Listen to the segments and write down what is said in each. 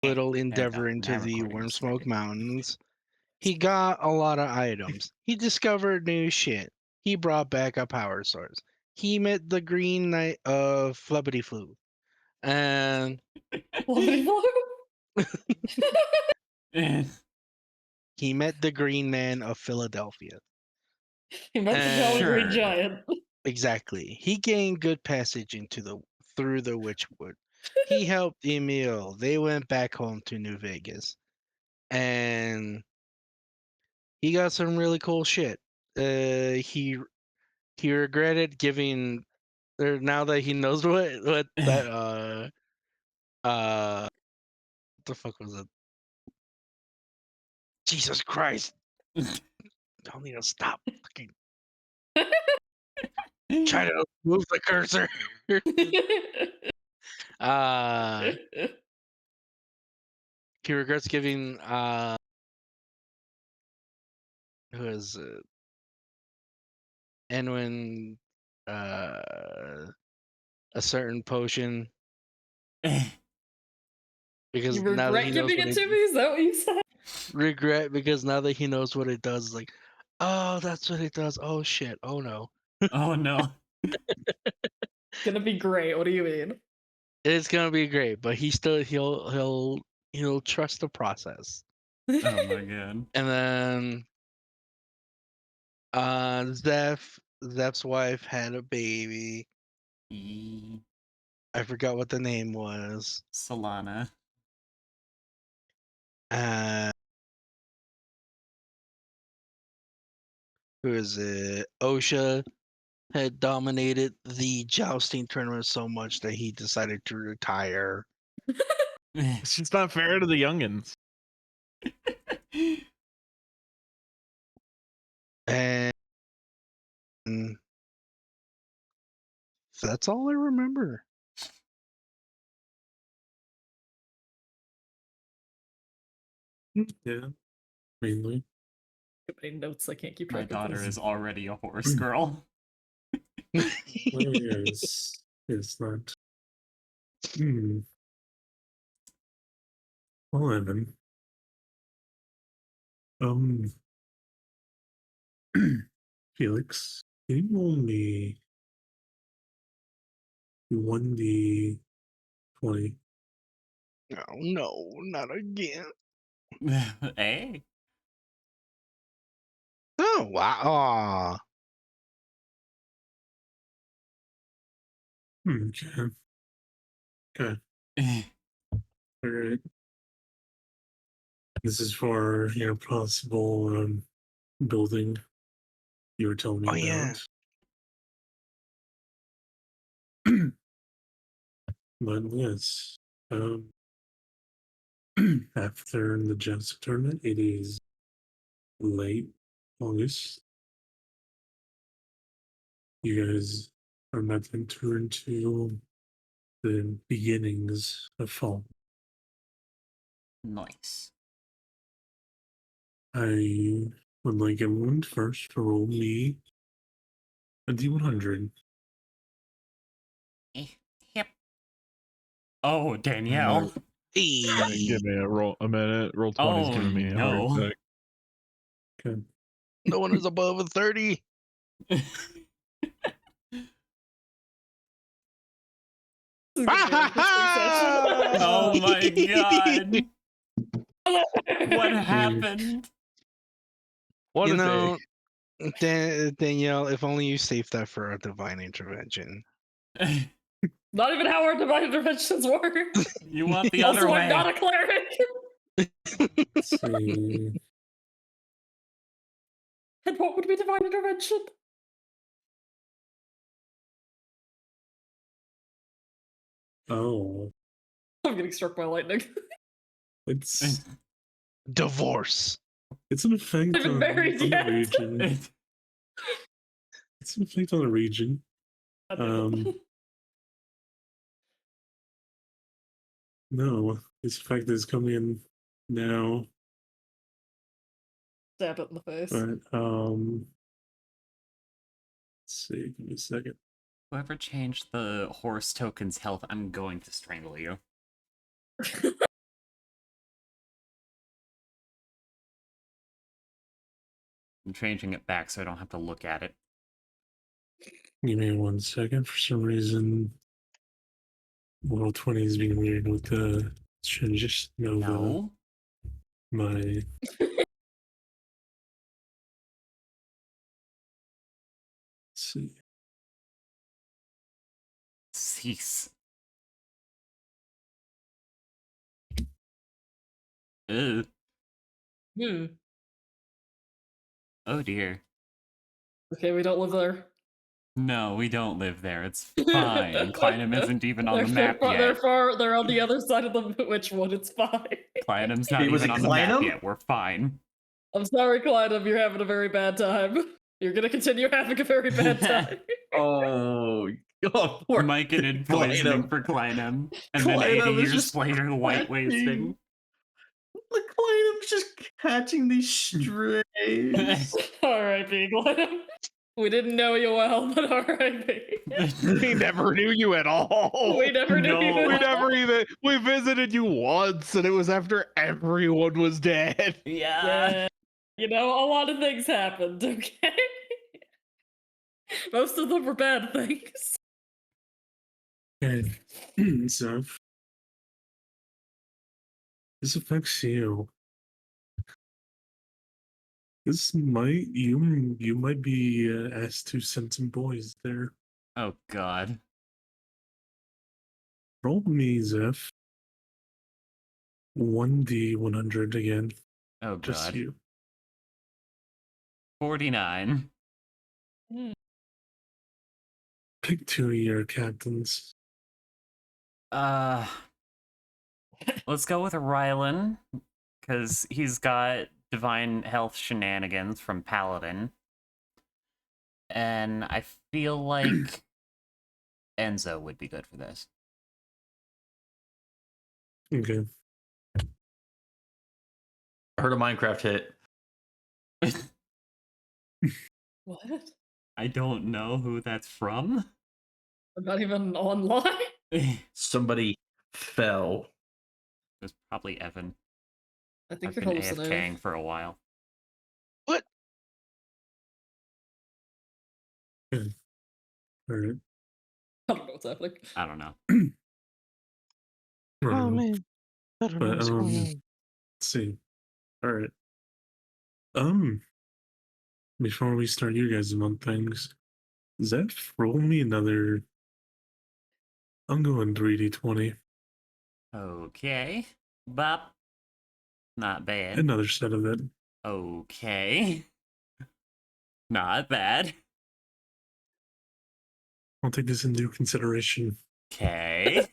little endeavor into the Wormsmoke Mountains. He got a lot of items. He discovered new shit. He brought back a power source. He met the Green Knight of Flubbity Flu. And he met the Green Man of Philadelphia. He met the Jolly Green Giant. Exactly. He gained good passage through the Witchwood. He helped Emil. They went back home to New Vegas. And he got some really cool shit. He regretted giving, or now that he knows what that what the fuck was it? Jesus Christ! Don't need to stop fucking try to move the cursor. He regrets giving who is it? Enwin a certain potion because you now that regret he knows giving what it to me? Is that what you said? regret because now that he knows what it does, like, oh, that's what it does. Oh shit. Oh no. Oh no. It's gonna be great. What do you mean? It's gonna be great, but he'll trust the process. Oh my god. And then Zeph's wife had a baby. I forgot what the name was. Solana. Who is it? Osha had dominated the jousting tournament so much that he decided to retire. It's just not fair to the youngins. And that's all I remember. Yeah, mainly. Too many notes. I can't keep My track of daughter this. is already a horse girl. Yes, it's not. 11. Felix, can you roll me 1d20? Oh no, not again. Hey. Oh wow. Okay. Okay. All right. This is for possible building you were telling me about. Yeah. But yes, after the Jousting tournament, it is late August. You guys are about to enter into the beginnings of fall. Nice. I would like everyone first to roll me a D100. Yep. Oh, Danielle. Give me a minute. Roll 20's giving me a heart attack. Okay. No one is above a 30. Oh my god. What happened? You know, Danielle, if only you saved that for a divine intervention. Not even how our divine interventions work. You want the also, other way. I'm not a cleric. Let's see. And what would be divine intervention? Oh. I'm getting struck by lightning. It's divorce. It's an effect I've been married on yet. the region. It's an effect on the region. No, this effect is coming in now. Stab it in the face. But let's see, give me a second. Whoever changed the horse token's health, I'm going to strangle you. I'm changing it back so I don't have to look at it. Give me 1 second. For some reason, World 20 is being weird with the changes. Nova. No. My. Let's see. Cease. Ugh. Hmm. Oh dear. Okay, we don't live there. No, we don't live there. It's fine. Clinum isn't even on the map yet. They're on the other side of the which one? It's fine. Clinum's not Wait, was even it on the map Clinum? yet. We're fine. I'm sorry, Clydum, you're having a very bad time. You're gonna continue having a very bad time. Oh, God, poor Myconid poisoning Clinum. for Clinum. And then Clinum 80 is years just later, white catching- wasting. The Clinum's just catching these strays. R.I.P. Clydum. We didn't know you well, but R.I.P. We never knew you at all. We never knew you. No. We at all. never even we visited you once, and it was after everyone was dead. Yeah. You know, a lot of things happened, okay? Most of them were bad things. Okay. So this affects you. This might you might be asked to send some boys there. Oh god. Roll me, Zeph. 1d100 again. Oh Just god. you. 49. Pick 2 of your captains. Let's go with Rylan, because he's got divine health shenanigans from Paladin. And I feel like Enzo would be good for this. Okay. I heard a Minecraft hit. What? I don't know who that's from. I'm not even online. It Somebody fell. was probably Evan. I think I've you're been hallucinating. AFKing for a while. What? All right. I don't know what's happening. I don't know. Right. Oh man. I don't know But what's going on. let's see. All right. Before we start you guys month things, Zeph, roll me another. I'm going 3d20. Okay. Bop. Not bad. Another set of it. Okay. Not bad. I'll take this into consideration. Okay.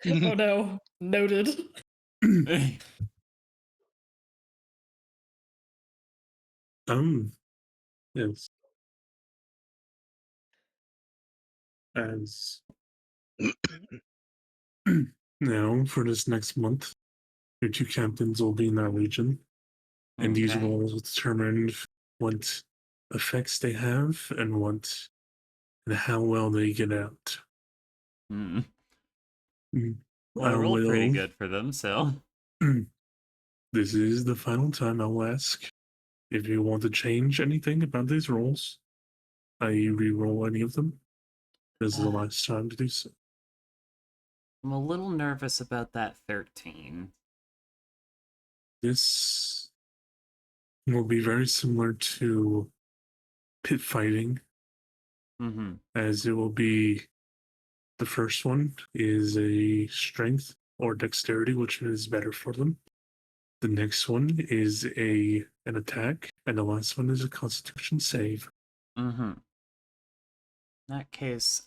Oh no. Noted. Yes. As now for this next month, your 2 captains will be in that region, and these Okay. roles will determine what effects they have and how well they get out. Hmm. Mm. Well, I I rolled pretty will- good for them, so. This is the final time I'll ask if you want to change anything about these rolls. I re-roll any of them. This is the last time to do so. I'm a little nervous about that 13. This will be very similar to pit fighting, Mm-hmm. as it will be the first one is a strength or dexterity, which is better for them. The next one is an attack, and the last one is a constitution save. Mm-hmm. In that case,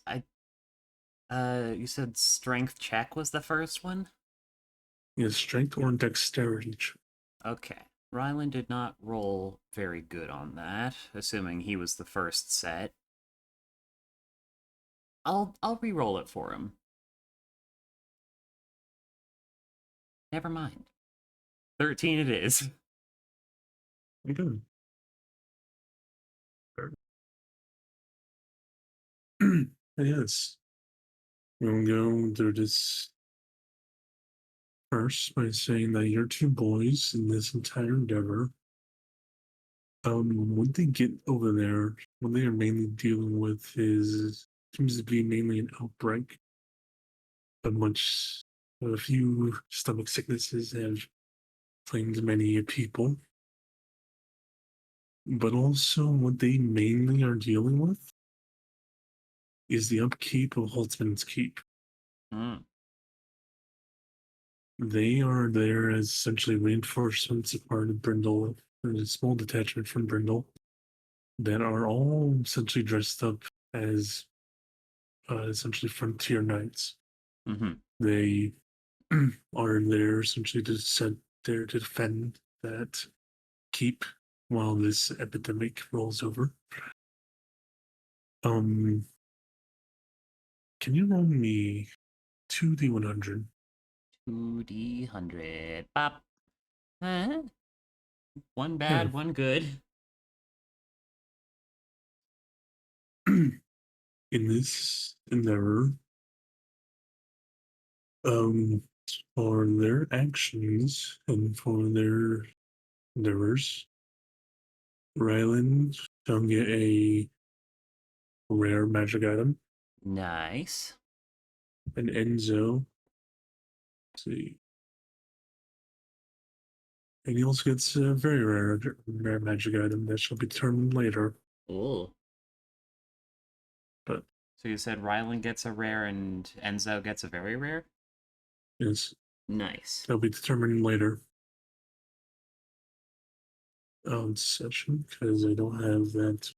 you said strength check was the first one? Yeah, strength or dexterity. Okay. Rylan did not roll very good on that, assuming he was the first set. I'll re-roll it for him. Never mind. 13 it is. Okay. Yes. We'll go through this first by saying that your 2 boys in this entire endeavor What they get over there, what they are mainly dealing with seems to be mainly an outbreak. A few stomach sicknesses have claimed many people. But also, what they mainly are dealing with is the upkeep of Holtzman's Keep. Mm. They are there as essentially reinforcements of part of Brindol, and a small detachment from Brindol that are all essentially dressed up as essentially frontier knights. Mm-hmm. They are there essentially there to defend that keep while this epidemic rolls over. Can you roll me 2d100? 2d100. Bop. One Yeah. bad, one good. In this endeavor, for their actions and for their endeavors, Ryland shall get a rare magic item, Nice. and Enzo, let's see, and he also gets a very rare magic item that shall be determined later. Ooh. But So you said Rylan gets a rare and Enzo gets a very rare? yes, Nice. that'll be determined later. Session, because I don't have that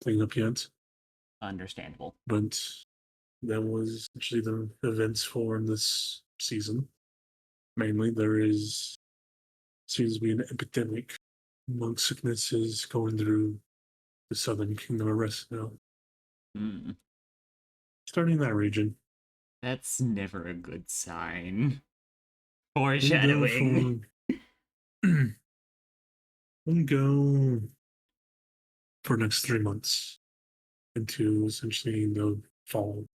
thing up yet. Understandable. But that was actually the events for this season. Mainly, seems to be an epidemic among sicknesses going through the southern kingdom of Rest now, Mm. starting in that region. That's never a good sign. We'll go Foreshadowing. we'll go for the next 3 months into essentially the fall.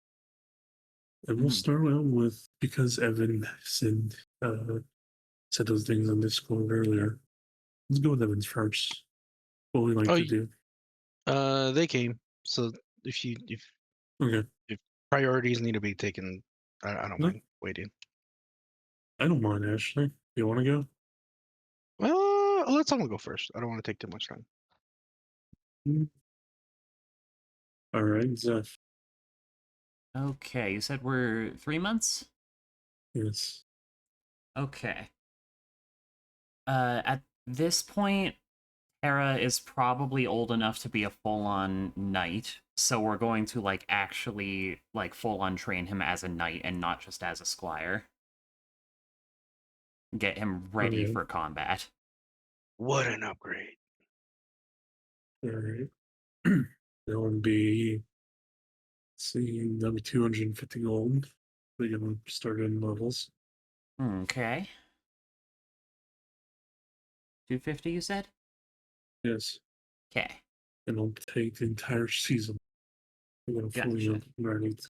And we'll start out with, because Evan said those things on Discord earlier. Let's go with Evans first. What we like Oh, to do. They came. So if Okay. priorities need to be taken, I don't No. mind waiting. I don't mind, Ashley. You want to go? Well, let someone go first. I don't want to take too much time. All right, Zeph. Okay, you said we're 3 months? Yes. Okay. At this point, Hera is probably old enough to be a full-on knight, so we're going to, like, actually, like, full-on train him as a knight and not just as a squire. Get him ready Okay. for combat. What an upgrade. All right. That would be, let's see, that'd be 250 gold. We're going to start in levels. Okay. 250, you said? Yes. Okay. And I'll take the entire season. We're going to fully Gotcha. learn it.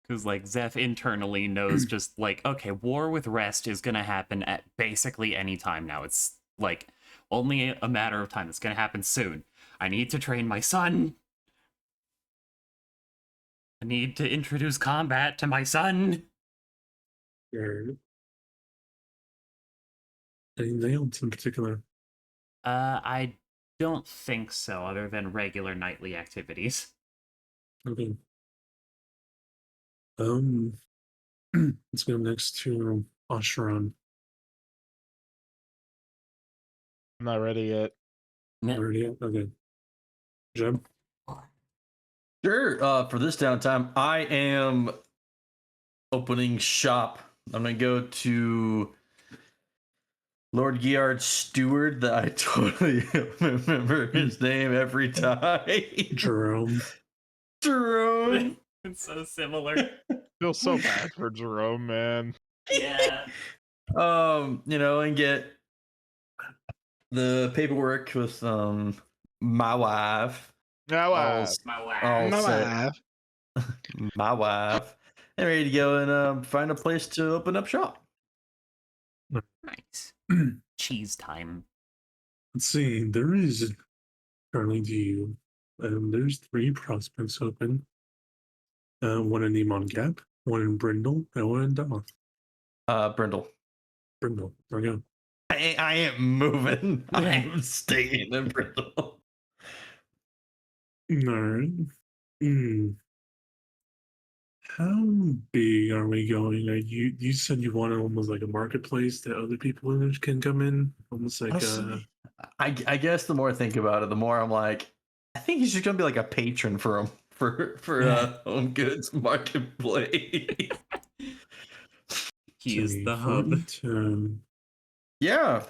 Because, like, Zeph internally knows just, like, okay, war with Rest is going to happen at basically any time now. It's, like, only a matter of time. It's going to happen soon. I need to train my son. I need to introduce combat to my son. All right. Anything else in particular? I don't think so, other than regular nightly activities. Okay. Let's go next to Asheron. I'm not ready yet. Already? Okay. Jeb? Sure. For this downtime, I am opening shop. I'm gonna go to Lord Giard's steward. That I totally remember his name every time. Jerome. Jerome. It's so similar. Feel so bad for Jerome, man. Yeah. And get the paperwork with my wife. Now, all My set. wife. My wife. And ready to go and find a place to open up shop. Nice. Cheese time. Let's see. There is currently to you. There's 3 prospects open. One in Emon Gap, one in Brindle, and one in Doth. Brindle. Brindle. There we go. I ain't moving. I am staying in Brindle. All right. How big are we going? You said you wanted almost like a marketplace that other people can come in, almost like Honestly, I guess the more I think about it, the more I'm like, I think he's just gonna be like a patron for him for home goods marketplace. He is the hub. Yeah,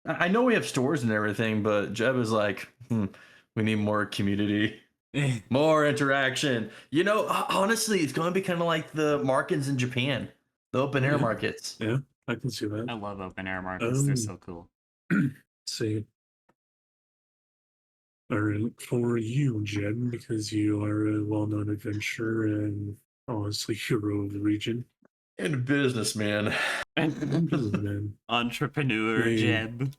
I know we have stores and everything, but Jeb is like, we need more community. More interaction. You know, honestly, it's going to be kind of like the markets in Japan, the open air markets. Yeah, I can see that. I love open air markets. They're so cool. Let's see. All right, for you, Jen, because you are a well-known adventurer and honestly hero of the region. And a businessman. Businessman. Entrepreneur, Jeb.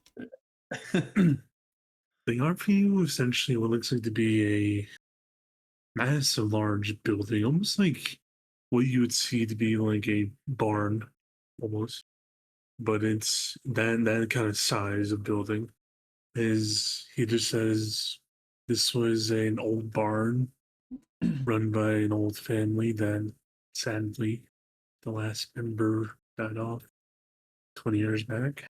They are for you essentially what looks like to be a massive, large building, almost like what you would see to be like a barn, almost. But it's that kind of size of building. He just says this was an old barn run by an old family that sadly the last member died off 20 years back.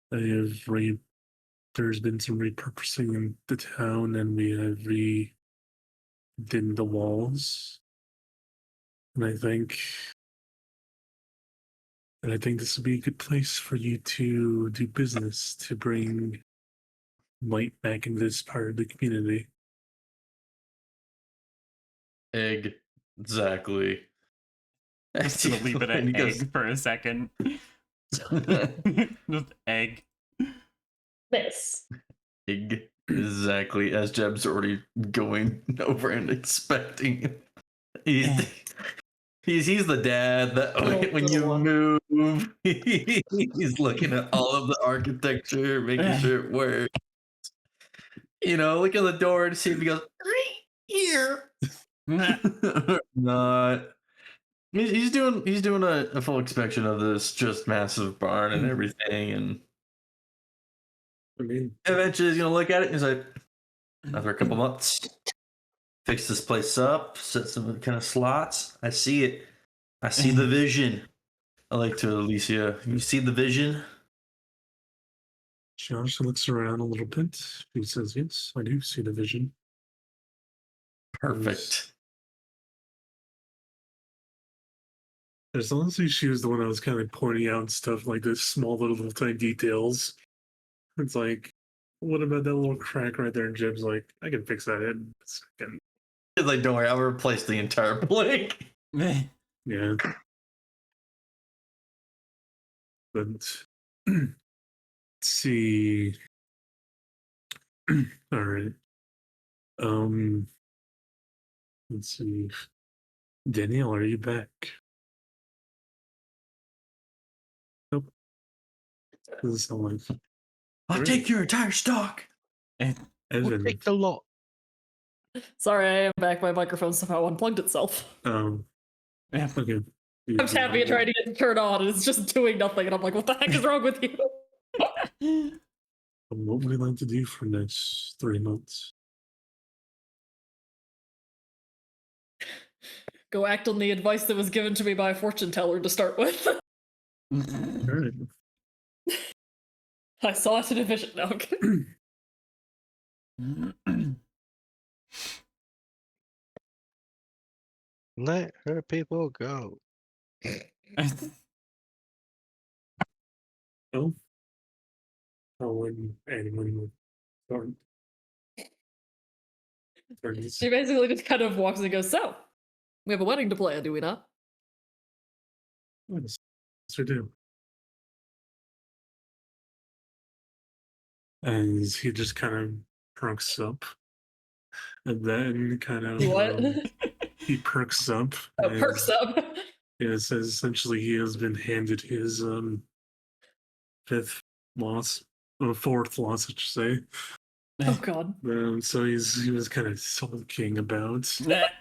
There's been some repurposing in the town, and we have redid the walls. And I think this would be a good place for you to do business, to bring light back into this part of the community. Exactly. Just gonna leave it at egg for a second. Just egg. This. Exactly, as Jeb's already going over and expecting. He's the dad that when you move, he's looking at all of the architecture, making sure it works. You know, look at the door to see if he goes right here. Not. He's doing a full inspection of this just massive barn and everything, and I mean, eventually he's gonna look at it and he's like, after a couple months, fix this place up, set some kind of slots. I see it. I see the vision. I like to Alicia. You see the vision? she also looks around a little bit. She says, yes, I do see the vision. Perfect. As long as she was the one that was kind of pointing out stuff like this small little tiny details. It's like, what about that little crack right there? And Jeb's like, I can fix that in a second. He's like, don't worry, I'll replace the entire plank. Yeah. But let's see. All right. Let's see. Danielle, are you back? Nope. Doesn't sound like. I'll take your entire stock. We'll Evan. take the lot. Sorry, I am back. My microphone somehow unplugged itself. Yeah. Okay. I'm tapping and trying to get it turned on, and it's just doing nothing. And I'm like, what the heck is wrong with you? What would you like to do for the next 3 months? Go act on the advice that was given to me by a fortune teller to start with. All right. I saw it in a vision. No, okay. Let her people go. Oh. How would anyone start? She basically just kind of walks and goes, so, we have a wedding to plan, do we not? Yes, we do. And he just kind of perks up. And then kind of What? he perks up. Perks up. Yes, essentially he has been handed his fifth loss, or fourth loss, I should say. Oh god. So he was kind of sulking about, but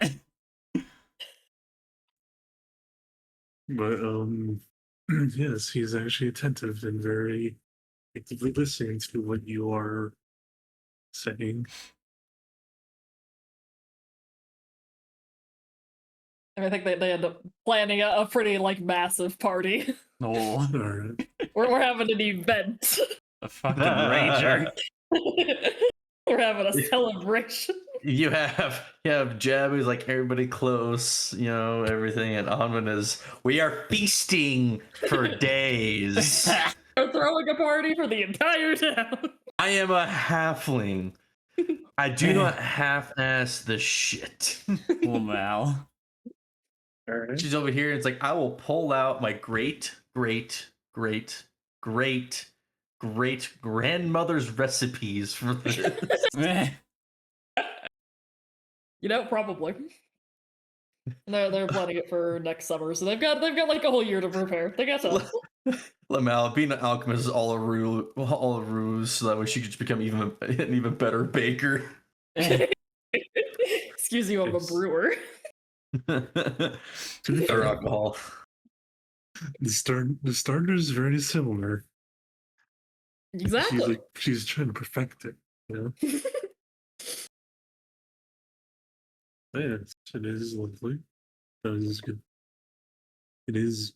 yes, he's actually attentive and very actively listening to what you are saying. And I think they end up planning a pretty like massive party. Oh, All right. We're having an event. a fucking rager. We're having a celebration. You have Jeb, who's like everybody close, everything, and Anwen is, we are feasting for days. We're throwing a party for the entire town. I am a halfling. I do not half-ass the shit. Oh, Mal. All right. She's over here, and it's like, I will pull out my great grandmother's recipes for this. Probably. They're planning it for next summer, so they've got like a whole year to prepare. They got time. Lamal, being an alchemist is all a ruse, so that way she could just become an even better baker. Excuse you, I'm a brewer. Or alcohol. The starter is very similar. Exactly. She's trying to perfect it, Yes, it is lovely. That is good. It is.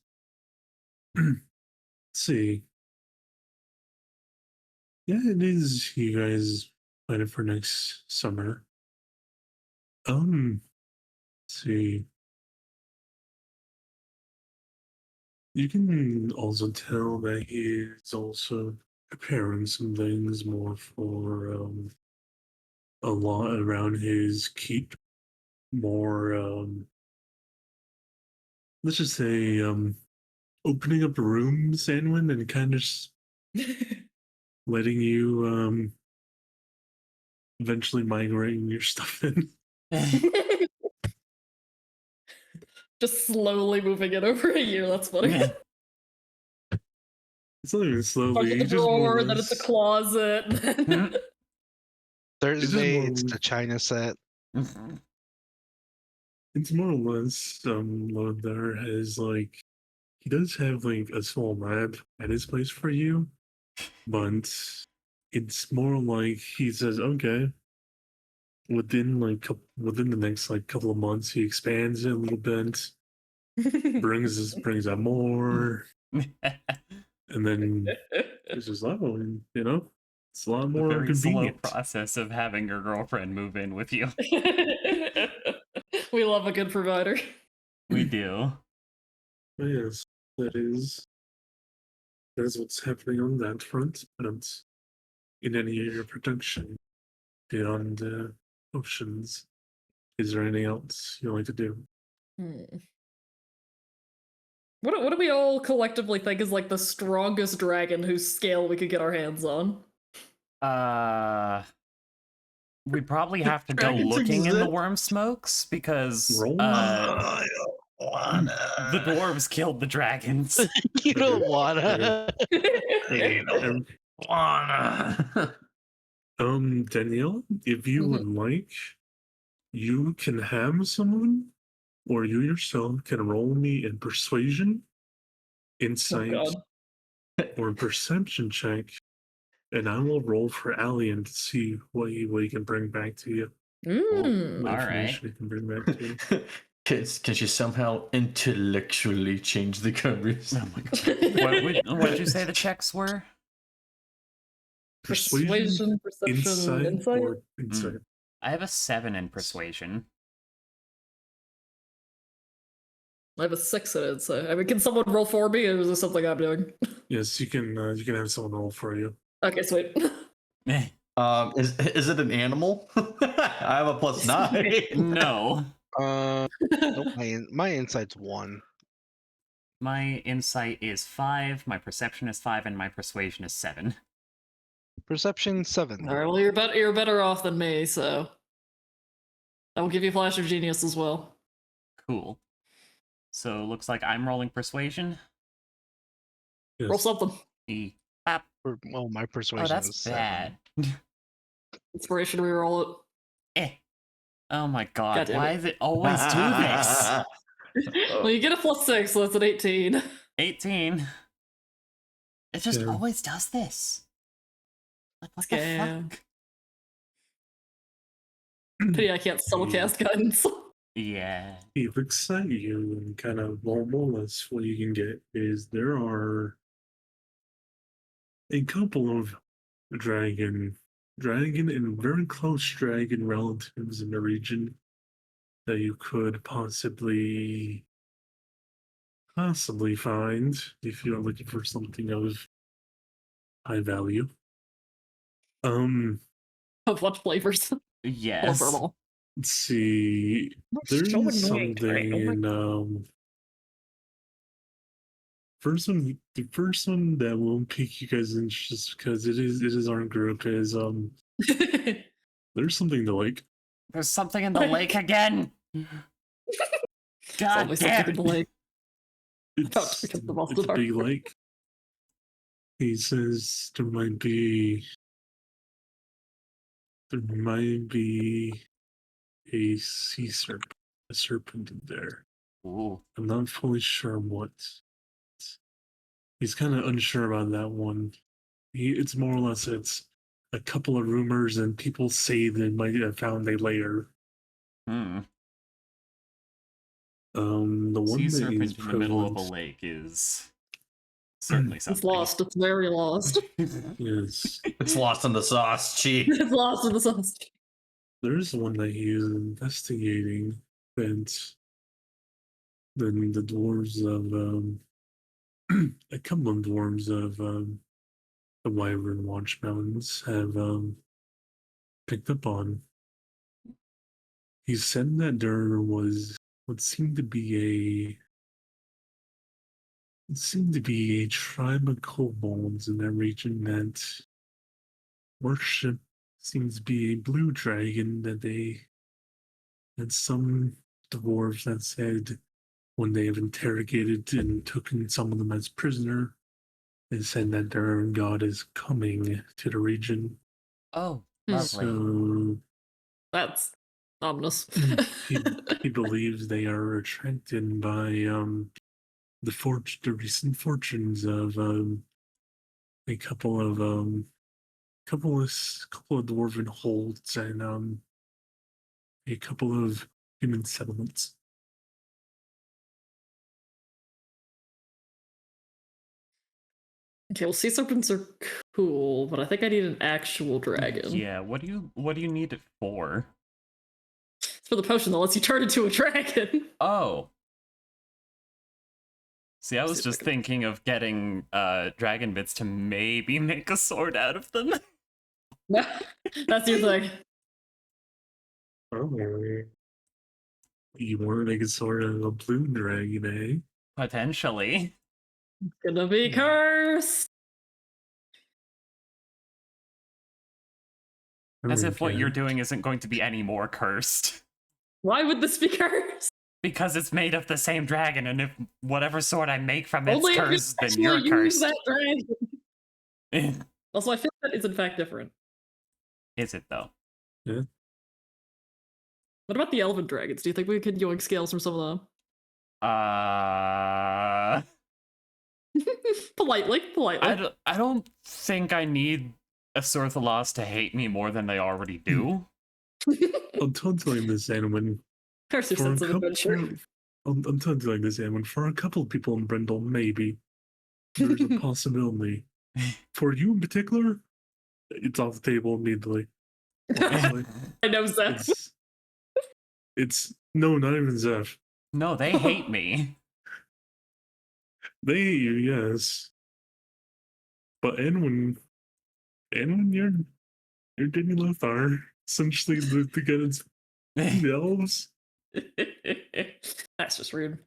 Let's see. Yeah, it is. You guys plan it for next summer. Let's see. You can also tell that he is also preparing some things more for a lot around his keep. More let's just say opening up rooms, Anwin, and kind of just letting you eventually migrating your stuff in. Just slowly moving it over a year. That's funny. It's not even slowly. Like the drawer, then it's a closet. Thursday, it's the China set. It's more or less Lord there has like he does have like a small lab at his place for you, but it's more like he says, okay, within the next like couple of months he expands it a little bit, brings out more, and then it's just like, it's a lot more The very convenient. slow process of having your girlfriend move in with you. We love a good provider. We do. But yes, that is what's happening on that front. But in any of your production beyond oceans, is there anything else you like to do? What do we all collectively think is like the strongest dragon whose scale we could get our hands on? We'd probably have to go looking in the worm smokes because the dwarves killed the dragons. You don't wanna. Danielle, if you would like, you can have someone, or you yourself can roll me in persuasion, insight, or perception check, and I will roll for Alien to see what he can bring back to you. What information he can bring back to you. Can she somehow intellectually change the conversation? Oh my god. What did you say the checks were? Persuasion, perception, insight? Or insight. I have a 7 in persuasion. I have a 6 in insight. I mean, can someone roll for me, or is this something I'm doing? Yes, you can have someone roll for you. Okay, sweet. Is it an animal? I have a +9. No. Nope, my insight's 1. My insight is 5, my perception is 5, and my persuasion is 7. Perception 7. All right, well, you're better off than me, so I will give you Flash of Genius as well. Cool. So looks like I'm rolling persuasion. Roll Yes. something. Bap. Oh, my Oh, persuasion that's is 7. bad. Inspiration to reroll it. Eh. Oh my god, God damn why it. does it always do this? Well, you get a +6, so that's an 18. 18. It just Yeah. always does this. Like, what the Scam. fuck? Pity I can't cast guidance. Yeah. If excite you and kind of more or less what you can get is there are a couple of dragon and very close dragon relatives in the region that you could possibly find if you're looking for something of high value. Of what flavors? Yes. Verbal. Let's see. There So is annoying today. something Oh my- in the first one that won't pique you guys' interest because it is our group is there's something to like. There's something in the Like- lake again. God Always damn something in the it. lake. About It's to become the it's a Voldemort. big lake. He says there might be a sea serpent, a serpent in there. Ooh. I'm not fully sure what. He's kind of unsure about that one. It's more or less it's a couple of rumors and people say they might have found a lair. Hmm. The one Sea that serpent is in the middle of a prevalent- lake is certainly It's something. lost. It's very lost. Yes, It's lost in the sauce, Chi. It's lost in the sauce. there's one that he is investigating that then the dwarves of a couple of dwarves of the Wyvern Watch Mountains have picked up on. He said that there was what seemed to be a tribe of kobolds in that region that worship seems to be a blue dragon that they had some dwarves that said when they have interrogated and taken some of them as prisoner, they said that their god is coming to the region. Oh, Hmm. lovely. So That's ominous. he believes they are attracted by the recent fortunes of a couple of dwarven holds and a couple of human settlements. Okay, well, sea serpents are cool, but I think I need an actual dragon. Yeah, what do you need it for? It's for the potion that lets you turn into a dragon. Oh. See, I was See if I just can- thinking of getting dragon bits to maybe make a sword out of them. No, that's your thing. Oh, you want to make it sort of a blue dragon, eh? Potentially. Gonna be cursed. As if what you're Okay. doing isn't going to be any more cursed. Why would this be cursed? Because it's made of the same dragon, and if whatever sword I make from it's Only if you cursed, then actually you're use cursed. that dragon. Also, I feel that is in fact different. Is it though? What about the elven dragons? Do you think we could yoink scales from some of them? Politely. I don't think I need a Sorthalos to hate me more than they already do. I'm totally this, Anwin. Curse your For a sense of couple, adventure. I'm totally this, Anwin. For a couple of people in Brindle, maybe there's a possibility. For you in particular, it's off the table immediately. Honestly. I know Zeph. It's no, not even Zeph. No, they hate me. They hate you, yes. But Anwin, you're Danny Lothar. Essentially, the guidance the elves. That's just rude.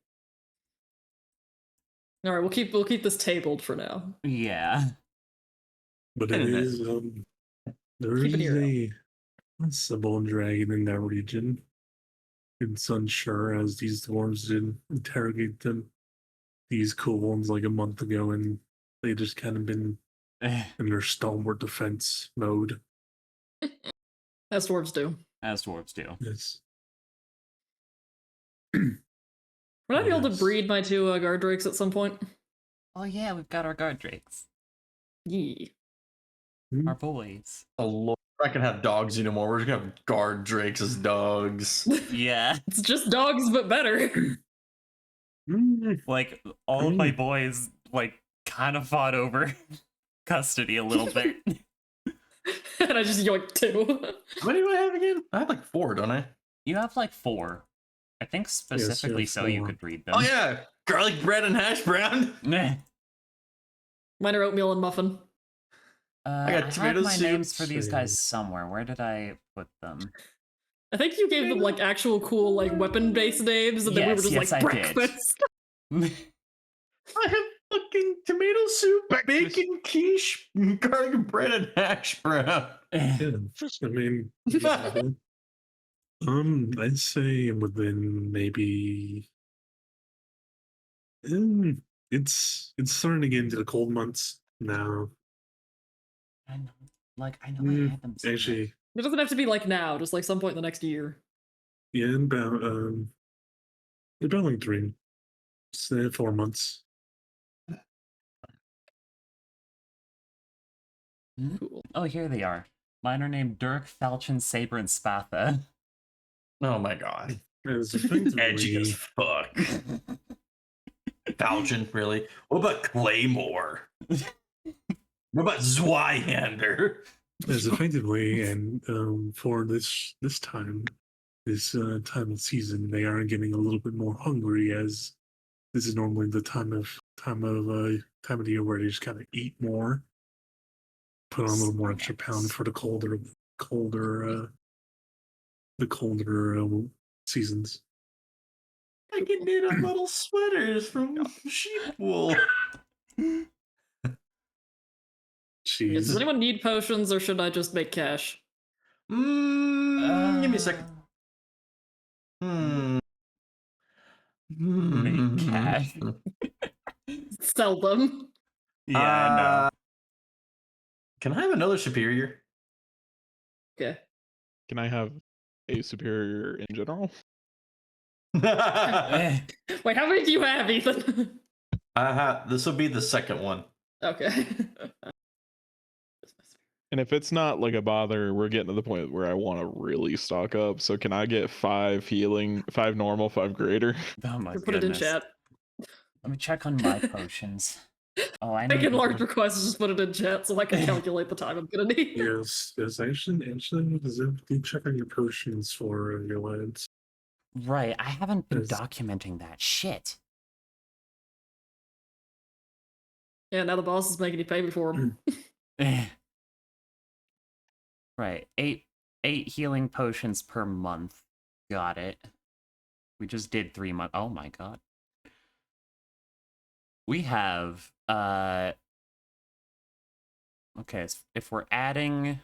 All right, we'll keep this tabled for now. Yeah. But it is there Keep it is here. a possible dragon in that region. it's unsure as these dwarves did interrogate them, these cool ones, like a month ago, and they just kind of been in their stalwart defense mode. As dwarves do. As dwarves do. Yes. Would I be able to Yes. breed my two guard drakes at some point? Oh yeah, we've got our guard drakes. Yeah. Our boys. Oh lord, we're not gonna have dogs anymore. We're just gonna have guard drakes as dogs. Yeah. It's just dogs, but better. Like, all of my boys, like, kind of fought over custody a little bit. And I just yoinked two. How many do I have again? I have like 4, don't I? You have, like, 4. I think specifically have so you 4. could breed them. Oh yeah, garlic bread and hash brown. Meh. Mine are oatmeal and muffin. I got had tomato my soup. names for these guys somewhere. Where did I put them? I think you gave them like actual cool like weapon-based names, and then we were Yes, just yes, like I did. breakfast. I have fucking tomato soup, bacon quiche, garlic bread, and hash brown. Yeah, I mean, I'd say within maybe, it's starting to get into the cold months now. I know, I had them. somewhere. Actually, It doesn't have to be like now, just like some point in the next year. yeah, about like 4 months. Cool. Oh, here they are. Mine are named Dirk, Falchion, Saber, and Spatha. Oh my god, As edgy as effectively, fuck. Falchion, really? What about Claymore? What about Zweihander? as effectively, and for this time of season, they are getting a little bit more hungry, as this is normally the time of the year where they just kind of eat more, put on a little more extra pound for the colder seasons. I can knit up little sweaters from sheep wool. Jeez. Does anyone need potions, or should I just make cash? Give me a second. Make cash. Sell them. Yeah, I know. Can I have another superior? Okay. Can I have a superior in general? Eh. Wait, how many do you have, Ethan? This will be the second one. Okay. And if it's not like a bother, we're getting to the point where I want to really stock up. So can I get 5 healing, 5 normal, 5 greater? Oh my Put it in goodness. chat. Let me check on my potions. Oh, I Make need a large request, just put it in chat so I can calculate the time I'm gonna need. Yes. Actually, do check on your potions for your lads. Right, I haven't been Yes. documenting that shit. Yeah, now the boss is making you pay me for them. Eh. Right, 8 healing potions per month. Got it. We just did 3 months. Oh my god. We have okay, so if we're adding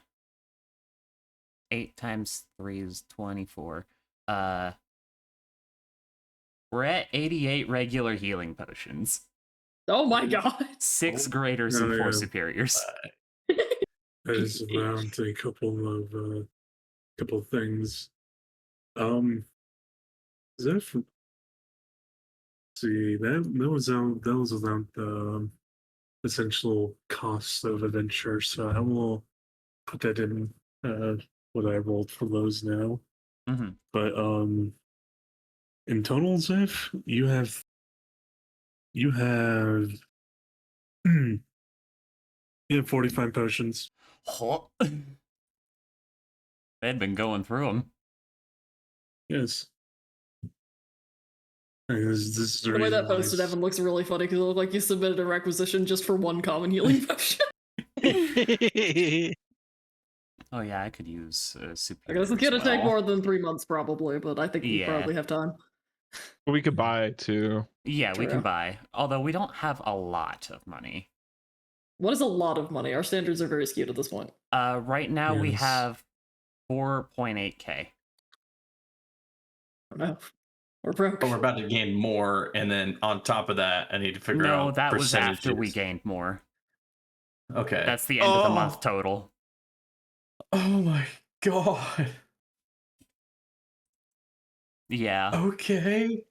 8 times 3 is 24. We're at 88 regular healing potions. Oh my god. 6 graders and 4 yeah. superiors. That is around a couple of things. Zeph, see that was without the essential costs of adventure. So I will put that in what I rolled for those now. Mhm. But in total, Zeph, you have you have 45 potions. They'd been going through them. Yes. This is The way that posted Evan looks really funny because it looked like you submitted a requisition just for 1 common healing potion. Oh yeah, I could use I superior. guess it's as gonna take well. more than 3 months probably, but I think we Yeah. probably have time. We could buy 2. Yeah, we can True. buy. Although we don't have a lot of money. What is a lot of money? Our standards are very skewed at this point. Right now we Yes. have 4.8k. No, we're broke. But we're about to gain more, and then on top of that, I need to figure No, out that was after we percentages. gained more. Okay. That's the end of the month total. Oh my god. Yeah. Okay.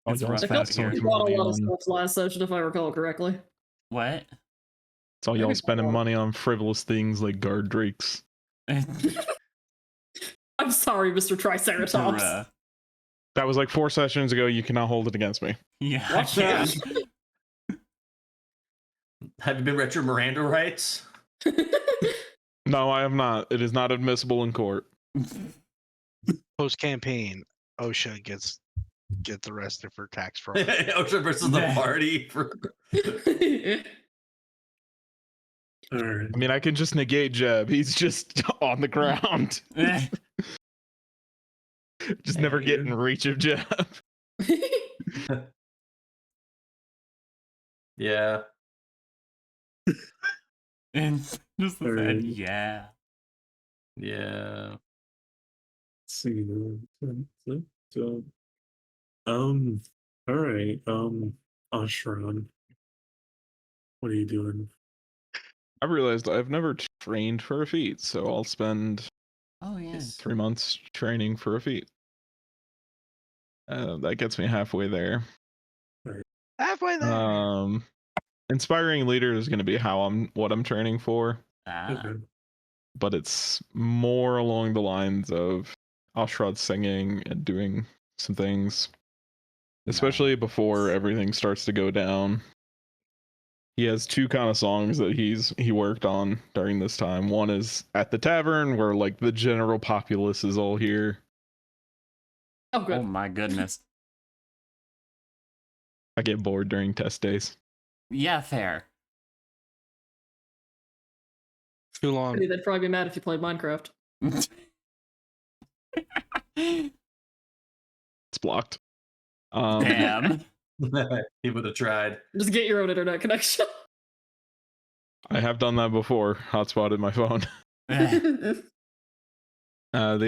Oh, It's y'all rough spent out so here. much We bought a money lot of on. stuff last session, if I recall correctly. What? It's all y'all Maybe spending not. money on frivolous things like guard drakes. I'm sorry, Mr. Triceratops. Bruh. That was like 4 sessions ago. You cannot hold it against me. Yeah. I Watch that. can. Have you been read your Miranda rights? No, I have not. It is not admissible in court. Post campaign, OSHA gets arrested for tax fraud. OSHA versus the party. All right. I mean, I can just negate Jeb. He's just on the ground. Just never get in reach of Jeb. Yeah. And just the Alright. said, yeah. Yeah. Let's see. So, all right. Ashran, what are you doing? I realized I've never trained for a feat, so I'll spend Oh yeah. 3 months training for a feat. That gets me halfway there. Halfway there. Inspiring leader is going to be what I'm training for, Ah. Okay. but it's more along the lines of Ashrad singing and doing some things, especially before everything starts to go down. He has 2 kind of songs that he worked on during this time. One is at the tavern, where like the general populace is all here. Oh, good. Oh my goodness. I get bored during test days. Yeah, fair. Too long. They'd probably be mad if you played Minecraft. It's blocked. Damn. He would have tried. Just get your own internet connection. I have done that before. Hotspotted my phone. The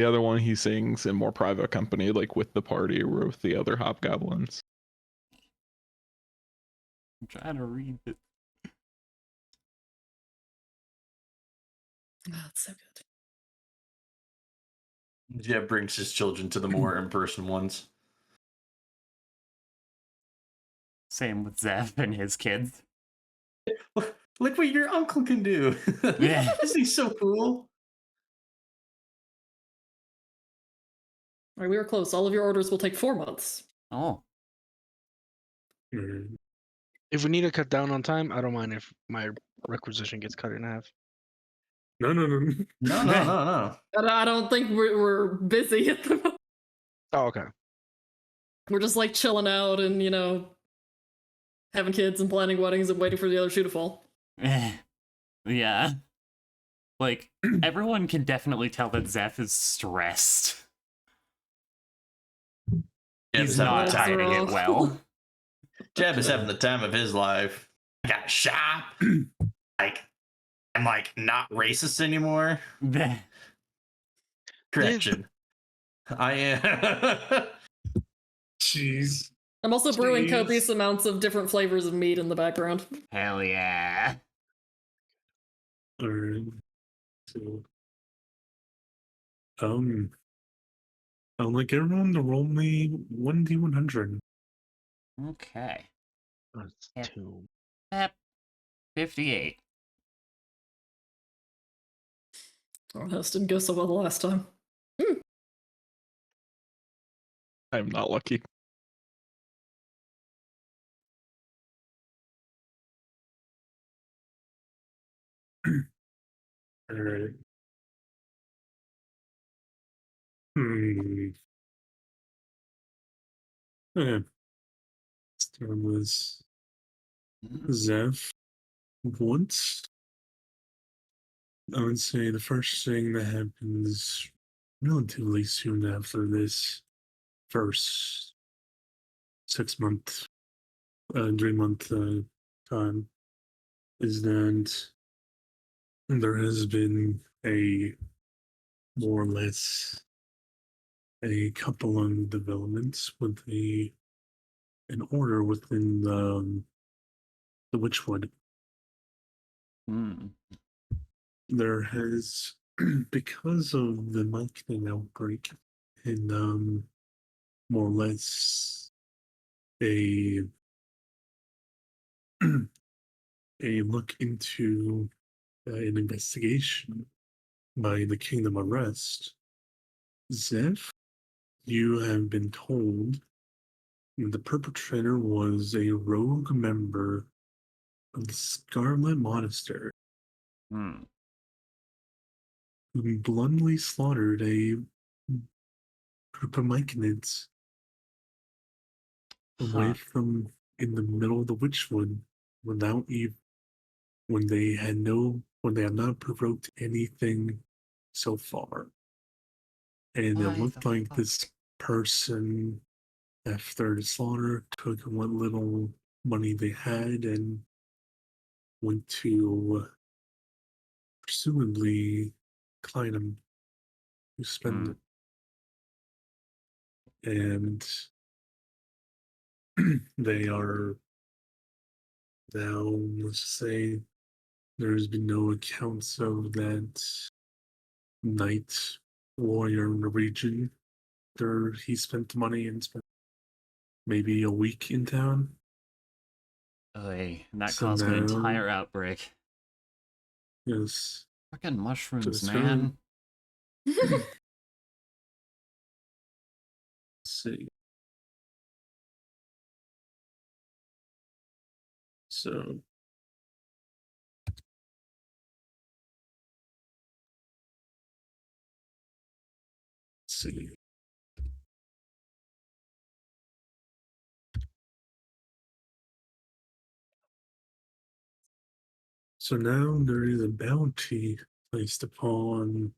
other one he sings in more private company, like with the party or with the other hobgoblins. I'm trying to read it. Oh, that's so good. Yeah, brings his children to the more in-person ones. Same with Zeph and his kids. Look what your uncle can do. Yeah. Isn't he so cool? All right, we are close. All of your orders will take 4 months. Oh. Alright. If we need to cut down on time, I don't mind if my requisition gets cut in half. No. No. I don't think we're busy at the moment. Oh, okay. We're just like chilling out and, having kids and planning weddings and waiting for the other shoe to fall. Yeah. Like, everyone can definitely tell that Zeph is stressed. He's not having hiding it well. Jeb is having the time of his life. I got a shop. I'm not racist anymore. Correction. I am. Jeez. I'm also brewing Jeez. copious amounts of different flavors of meat in the background. Hell yeah. All right. So, like everyone to roll me 1d100. Okay. That's Yeah. 2. 58. Oh, this didn't go so well the last time. I'm not lucky. All right. Okay. Start with Zeph. Once, I would say the first thing that happens relatively soon after this first 6-month, 3-month time is that there has been a more or less a couple of developments with an order within the Witchwood. Hmm. There has, because of the marketing outbreak and more or less a a look into an investigation by the Kingdom of Rest, Zeph, you have been told the perpetrator was a rogue member of the Scarlet Monastery Hmm. who bluntly slaughtered a group of Myconids away Huh. from in the middle of the Witchwood without even when they had not provoked anything so far. And it Why looked the like fuck? this person, after the slaughter, took what little money they had and went to presumably Kleinum to spend Hmm. it. And they are now, let's just say, there's been no accounts of that night warrior in the region. He spent the money and spent maybe a week in town. Oy, and that So caused an now, entire outbreak. yes, Fucking so mushrooms, it's very, man. let's see. So, let's see. So now there is a bounty placed upon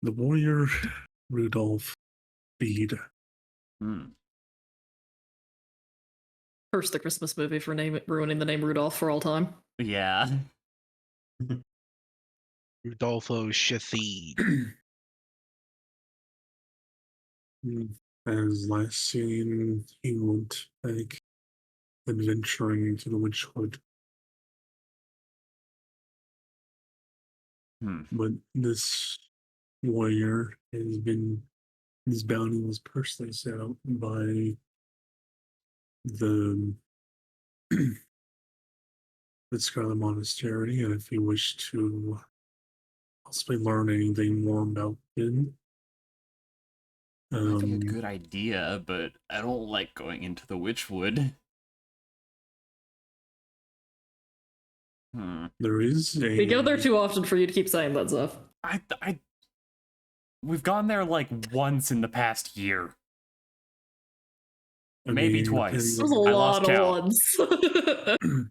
the warrior Rudolph Bede. Hmm. First, the Christmas movie for ruining the name Rudolph for all time. Yeah. Rudolfo Shathid. As last seen, he went back adventuring into the Witchwood. Hmm. But this warrior has been, his bounty was personally set out by the the Scarlet Monastery, and if you wish to possibly learn anything more about him, Might be a good idea, but I don't like going into the Witchwood. Hmm. there is We go there a too often for you to keep saying that stuff. We've gone there like once in the past year. I Maybe mean, twice. There's a I lost lot of count. ones.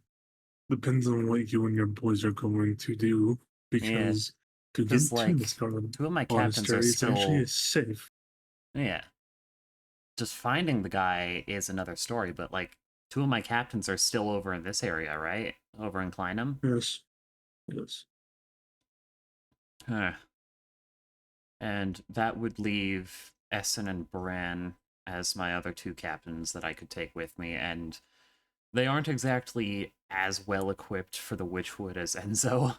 depends on what you and your boys are going to do, Yeah, because to because get to the like Scarlet two of my captains are Monastery is actually still safe. yeah. Just finding the guy is another story, but like two of my captains are still over in this area, right? Over in Kleinum. Yes, yes. Huh. And that would leave Essen and Bran as my other two captains that I could take with me, and they aren't exactly as well equipped for the Witchwood as Enzo.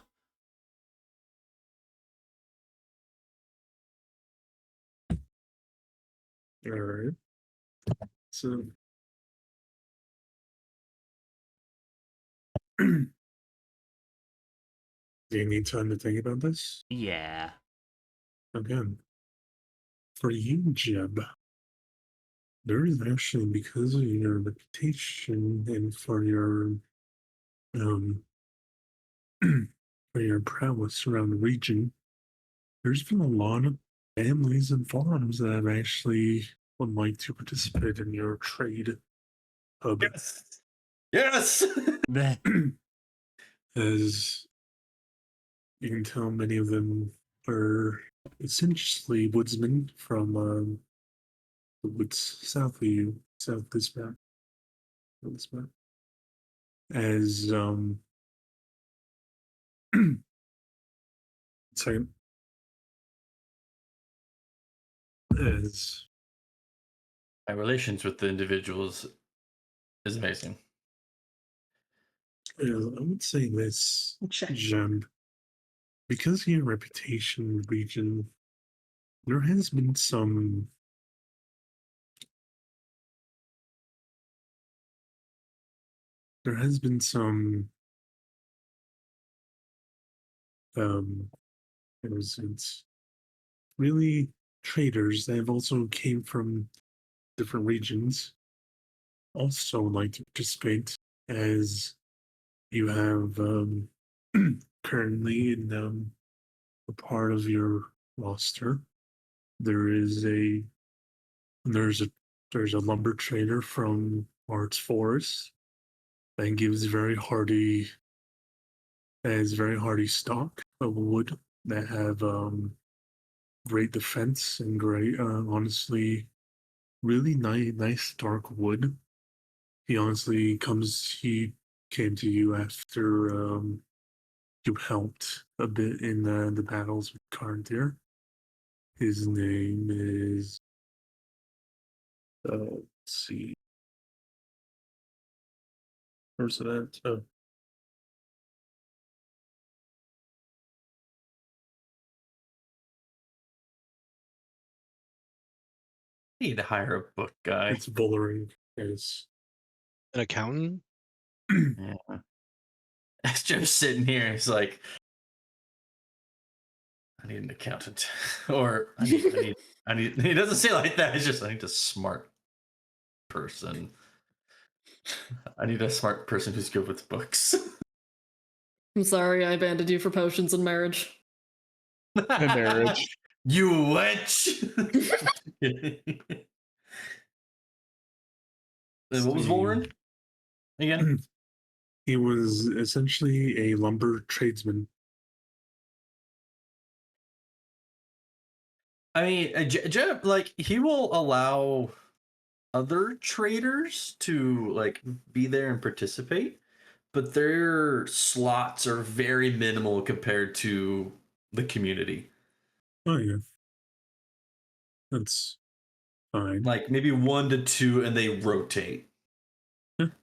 All right. So, do you need time to think about this? Yeah. Again, for you, Jeb, there is actually, because of your reputation and for your um for your prowess around the region, there's been a lot of families and farms that have actually would like to participate in your trade hub. Yes. Yes. As you can tell, many of them are essentially woodsmen from the woods south of you, south this map, this map. As sorry, As My relations with the individuals is amazing. I would say this, Check. Jen, because of your reputation in the region, there has been some what was it, really traders that have also came from different regions also like to participate, as you have currently in a part of your roster there's a there's a lumber trader from Arts Forest that gives very hardy stock of wood that have great defense and great honestly really nice dark wood. He came to you after you helped a bit in the battles with Carntier. His name is let's see. Where's it at? Oh. Need to hire a book guy. It's Bullering. Yes. An accountant? Yeah. It's just sitting here. He's like, I need an accountant, or I need. He doesn't say it like that. It's just I need a smart person. I need a smart person who's good with books. I'm sorry, I abandoned you for potions and marriage. And marriage. You wench. And what was Warren again? He was essentially a lumber tradesman. I mean, like he will allow other traders to like be there and participate, but their slots are very minimal compared to the community. Oh yeah, that's fine. Like maybe 1 to 2, and they rotate,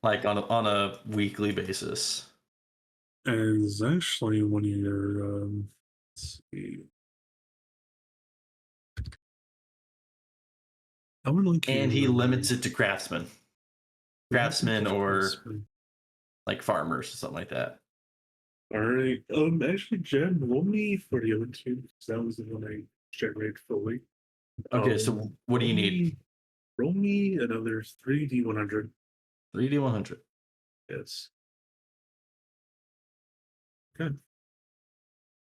like on a weekly basis. As actually one of your let's see. I would like And he your, limits it to craftsmen, or like farmers or something like that. All right. Actually, Jen, roll me for the other two, because that was the one I generated fully. Okay, so what do you need? Roll me another 3d100. 3d100. Yes. Good.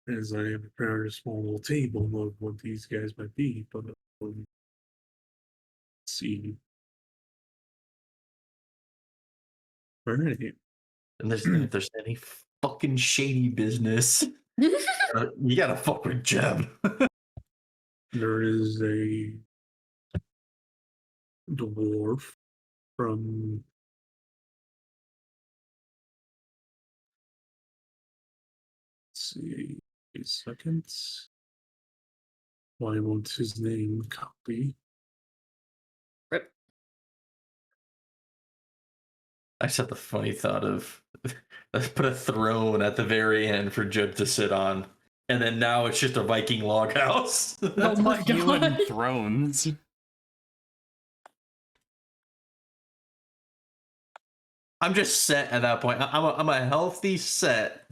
As I am preparing a small little table of what these guys might be, but let's see. All right. And if there's any fucking shady business, you gotta fuck with Jeb. There is a dwarf from let's see a second. Why won't his name copy? Rip. I just had the funny thought of let's put a throne at the very end for Jeb to sit on, and then now it's just a Viking log house. Oh my You and god. thrones. I'm just set at that point. I'm a healthy set.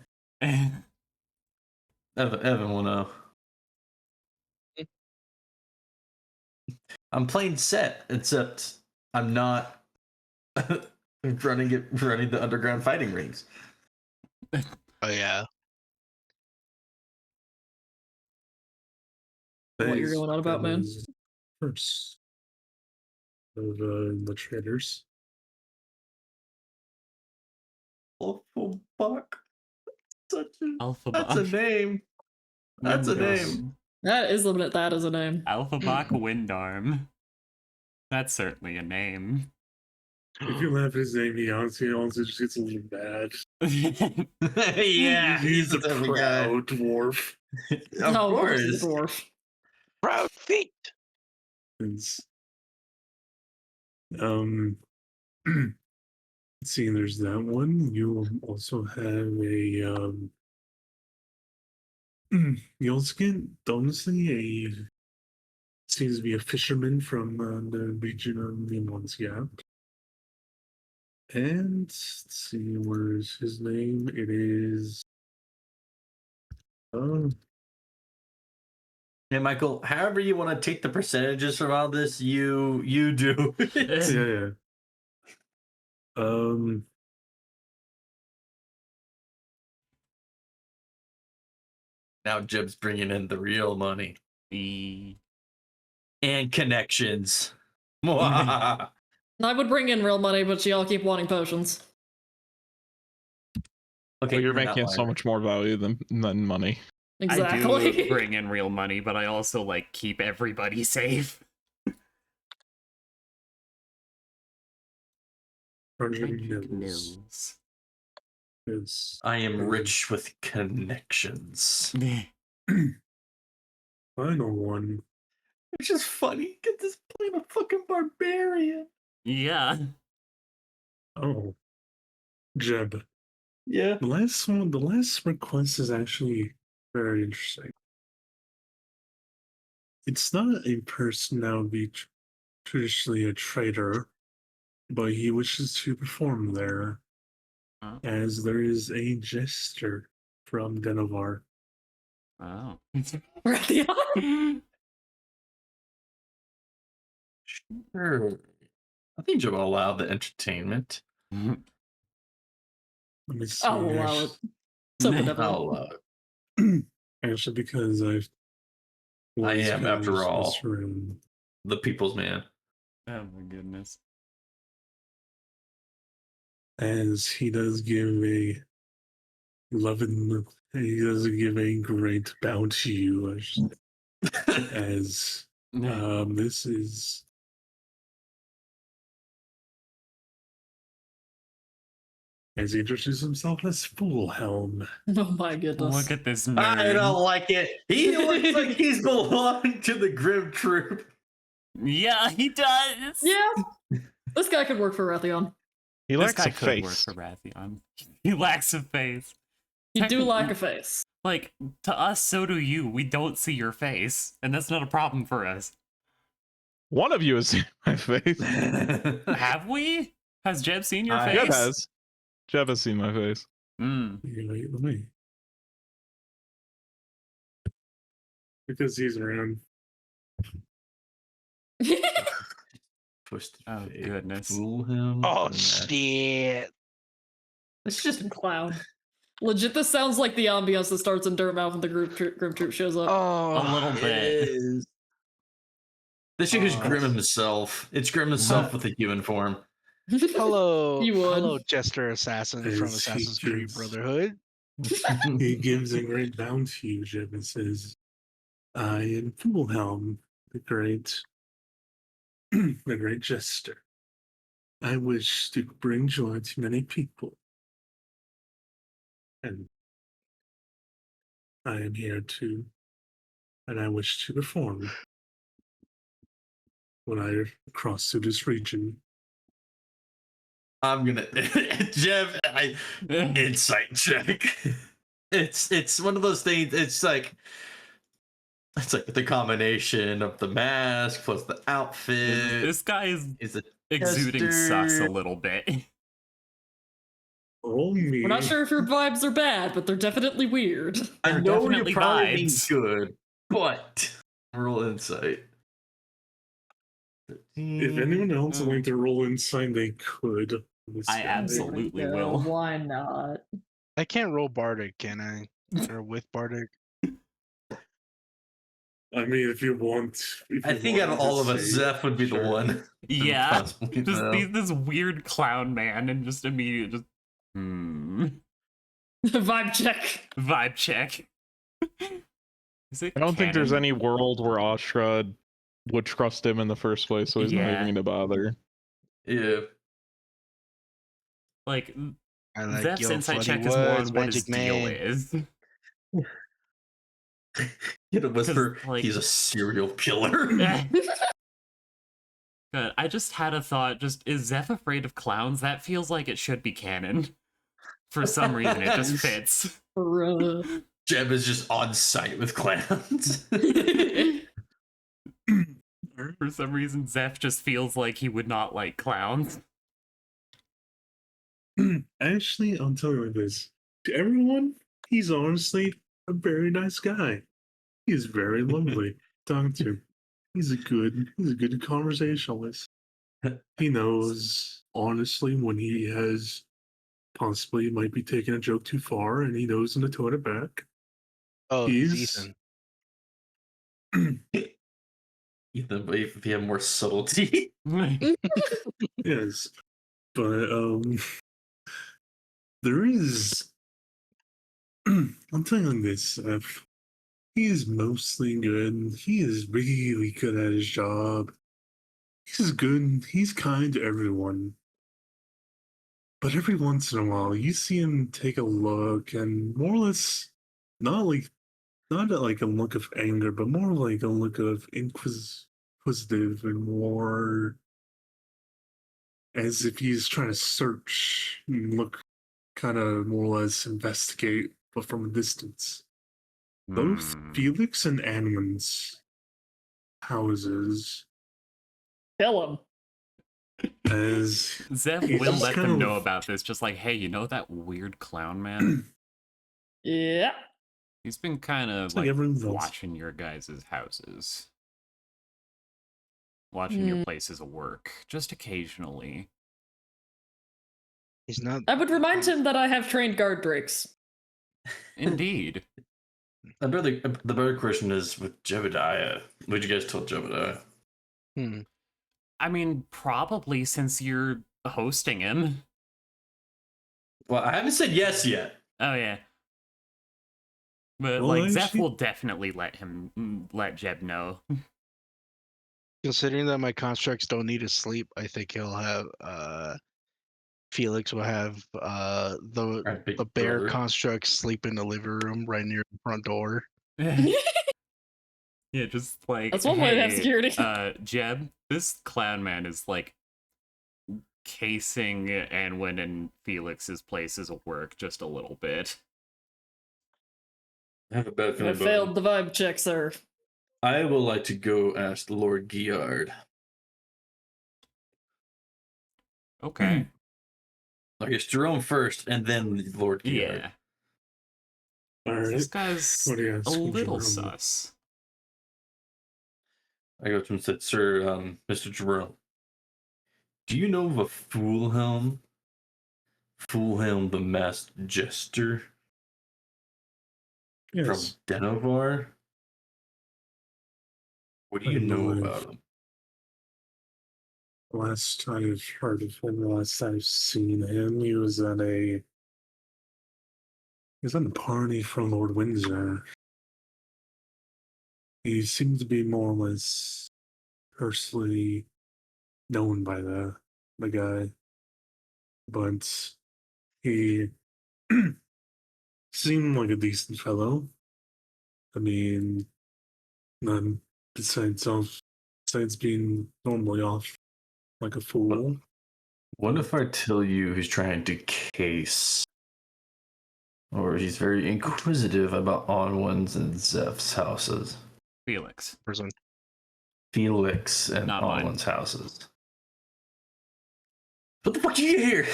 Evan will know. I'm playing set, except I'm not running the underground fighting rings. Oh yeah. What you're going on about, man? First of the traders. Alphabach. That's a Alphabach. name. That's a name. That is a name. Alphabach Windarm. That's certainly a name. If you laugh at his name, he honestly just gets a little mad. Yeah, He's a every guy. proud dwarf. Of Oh, course. he's a dwarf. Proud feet. It's, let's see, there's that one. You also have a you also get honestly a seems to be a fisherman from the region of Nimont's Gap. And let's see, where's his name? It is Yeah, Michael, however you want to take the percentages from all this, you do. yeah. Now Jib's bringing in the real money. And connections. I would bring in real money, but y'all keep wanting potions. Okay, well, you're making so much more value than money. Exactly. I do bring in real money, but I also like keep everybody safe. Nils. I am rich with connections. Final one. Which is funny. Get this playing a fucking barbarian. Yeah. Oh, Jeb. Yeah. The last request is actually very interesting. It's not a person that would be traditionally a traitor, but he wishes to perform there, as there is a jester from Denovar. Oh. Sure. I think you'll allow the entertainment. Let me see. I'll allow it. I'll allow it. Actually, because I am, after all, this room. The people's man. Oh my goodness. As he does give a great bounty to you, as this is as he introduces himself as Foolhelm. Oh my goodness. Look at this nerd. I don't like it. He looks like he's belonging to the Grim Troop. Yeah, he does. Yeah. This guy could work for Raytheon. He This lacks guy a could face. work for Raytheon. He lacks a face. You do lack a face. Like, to us, so do you. We don't see your face, and that's not a problem for us. One of you has seen my face. Have we? Has Jeb seen your face? Jeb has. Jeb has seen my face. Wait, let me. Because he's around. Oh, goodness. Fool him. Oh, shit. It's just a clown. Legit, this sounds like the ambiance that starts in Dirtmouth when the Grim Troop shows up. Oh, A little bit. This shit is Grim himself. It's Grim himself with a human form. hello, You would. hello, Jester Assassin from As he Assassin's Creed gives- Brotherhood. He gives a great bounty to you, Jeb, and says, I am Foolhelm, the great jester. I wish to bring joy to many people. And I am here to, and I wish to perform when I cross through this region. I'm gonna Jeb, insight check. It's one of those things. It's like the combination of the mask plus the outfit. This guy is a exuding jester. sus a little bit. Oh, me. We're not sure if your vibes are bad, but they're definitely weird. I They're know definitely you're probably being vibes. good, but roll insight. If anyone else would like to roll inside, they could. I absolutely Yeah, will. Why not? I can't roll Bardic, can I? Or with Bardic? I mean, if you want. I think out of all of us, Zeph would be the one. Yeah. Possibly Just no. this weird clown man and just immediate Vibe check. vibe check. Is it I don't think there's canon? any world where Ostrad would trust him in the first place, so he's not Yeah. even going to bother. Yeah. Like, I like Zeph's your insight funny check is more words, on what his Magic deal Man. is. You know, whisper, like- he's a serial killer. Good. I just had a thought. Just is Zeph afraid of clowns? That feels like it should be canon. For some reason, it just fits. Jeb is just on site with clowns. For some reason, Zeph just feels like he would not like clowns. Actually, I'll tell you like this. To everyone, he's honestly a very nice guy. He's very lovely to talk to. He's a good conversationalist. He knows honestly when he has possibly might be taking a joke too far, and he knows when to tone it back. Oh, He's Ethan. Ethan, but if he had more subtlety. yes, but there is. I'm telling you this. He is mostly good. He is really good at his job. He's good. He's kind to everyone. But every once in a while, you see him take a look, and more or less, not like a look of anger, but more like a look of inquisitive and more as if he's trying to search and look, kind of more or less investigate, but from a distance. Both Felix and Anman's houses, Kill him. as Zeph he's will just let kind them of- know about this. Just like, hey, you know that weird clown man? Yeah. He's been kind of It's like like everyone else. watching your guys' houses. Watching your places of work. Just occasionally. He's not. I would remind him that I have trained guard drakes. Indeed. The better question is with Jebediah. What'd you guys tell Jebediah? I mean, probably since you're hosting him. Well, I haven't said yes yet. Oh, yeah. But, Well, like, Zeph actually- will definitely let Jeb know. Considering that my constructs don't need to sleep, I think he'll have Felix will have the Alright, big bear brother. construct sleep in the living room right near the front door. Yeah, just like, That's one way to have hey, security. Jeb, this clown man is like casing Anwin and Felix's places of work just a little bit. I have a bad I feeling about failed the vibe check, sir. I would like to go ask Lord Giard. Okay. I guess Jerome first, and then Lord Giard. Yeah. All right. This guy's What do you a ask little Jerome? sus. I go to him and said, Sir, Mr. Jerome, do you know of a Foolhelm? Foolhelm the Masked Jester Yes. from Denovar? What do you I know believe. about him? Last I've heard of him, last I've seen him, he was at a party for Lord Windsor. He seemed to be more or less personally known by the guy, but he seemed like a decent fellow. I mean, none besides being normally off like a fool. What if I tell you he's trying to case, or he's very inquisitive about Onwin's and Zeph's houses? Felix. Person. Felix and Not mine. Onwin's houses. What the fuck are you here?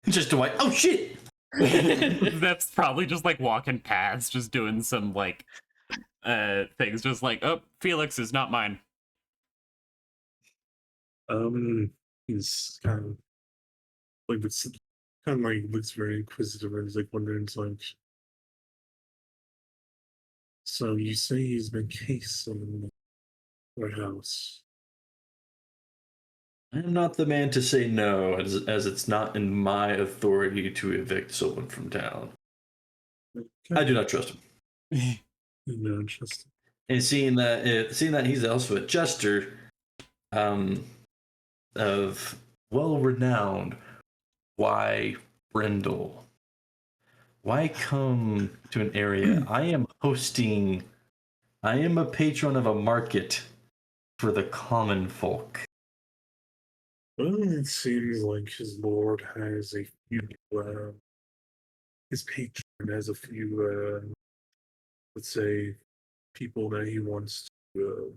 Just to oh shit! That's probably just like walking past, just doing some like things, just like, oh, Felix is not mine. He's kind of like this, kind of like looks very inquisitive, and he's like wondering, it's like, so you say he's been casing our house? I'm not the man to say no, as it's not in my authority to evict someone from town. I do not trust him. No, interesting. And seeing that he's also a jester, of well-renowned, why Brindol? Why come to an area? I am a patron of a market for the common folk. Well, it seems like his lord has a few. His patron has a few. Let's say people that he wants to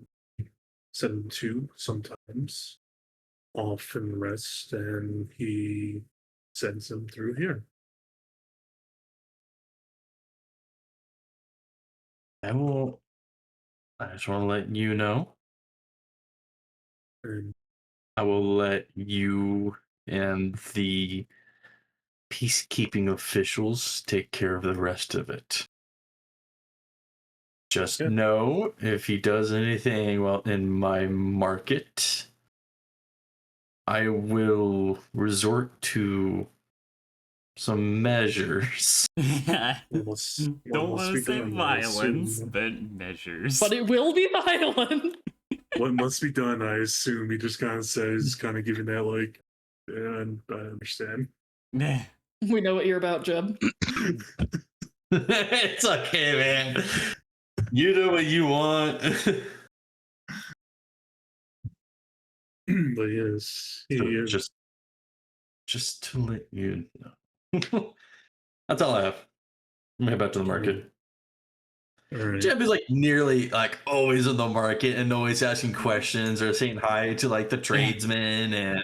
send him to sometimes, off and rest, and he sends them through here. I will. I just want to let you know. And I will let you and the peacekeeping officials take care of the rest of it. Just Yeah. know if he does anything well in my market, I will resort to some measures. what must Don't want to be say done, I violence, assume. but measures. But it will be violent. What must be done, I assume. He just kind of says, kind of giving that, like, yeah, I understand. Meh. We know what you're about, Jeb. It's okay, man. You do what you want. But yes, So just to let you know. That's all I have. I'm gonna head back to the market. all right. Jeb is like nearly like always in the market and always asking questions or saying hi to like the tradesmen and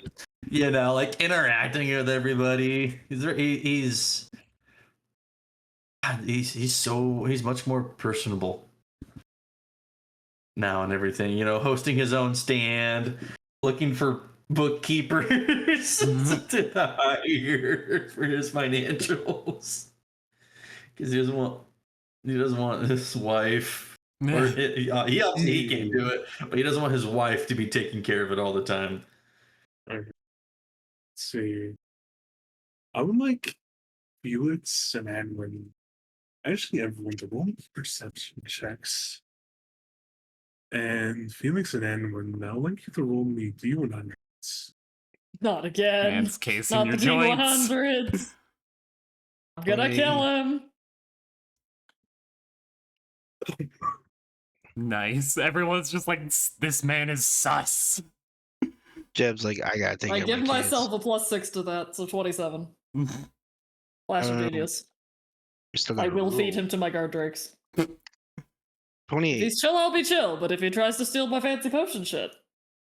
like interacting with everybody. He's much more personable now and everything. Hosting his own stand, looking for bookkeepers to hire for his financials because he doesn't want his wife. Or he obviously he can't do it, but he doesn't want his wife to be taking care of it all the time. Let's see. I would like Felix and Edwin. Actually, everyone to roll perception checks. And Felix and Edwin, I would like you to roll me D100s. Not again. Man's case in Not your the joints. D100s. I'm gonna kill him. Nice. Everyone's just like, this man is sus. Jeb's like, I gotta take I care give of my myself a +6 to that, so 27. Flash of genius. You're still I gonna will feed roll. him to my guard drakes. If 28. he's chill, I'll be chill, but if he tries to steal my fancy potion shit.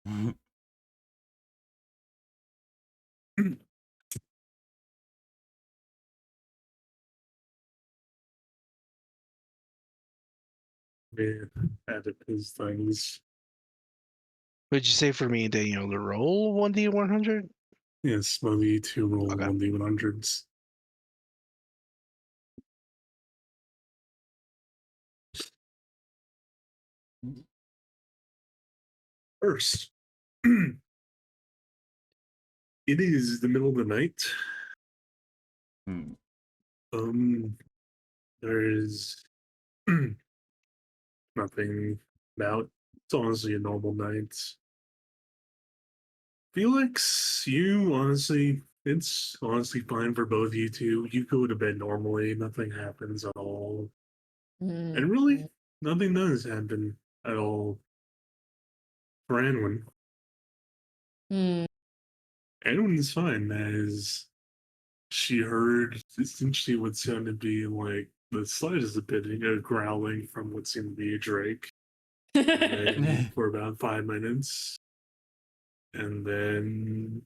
Man, added his things. What'd you say for me, Daniel? The roll 1D100? Yes, maybe to roll Okay. 1D100s. First, it is the middle of the night. There is nothing about. It's honestly a normal night. Felix, it's honestly fine for both you two. You go to bed normally, nothing happens at all. And really, nothing does happen at all for Anwin. Anwin is fine, as she heard essentially what sounded to be like the slightest a bit of growling from what seemed to be a drake. And then for about 5 minutes. And then,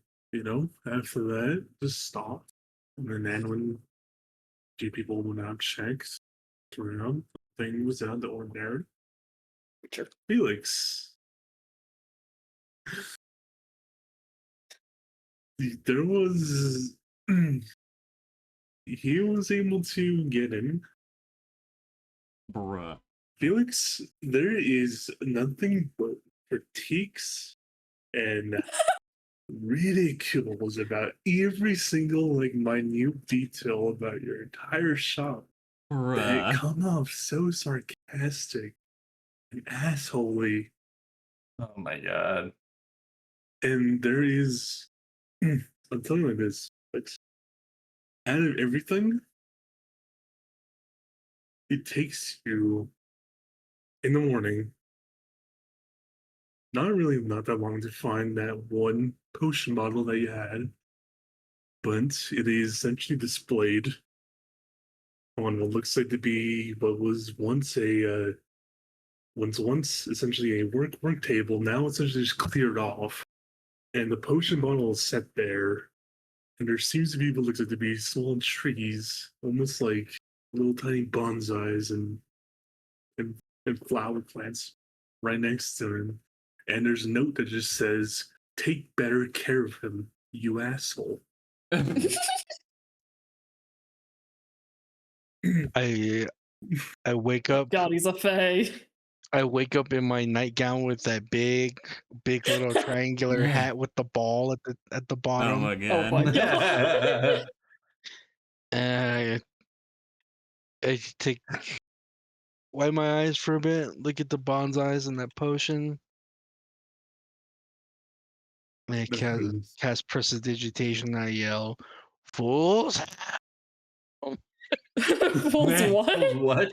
after that, just stopped. And then Anwin, a few people went out, checked around. Thing was out of the ordinary. Sure. Felix. There was. He was able to get in. Bruh. Felix, there is nothing but critiques and ridicules about every single minute detail about your entire shop that Bruh. come off so sarcastic and assholey. Oh my god. And there is, I'm telling you like this, out of everything, it takes you in the morning not that long to find that one potion bottle that you had, but it is essentially displayed on what looks like to be what was once a once essentially a work table. Now essentially just cleared off, and the potion bottle is set there, and there seems to be what looks like to be small trees, almost like little tiny bonsais and, and flower plants right next to him. And there's a note that just says, "Take better care of him, you asshole." I wake up. God, he's a Fey. I wake up in my nightgown with that big little triangular hat with the ball at the Oh bottom. my Oh my god. god. And I take wipe my eyes for a bit, look at the bonsais and that potion. And I cast prestidigitation. I yell, "Fools! Fools what? What?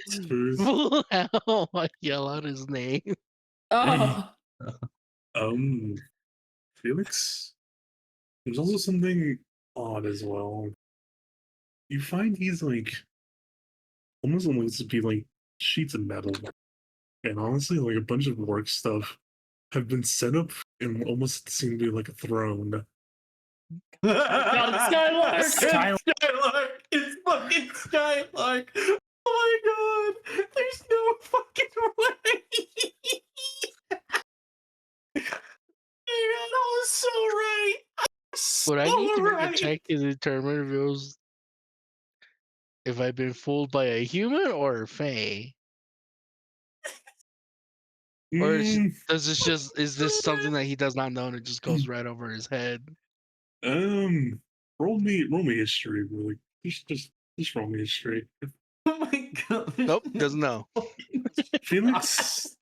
Fool hell!" I yell out his name. Oh. Felix, there's also something odd as well. You find these like almost looks to be like sheets of metal, and honestly, like a bunch of work stuff have been set up and almost seem to be like a throne. God, it's Skylark! Skylark! It's fucking Skylark! Oh my god! There's no fucking way! That was so right! Would I need to make a right. check to determine if I've been fooled by a human or a Fey? Or is this something that he does not know and it just goes right over his head? Roll me history, really. Just roll me history. Oh my god! Nope, doesn't know. Felix,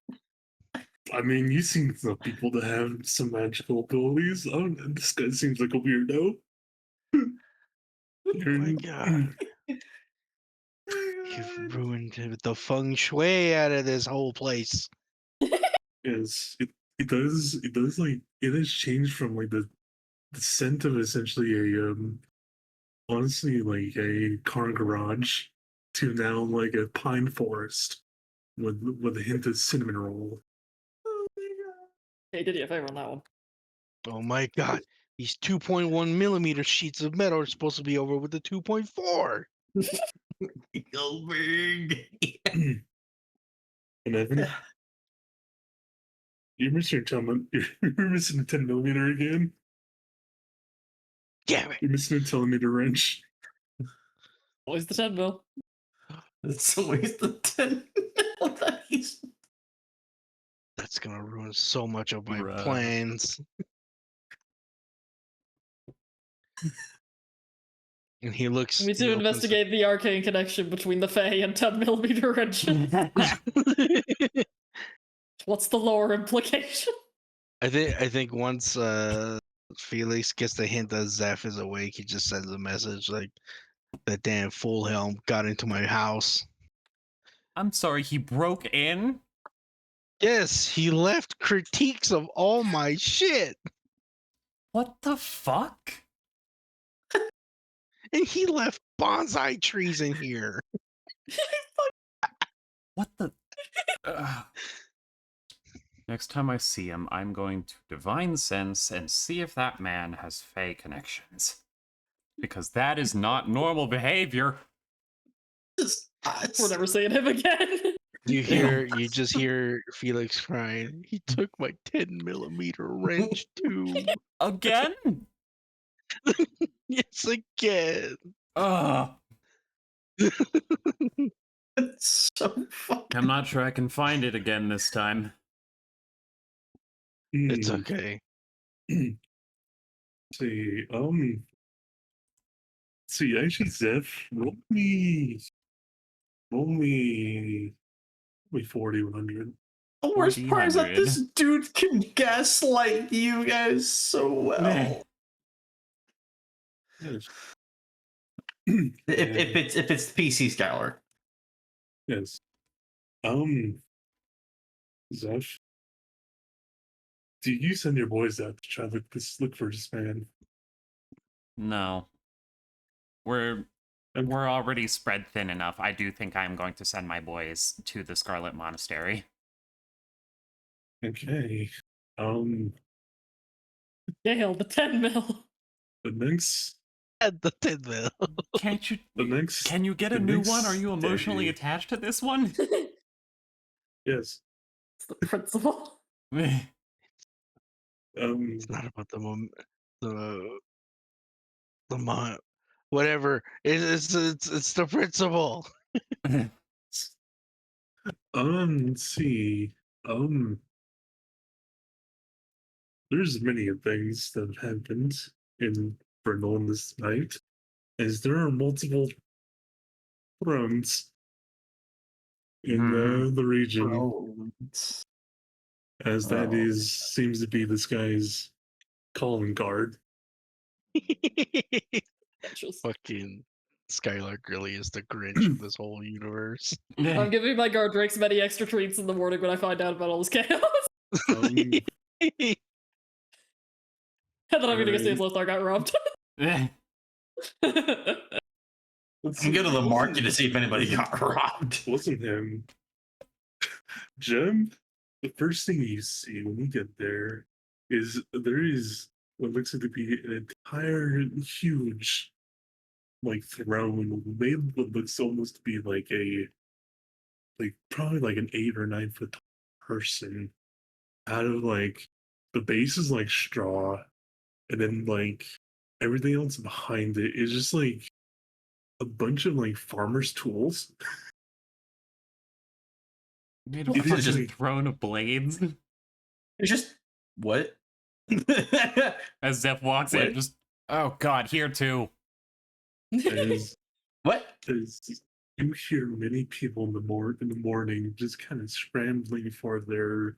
I mean, you seem to people to have some magical abilities. This guy seems like a weirdo. Oh my god. You've ruined the feng shui out of this whole place. Yes, it does like it has changed from like the scent of essentially a honestly like a car garage to now like a pine forest with a hint of cinnamon roll. Hey, did you a favor on that one? Oh my god. These 2.1 millimeter sheets of metal are supposed to be over with the 2.4. Goldberg! And Evan, you're missing you're missing a 10 millimeter again. Damn it. You're missing a telemeter wrench. Always the 10 mil. It's always the 10 that he's. That's gonna ruin so much of my Bruh. plans. And he looks. We need he to opens investigate the arcane connection between the Fey and 10 millimeter wrenches. it. What's the lore implication? I think once Felix gets the hint that Zeph is awake, he just sends a message like, "That damn fool helm got into my house." I'm sorry, he broke in? Yes, he left critiques of all my shit. What the fuck? And he left bonsai trees in here. What the? Next time I see him, I'm going to divine sense and see if that man has Fey connections. Because that is not normal behavior. We're never seeing him again. You just hear Felix crying. He took my 10 millimeter wrench too. Again? Yes, again. Ugh. It's so fucking. I'm not sure I can find it again this time. It's okay. See, actually, Zeph, roll me 40, 100. The worst part is that 400. this dude can gaslight you guys so well. Yes. If it's PC Skylar. Yes. Zeph, Do you send your boys out to try to look for this man? No. We're already spread thin enough. I do think I'm going to send my boys to the Scarlet Monastery. Okay. Gale, the 10 mil. The next At the 10 mil. Can't you? the next Can you get a the new next one? Are you emotionally day- attached to this one? Yes. It's the principal. It's not about the whatever. It's the principal. Let's see. There's many things that have happened in Brindol this night, as there are multiple thrones in the region, as that seems to be this guy's calling card. Just, Fucking Skylark really is the Grinch of this whole universe. I'm giving my guard drakes many extra treats in the morning when I find out about all this chaos. And then I'm gonna go see if Lothar got robbed. Let's You go to the market to see if anybody got robbed. Wasn't him. Jim, the first thing you see when you get there is there is what looks like to be an entire huge throne made what looks almost to be probably like an 8 or 9 foot person out of the base is like straw, and then everything else behind it is just a bunch of farmers' tools. Made a It is fucking like- throne of blades. It's just what? As Zeph walks What? in, just oh god, here too. As, What? as you hear many people in the morning just kind of scrambling for their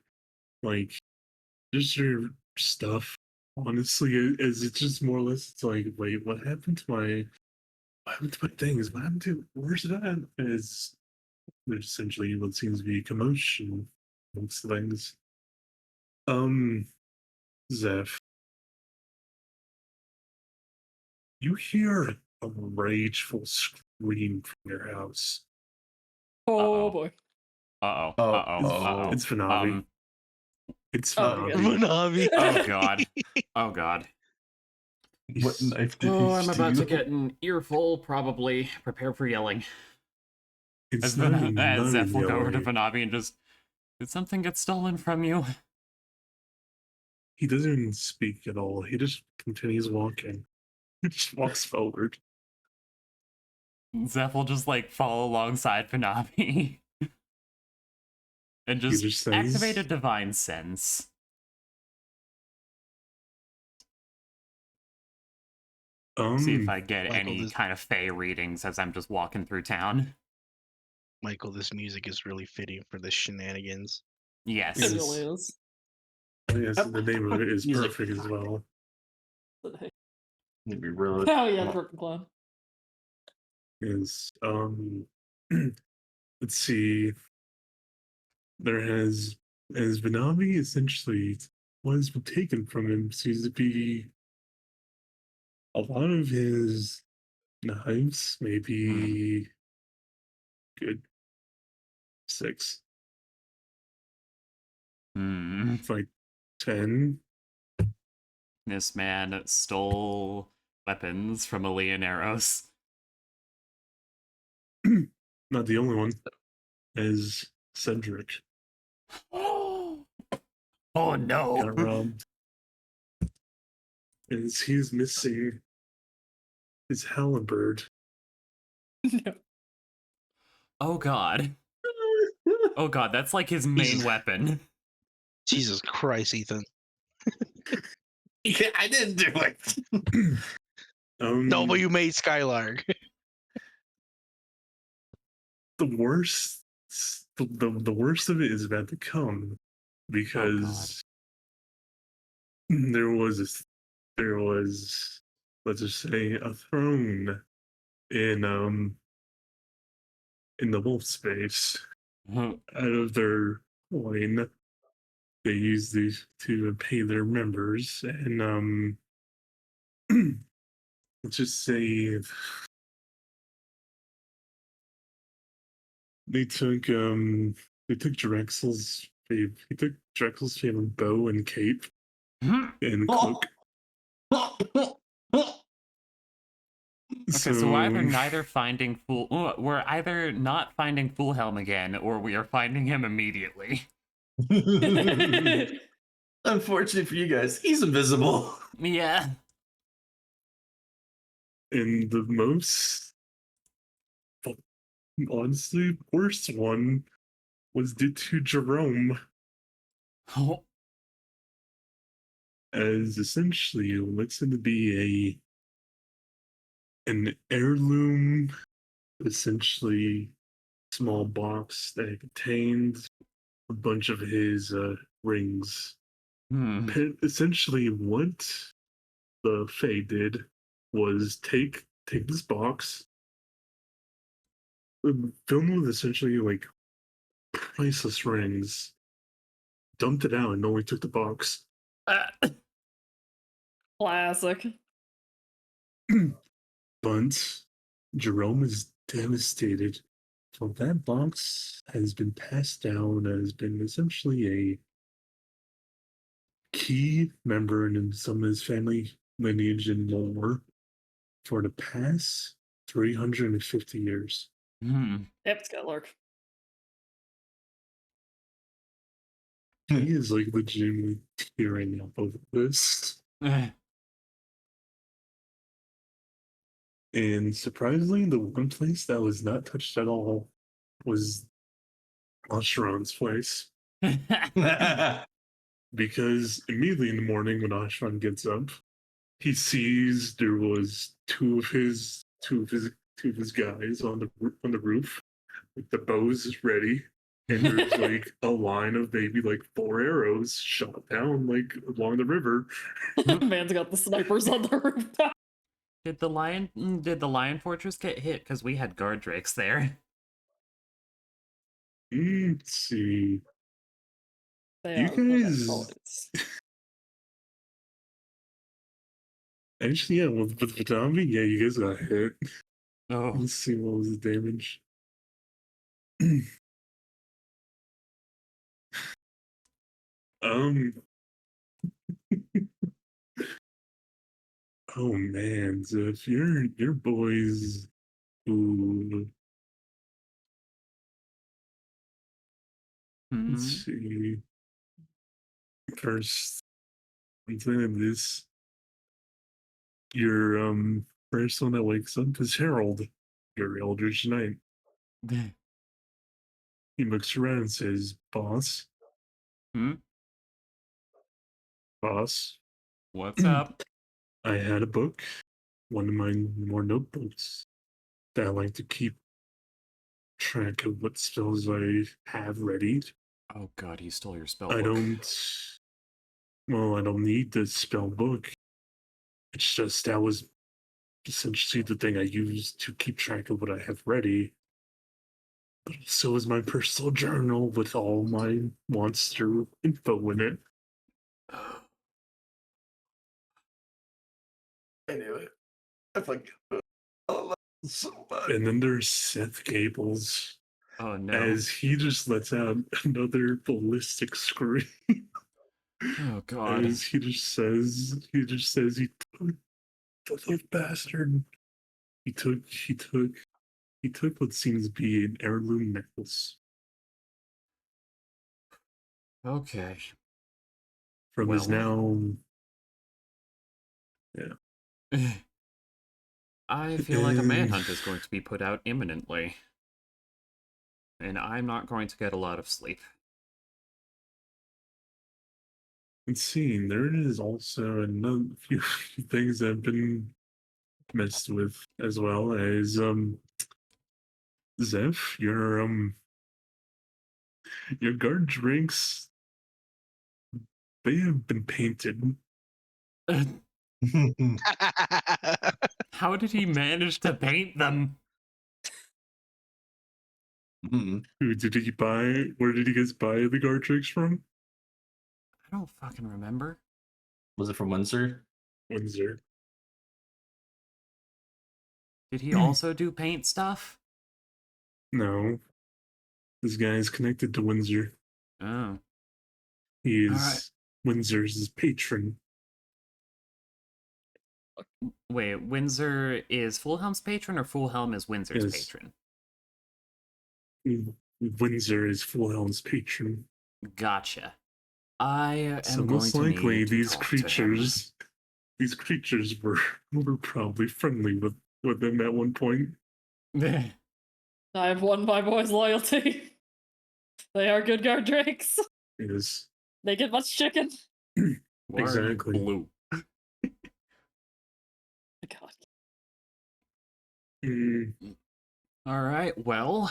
just their stuff. Honestly, as it's just more or less it's like, wait, what happened to my things? What happened to where's that? As there's essentially what seems to be a commotion amongst things. Zeph, you hear a rageful scream from your house. Oh Uh-oh. boy. Uh-oh. Oh, Uh-oh. Uh-oh. It's Fanavi. It's Fanavi. Manavi. Oh god. Oh god. What knife did he Oh, I'm about to steal? get an earful, probably. Prepare for yelling. It's As, not as Zeph will go over to yelling. Vanavi and just, did something get stolen from you? He doesn't even speak at all. He just continues walking. He just walks forward. Zeph will just fall alongside Vanavi. And just just says- activate a divine sense. See if I get Michael, any this- kind of Fey readings as I'm just walking through town. Michael, this music is really fitting for the shenanigans. Yes. It Yes. really is. Yes, the name of it is Music. perfect as well. It'd be really. Oh yeah, the Broken Clown. Is let's see. There has as Vanavi essentially what has been taken from him seems to be a lot of his knives, maybe good 6. Hmm. It's 10. This man stole weapons from a Leoneros. Not the only one. As Cedric Oh got no! robbed. As he's missing his halberd. No. Oh god. Oh god, that's his main Jesus. weapon. Jesus Christ, Ethan. Yeah, I didn't do it. No, but you made Skylark. The worst the worst of it is about to come because there was let's just say a throne in the wolf space Mhm. out of their coin they use these to pay their members, and let's just say they took Drexel's favorite bow and cape and cloak. Okay, so we're either neither finding we're either not finding Fullhelm again, or we are finding him immediately. Unfortunate for you guys, he's invisible. Yeah. And the most, honestly, worst one was due to Jerome, Oh. as essentially it looks to be an heirloom, essentially small box that contained a bunch of his rings. Hmm. Essentially, what the Fey did was take this box, filled with essentially like priceless rings, dumped it out, and only took the box. Classic. But Jerome is devastated. So that box has been passed down as been essentially a key member in some of his family lineage and lore for the past 350 years. Hmm. Yep, it's got Lark. He is like legitimately tearing up over this. And surprisingly, the one place that was not touched at all was Ashran's place. Because immediately in the morning when Ashran gets up, he sees there was two of his guys on the roof with the bows ready, and there's like a line of maybe like 4 arrows shot down like along the river. Man's got the snipers on the rooftop. Did the lion fortress get hit? Because we had guard drakes there. Let's see. They You are the guys- bullets. Actually, yeah, with Vidambi, yeah, you guys got hit. Oh. Let's see what was the damage. um. Oh man, so if your boys who Hmm. let's see first something of this, your first one that wakes up is Harold, your Eldritch Knight. He looks around and says, "Boss, Hmm? boss, What's up? I had a book, one of my more notebooks that I like to keep track of what spells I have ready. Oh god, he stole your spell I book. don't need the spell book. It's just that was essentially the thing I used to keep track of what I have ready. But so is my personal journal with all my monster info in it. Anyway, I fucking love it so much. And then there's Seth Gables, Oh no. as he just lets out another ballistic scream. Oh god. As he just says he took the bastard. He took what seems to be an heirloom necklace Okay. from his Well. now. I feel like a manhunt is going to be put out imminently. And I'm not going to get a lot of sleep. Let's see, there is also another few things that have been messed with, as well as Zeph, your guard drinks, they have been painted. How did he manage to paint them? Hmm. Who did he buy? Where did you guys buy the guard drinks from? I don't fucking remember. Was it from Windsor? Windsor. Did he also do paint stuff? No. This guy is connected to Windsor. Oh. He is Alright. Windsor's patron. Wait, Windsor is Fulhelm's patron or Fulhelm is Windsor's Yes. patron? Windsor is Fulhelm's patron. Gotcha. I am So going most to likely need to these talk to him. creatures were probably friendly with them at one point. I have won my boy's loyalty. They are good guard drakes. Yes. They get much chicken. Why are you Exactly. blue? God. Mm, All right, well,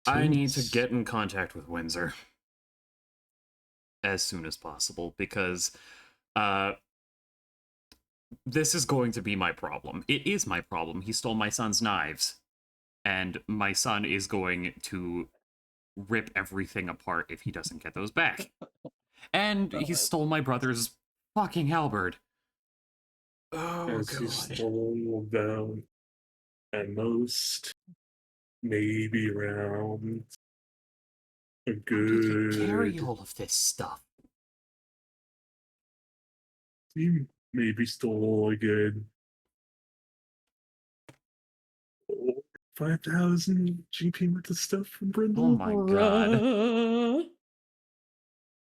I need to Toots. get in contact with Windsor as soon as possible because this is going to be my problem. It is my problem. He stole my son's knives, and my son is going to rip everything apart if he doesn't get those back. And he stole my brother's fucking halberd. Oh, As he God. stole them at most, maybe around a How did he carry good. all of this stuff? He maybe stole a good 5,000 GP worth of stuff from Oh Brindol. my God. Bruh.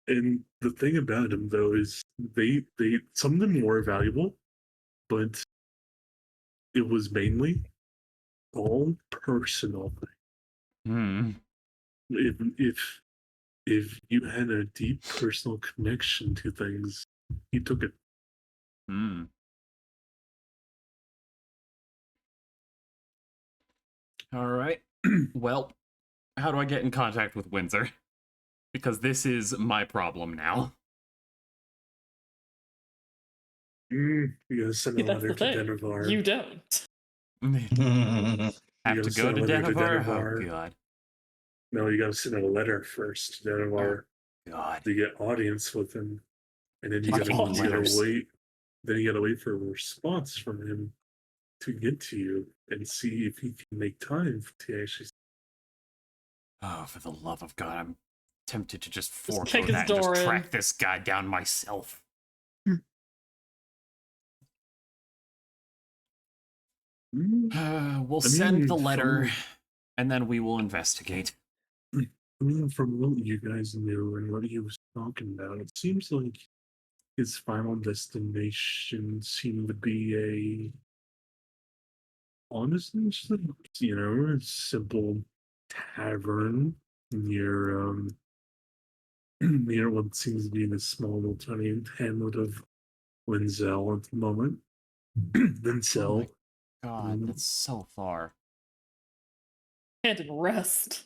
And the thing about them though is they some of them were valuable, but it was mainly all personal. Hmm. If you had a deep personal connection to things, he took it. Hmm. All right. Well, how do I get in contact with Windsor? Because this is my problem now. You gotta send a That's letter the to thing. Denevar. You don't. Have gotta to go send to a letter to Denevar? Denevar. Oh, God. No, you gotta send a letter first to Denevar God. to get audience with him, and then you Fucking gotta letters. wait. Then you gotta wait for a response from him to get to you and see if he can make time to actually. Oh, for the love of God, I'm tempted to just kick forego his that and just door in. track this guy down myself. We'll send the letter, and then we will investigate. From what you guys knew and what he was talking about, it seems like his final destination seemed to be honestly, a simple tavern near near what seems to be the small little tiny hamlet of Wenzel at the moment. Wenzel. God, that's so far. Can't even rest.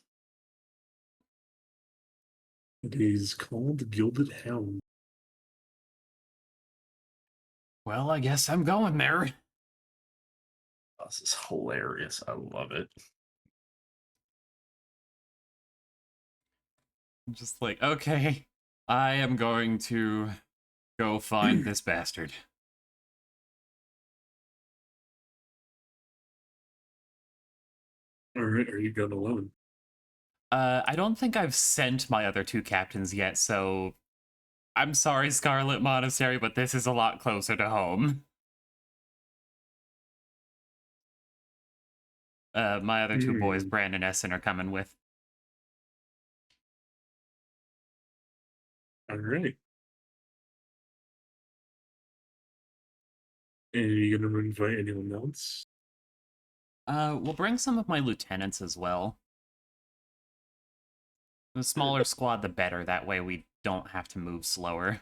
It is called the Gilded Helm. Well, I guess I'm going there. This is hilarious. I love it. I'm just like, okay, I am going to go find this bastard. Alright, are you going alone? I don't think I've sent my other two captains yet, so I'm sorry, Scarlet Monastery, but this is a lot closer to home. My other two boys, Brandon and Essen, are coming with. Alright. And are you going to invite anyone else? We'll bring some of my lieutenants as well. The smaller squad, the better. That way we don't have to move slower.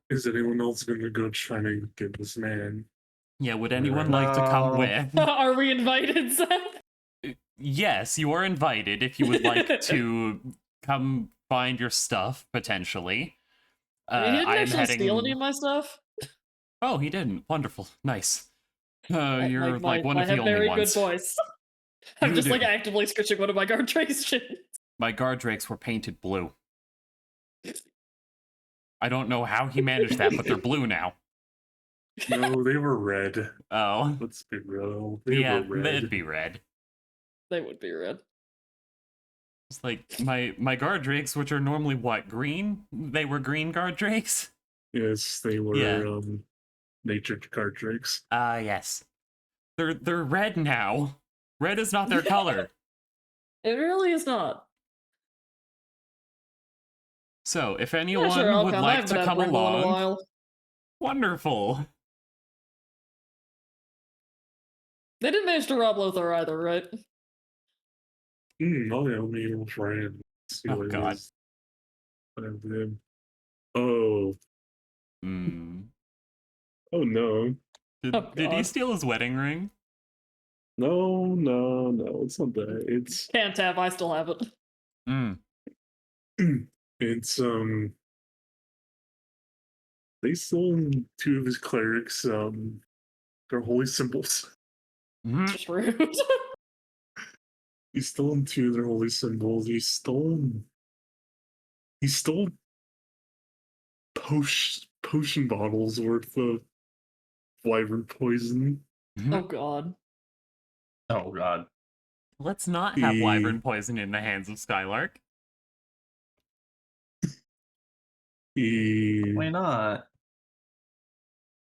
Is anyone else going to go try to get this man? Yeah, would anyone like to come No. with? Are we invited, Seth? Yes, you are invited if you would like to come find your stuff, potentially. I mean, he didn't I'm actually heading... steal any of my stuff. Oh, he didn't. Wonderful. Nice. You're my, like one I of the have only very ones. good voice. I'm You just do. like actively scratching one of my guard trace shit. My guard drakes were painted blue. I don't know how he managed that, but they're blue now. No, they were red. Oh. Let's be real. They Yeah, were red. they'd be red. They would be red. It's like my guard drakes, which are normally what, green? They were green guard drakes? Yes, they were Yeah. nature card drakes. Yes. They're red now. Red is not their color. It really is not. So, if Yeah, anyone sure, I'll would come. I like haven't to had come Brindle in a along, while. wonderful. They didn't manage to rob Lothar either, right? Oh yeah, me and friend. See Oh, what it God. is. What I did. Oh. Hmm. Oh no. Oh, Did he God. steal his wedding ring? No, it's not that. It's Can't have. I still have it. Hmm. it's they stole two of his clerics their holy symbols. Mhm. Just rude. He stole two of their holy symbols. He stole potion bottles worth of wyvern poison. Oh, God. Oh god. Let's not have wyvern poison in the hands of Skylark. He Why not?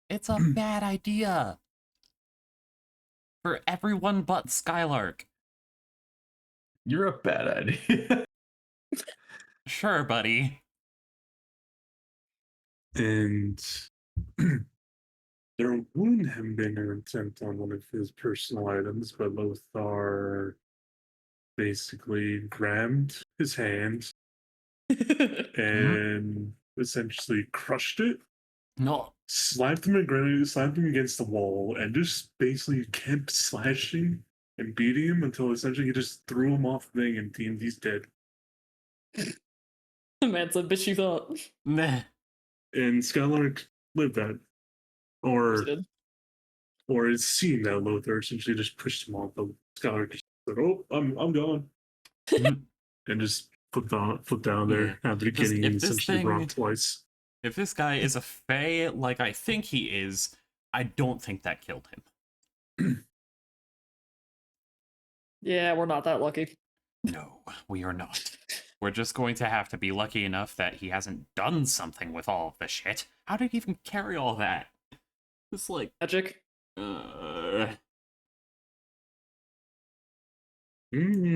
It's a bad idea. For everyone but Skylark. You're a bad idea. Sure, buddy. and there wouldn't have been an attempt on one of his personal items, but Lothar basically rammed his hand and essentially crushed it, No. slammed him against the wall, and just basically kept slashing and beating him until essentially he just threw him off the thing and deemed he's dead. Man's a bitch you thought. Meh. And Skylark lived that. Or Did. or it seemed that Lothar essentially just pushed him off. The Skylark just said, "Oh, I'm gone," Mhm. and just put down there after Just- getting if this essentially thing- robbed twice. If this guy is a Fey like I think he is, I don't think that killed him. Yeah, we're not that lucky. No, we are not. We're just going to have to be lucky enough that he hasn't done something with all of the shit. How did he even carry all that? It's like, Magic. Let's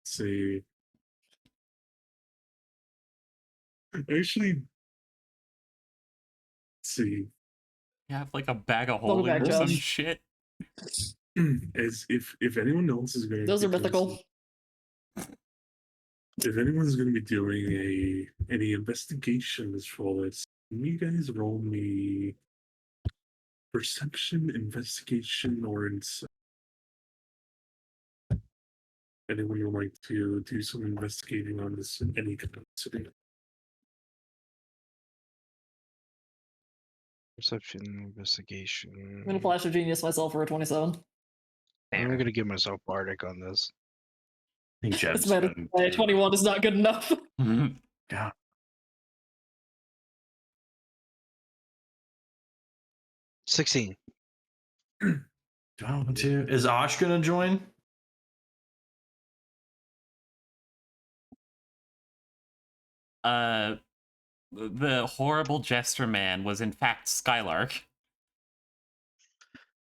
see. Actually, let's see. you have like a bag of Welcome holding back, or some Josh. shit. As if anyone else is going to Those are mythical. if anyone's going to be doing any investigations for this, can you guys roll me perception, investigation, or insight? Anyone would like to do some investigating on this in any capacity? Perception, I'm investigation. gonna flash of genius myself for a 27. I'm gonna give myself Bardic on this. I think It's Jeb's bad. going 21 is not good enough. God. 16. Do I want to? Is Osh gonna join? The horrible jester man was in fact Skylark.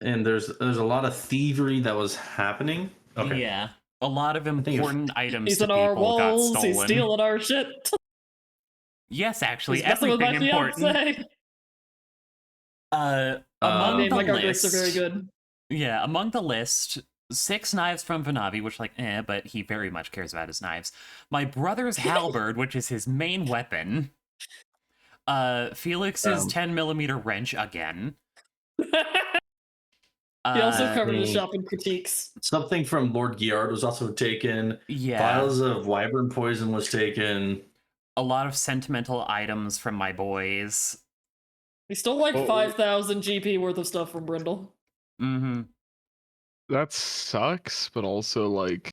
And there's a lot of thievery that was happening. Okay. Yeah. A lot of think important items He's to in our people got walls. stolen. He's stealing our shit. Yes, actually, He's messing with my everything important. fiance. Among Man, the my guard drakes are very list, good. yeah, among the list, 6 knives from Vanavi, which but he very much cares about his knives. My brother's halberd, which is his main weapon. Felix's 10mm wrench again. He also covered his the- shop in critiques. Something from Lord Giard was also taken. Yeah, Vials of wyvern poison was taken. a lot of sentimental items from my boys. He stole like Oh. 5,000 GP worth of stuff from Mm-hmm. That sucks, but also like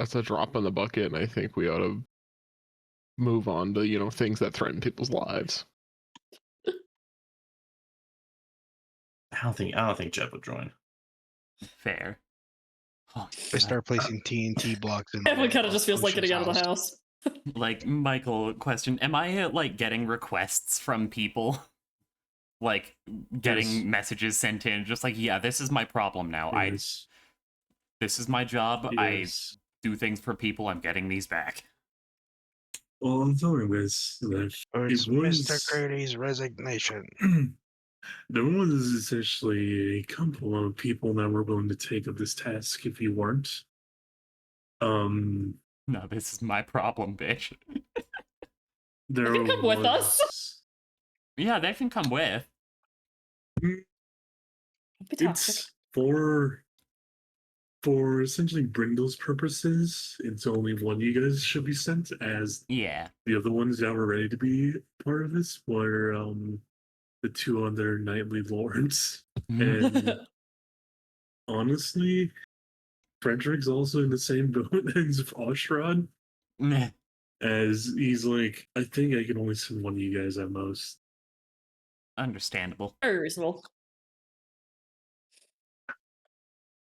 that's a drop in the bucket, and I think we ought to move on to things that threaten people's lives. I don't think Jeb would join. Fair. Oh, They God. start placing TNT blocks in. Everyone kind of just feels like Ocean's getting out of the house. Like, Michael, question: am I like getting requests from people? Like getting Yes. messages sent in, just like, yeah, this is my problem now. Yes. This is my job. Yes. I do things for people. I'm getting these back. Well, I'm telling you this, that It's it was Mr. Grady's resignation. there was essentially a couple of people that were willing to take up this task if you weren't. No, this is my problem, bitch. There can come with us. was- Yeah, they can come with. Be toxic. It's for essentially Brindle's purposes. It's only one you guys should be sent, as Yeah. the other ones that were ready to be part of this were the two other knightly lords. And honestly, Frederick's also in the same boat as Oshrod, Meh. as he's like, I think I can only send one of you guys at most. Understandable. Very reasonable.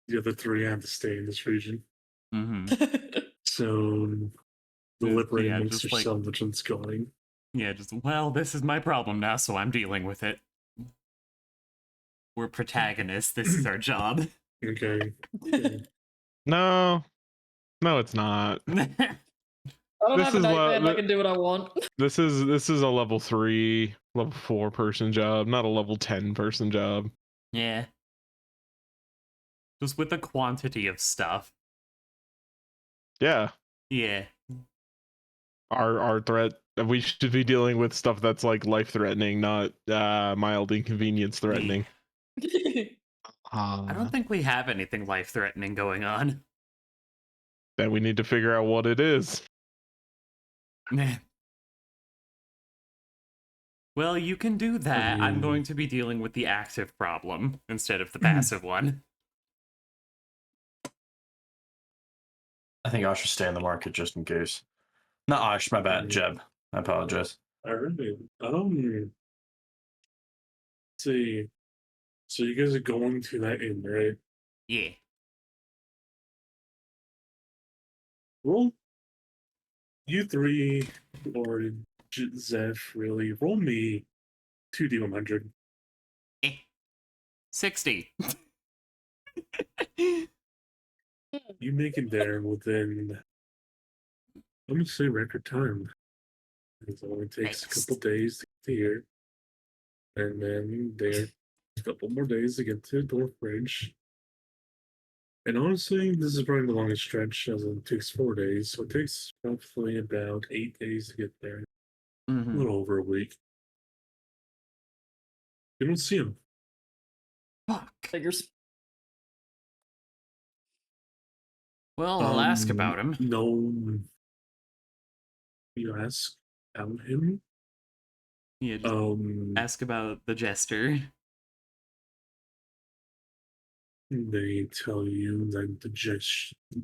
The other three have to stay in this region. Hmm. So the Yeah, liberating yeah, amongst just like- yourself, which one's going. Yeah, just, well, this is my problem now, so I'm dealing with it. We're protagonists. This is our job. Okay. Okay. No, it's not. I don't This have a is nightman. I what- can do what I want. This is a level 3, level 4 person job, not a level 10 person job. Yeah. Just with the quantity of stuff. Yeah, Yeah. our threat. We should be dealing with stuff that's like life threatening, not mild inconvenience threatening. I don't think we have anything life-threatening going on. Then we need to figure out what it is. Meh. Well, you can do that. I'm going to be dealing with the active problem instead of the passive one. I think I should stay in the market just in case. Not Ash, my bad, Jeb. I apologize. I heard it. See. So you guys are going to that inn, right? Yeah. Roll. You three, or Zeph, really, roll me 2d100. 60. You make it there within, I'm gonna say record time. It only takes a Nice. couple days to get here. And then there's a couple more days to get to Dwarf Bridge. And honestly, this is probably the longest stretch, as it takes 4 days. So it takes roughly about 8 days to get there. A Mhm. little over a week. You don't see him. Fuck. Figures. Well, I'll ask about him. No. You ask about him? Yeah, just ask about the jester. They tell you that the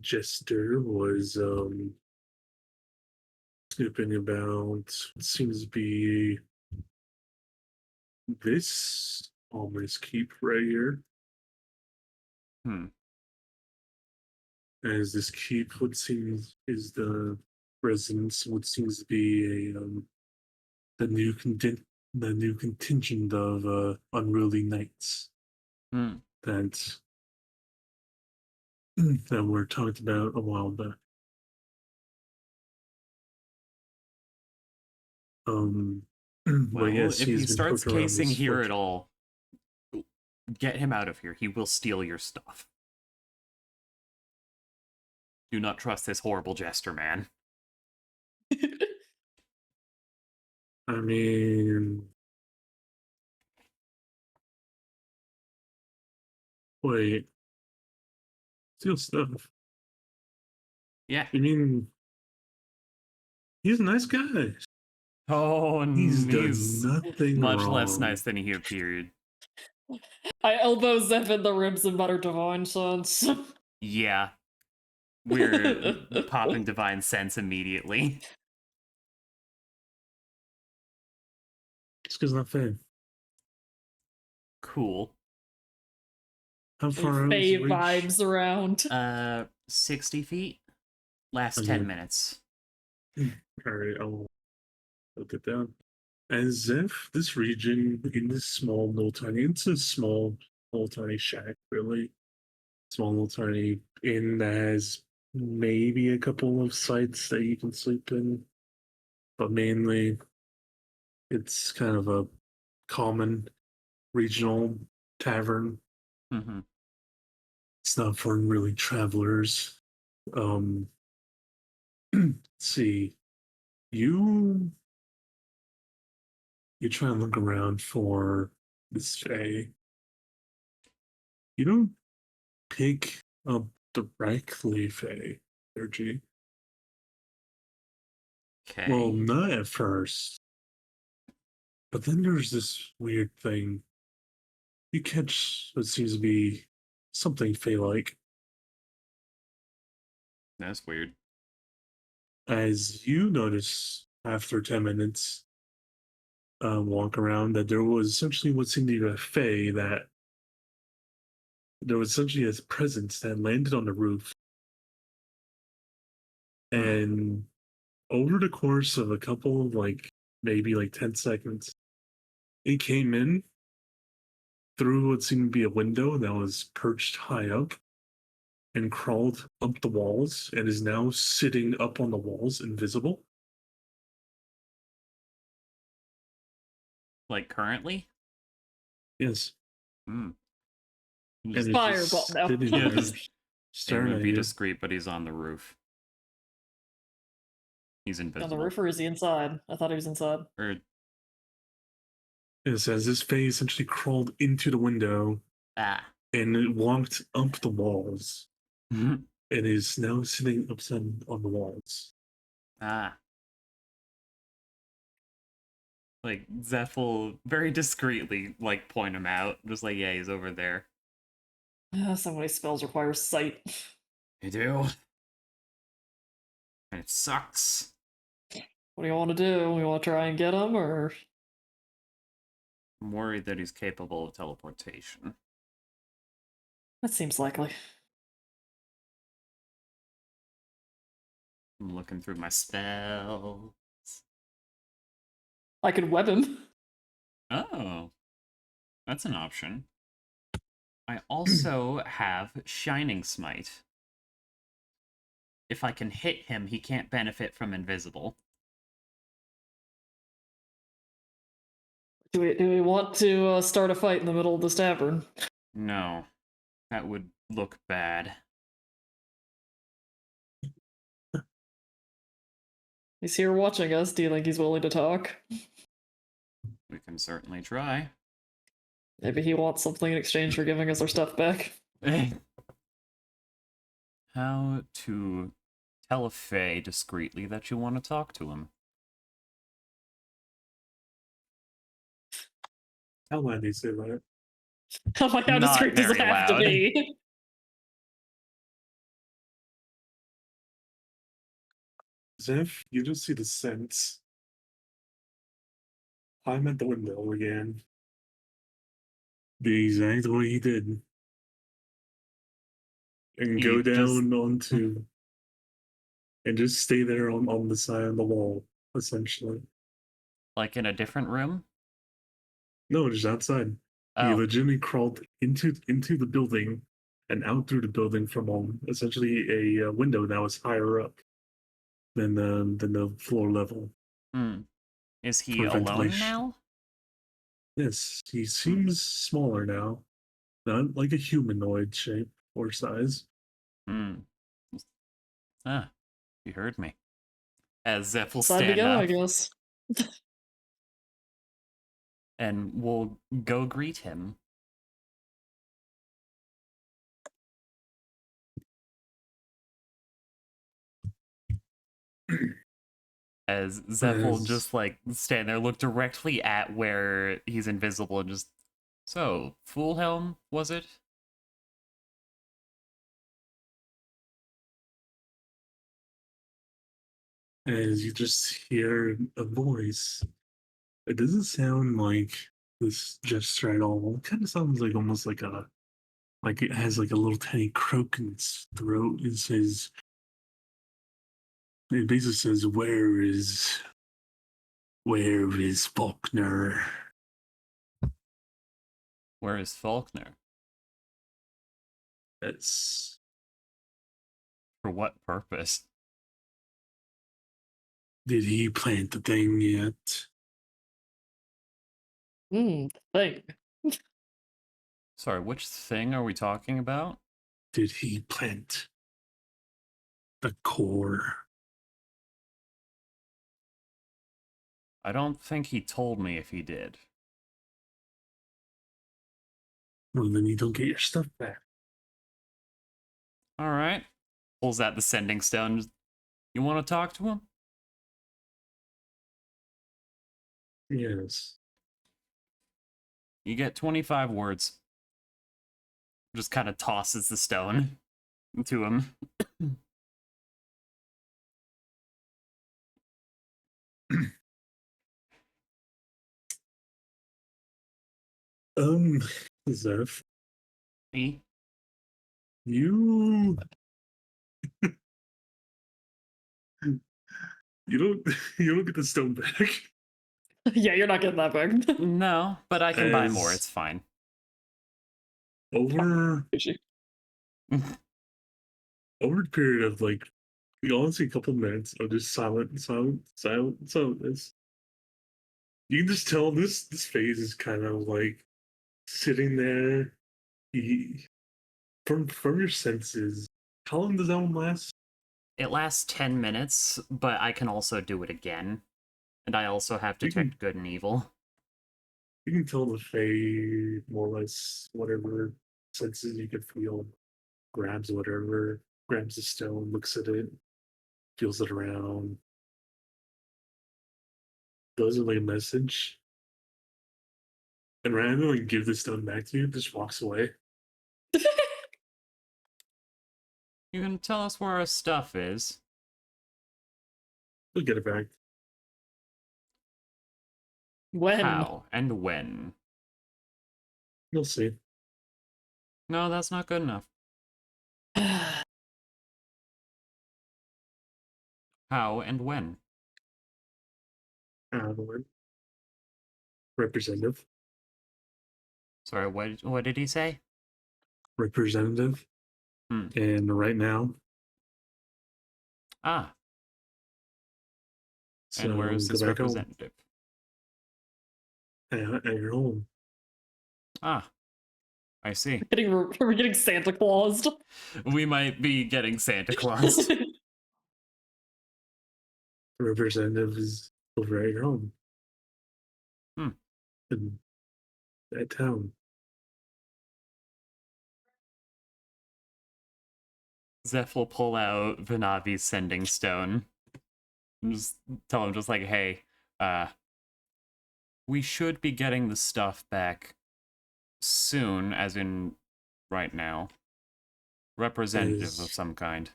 jester was snooping about what seems to be this almost keep right here. As this keep, what seems is the residence, what seems to be a the new contingent of unruly knights that were talked about a while back. Well, But yes, if he he's been starts put around casing this here fortune. at all, get him out of here. He will steal your stuff. Do not trust this horrible jester, man. I mean, wait, steal stuff. Yeah. I mean, he's a nice guy. Oh, and He's he's done nothing much wrong. less nice than he appeared. I elbow Zeph in the ribs and mutter divine sense. Yeah. We're popping divine sense immediately. It's because not Fey. Cool. How far out is Fey the reach? vibes around. 60 feet. Last Okay. 10 minutes. Alright, I'll look it down. As if this region in this small little tiny, it's a small little tiny shack, really. Small little tiny inn that has maybe a couple of sites that you can sleep in. But mainly it's kind of a common regional tavern. Mm-hmm. It's not for really travelers. Let's see. You try and look around for this Fey. You don't pick up directly Fey energy. Okay. Well, not at first. But then there's this weird thing. You catch what seems to be something Fey-like. That's weird. As you notice after 10 minutes walk around that there was essentially what seemed to be a Fey that there was essentially a presence that landed on the roof. And over the course of a couple of maybe 10 seconds, it came in through what seemed to be a window that was perched high up and crawled up the walls and is now sitting up on the walls invisible. Like currently? Yes. Hmm. And Just, it's Fireball just now. sitting yeah, there just it staring would at be you. discreet, but he's on the roof. He's On invisible. the roof, or is he inside? I thought he was inside. Or It says this face essentially crawled into the window ah. and it walked up the walls and is now sitting upside on the walls. Ah. Like Zeph will very discreetly point him out. Just like, yeah, he's over there. So many spells require sight. You do. And it sucks. What do you want to do? We want to try and get him, or I'm worried that he's capable of teleportation. that seems likely. I'm looking through my spell. I could web him. Oh. That's an option. I also have Shining Smite. If I can hit him, he can't benefit from invisible. Do we want to start a fight in the middle of this tavern? No. That would look bad. He's here watching us. Do you think he's willing to talk? We can certainly try. Maybe he wants something in exchange for giving us our stuff back. How to tell a Fey discreetly that you want to talk to him? How loud do you say that? Oh my god, how Not discreet does it very have to loud. be? Zeph, you just see the sense. I'm at the window again. The exact way he did. And go He just- down onto and just stay there on the side of the wall, essentially. Like in a different room? No, just outside. He Oh. legitimately crawled into the building and out through the building from essentially a window that was higher up than the floor level. Hmm. Is he For alone ventilation. now? Yes, he seems smaller now, not like a humanoid shape or size. Hmm. Ah, you heard me. As Zeph will Time to stand go, I up guess. and we'll go greet him. As Zeph will just stand there, look directly at where he's invisible, and just, so Foolhelm, was it? as you just hear a voice. It doesn't sound like this gesture at all. It kind of sounds like almost like it has like a little tiny croak in its throat. It basically says, where is Faulkner? Where is Faulkner? That's For what purpose? Did he plant the thing yet? Thing. Sorry, which thing are we talking about? Did he plant the core? I don't think he told me if he did. Well, then you don't get your stuff back. All right. Pulls out the sending stone. You want to talk to him? Yes. You get 25 words. Just kind of tosses the stone to him. Zeph, Me? you you don't get the stone back. Yeah, you're not getting that back. No, but I can buy more. As- It's fine. Over Issue. over a period of like honestly a couple minutes of just silentness. You can just tell this phase is kind of like sitting there. He, from your senses, how long does that one last? It lasts 10 minutes, but I can also do it again. And I also have You can- detect good and evil. You can tell the Fae more or less whatever senses you can feel, grabs the stone, looks at it, feels it around, does it like a message, and rather than like give the stone back to you, just walks away. You can tell us where our stuff is. We'll get it back. When? How and when. You'll see. No, that's not good enough. How and when. The word. Representative. Sorry, what did he say? Representative. Hmm. And right now. Ah, So and where is go this back home. representative? At your home. Ah, I see. We're getting Santa Claus. We might be getting Santa Claus. The representative is over at your home. Hmm. In that town. Zeph will pull out Vanavi's sending stone. And just tell him just like, hey, we should be getting the stuff back soon, as in right now. Representative of some kind.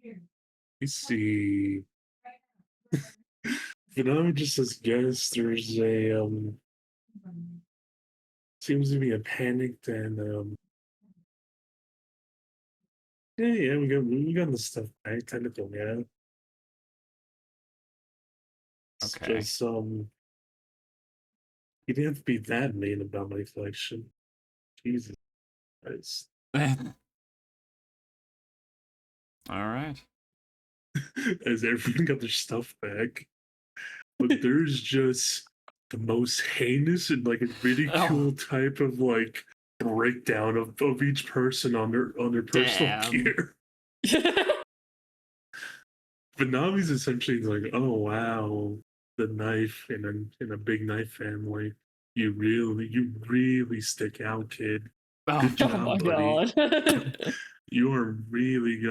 You see. Vanami just says yes, there's a seems to be a panicked and yeah, we got the stuff back kind of thing, yeah. It's Okay. just you didn't have to be that mean about my collection. Jesus Christ. Alright. As everyone got their stuff back. But there's just the most heinous and like a ridicule type of like breakdown of each person on their personal Damn. gear. Vanami's essentially like, oh wow, the knife in a big knife family. You really stick out, kid. Oh, Good Oh job, my buddy. god. You're really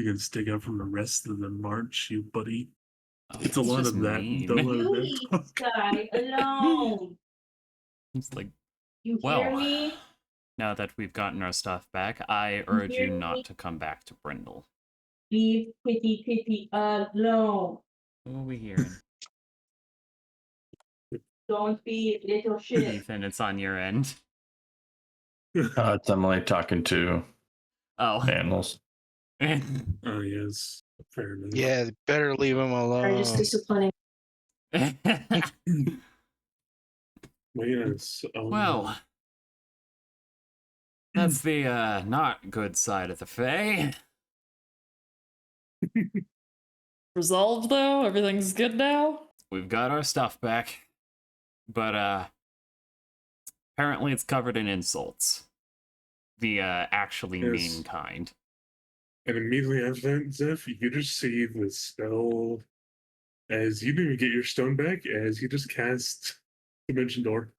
gonna stick out from the rest of them, aren't you, buddy? It's a that's lot just of that. mean. A lot of You that leave talk. this guy alone. It's like, You well, hear me? now that we've gotten our stuff back, I urge you hear not me? to come back to Brindol. Leave Kitty alone. What are we hearing? Don't be little shit. Ethan, it's on your end. It's Emily talking to Oh. Oh animals. yes, fair enough. Yeah, better leave him Are just alone. disciplining. Well, yes. Well, that's the not good side of the Fae. Resolved though? Everything's good now? We've got our stuff back. But apparently it's covered in insults. The actually Yes. mean kind. And immediately after that, Zeph, you just see the spell as you didn't even get your stone back, as you just cast Dimension Door.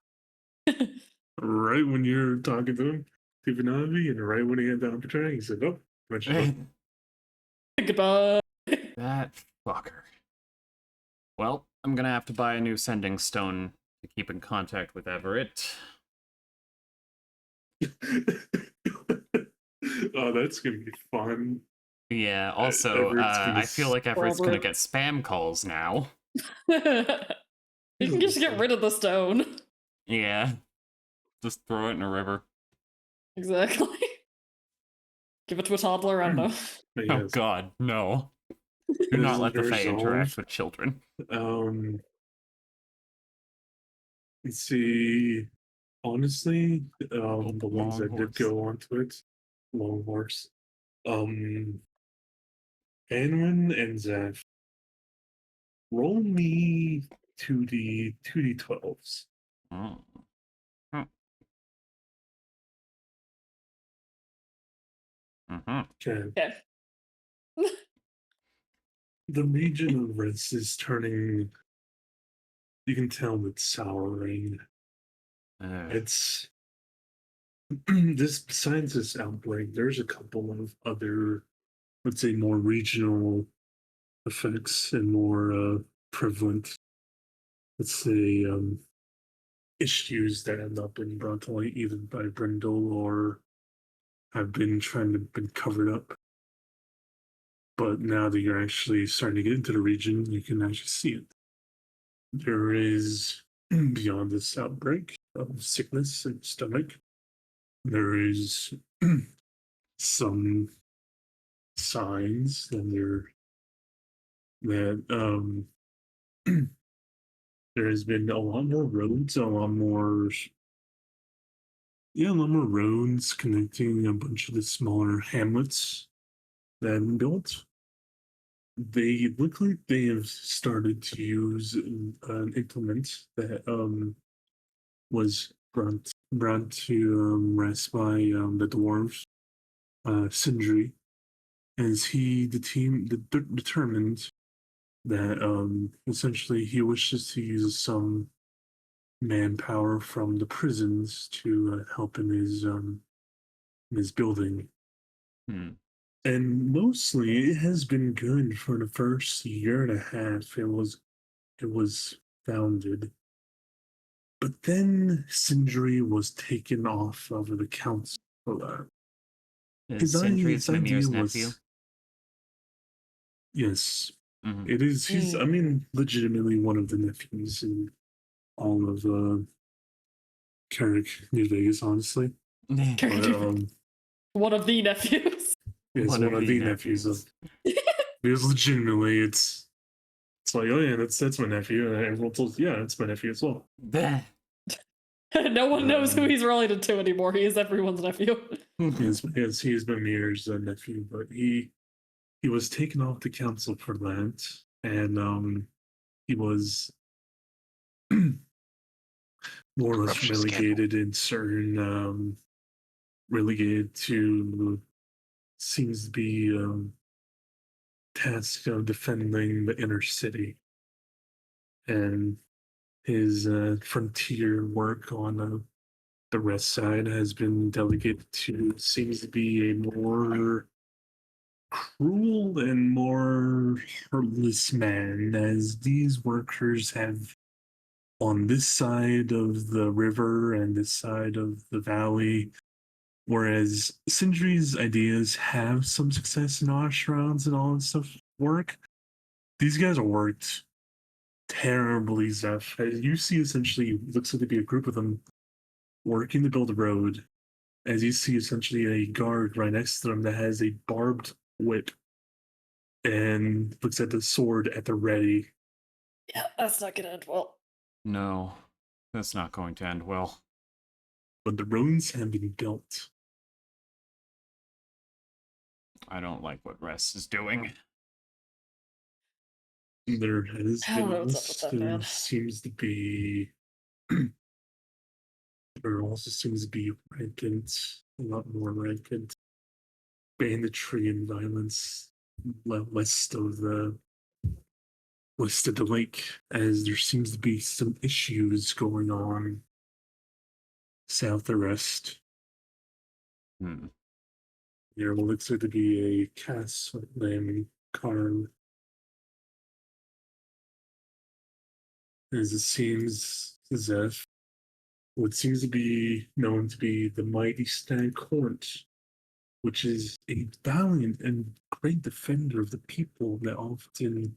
Right when you're talking to him, Tiffany, and right when he had the opportunity, he said, "Oh, Dimension Door." Goodbye. That fucker. Well, I'm gonna have to buy a new sending stone to keep in contact with Everett. Oh, that's gonna be fun. Yeah, also, Everett's gonna I feel like Everett's gonna Robert. get spam calls now. You can just get rid of the stone. Yeah. Just throw it in a river. Exactly. Give it to a toddler, I don't know. But Oh yes, god, no. Do This not is let the Fae resolved. interact with children. Let's see. Honestly, the ones long that did horse. go onto it, long horse. Anwin and Zeph, roll me 2d12s. Mm. Mm-hmm. Okay. Okay. The region of rest is turning. You can tell it's souring. It's this. Besides this outbreak, there's a couple of other, let's say, more regional effects and more prevalent, let's say, issues that end up being brought to light either by Brindol or have been been covered up. But now that you're actually starting to get into the region, you can actually see it. There is, beyond this outbreak of sickness and stomach, there is some signs that there has been a lot more roads, a lot more roads connecting a bunch of the smaller hamlets that have been built. They look like they have started to use an implement that was brought to rest by the dwarves, Sindri, as the team determined that essentially he wishes to use some manpower from the prisons to help in his building. And mostly it has been good for the first year and a half it was founded. But then Sindri was taken off of the council for that. Is Sindri's Mimir's nephew? Yes, Mhm. it is. He's, I mean, legitimately one of the nephews in all of Carrick, New Vegas, honestly. But, One of the nephews. yes, one of the nephews. Because legitimately, it's like, oh yeah, that's my nephew, and everyone tells, yeah, it's my nephew as well. No one knows who he's related to anymore. He is everyone's nephew. Yes, he is Mimir's nephew, but he was taken off the council for that, and he was more or less Corruption relegated in certain relegated to seems to be task of defending the inner city, and his frontier work on the west side has been delegated to seems to be a more cruel and more heartless man, as these workers have on this side of the river and this side of the valley Whereas Sindri's ideas have some success in Osh rounds and all that stuff work, these guys are worked terribly, Zeph. As you see, essentially, looks like to be a group of them working to build a road. As you see, essentially, a guard right next to them that has a barbed whip and looks at the sword at the ready. Yeah, that's not gonna end well. No, that's not going to end well. But the roads have been built. I don't like what Rest is doing. There has I don't been know what's up with that, man. seems to be there also seems to be rampant, a lot more rampant banditry and violence west of the lake, as there seems to be some issues going on south of Rest. Hmm. There looks like to be a castle named Karn. As it seems as if what seems to be known to be the mighty Stag Court, which is a valiant and great defender of the people that often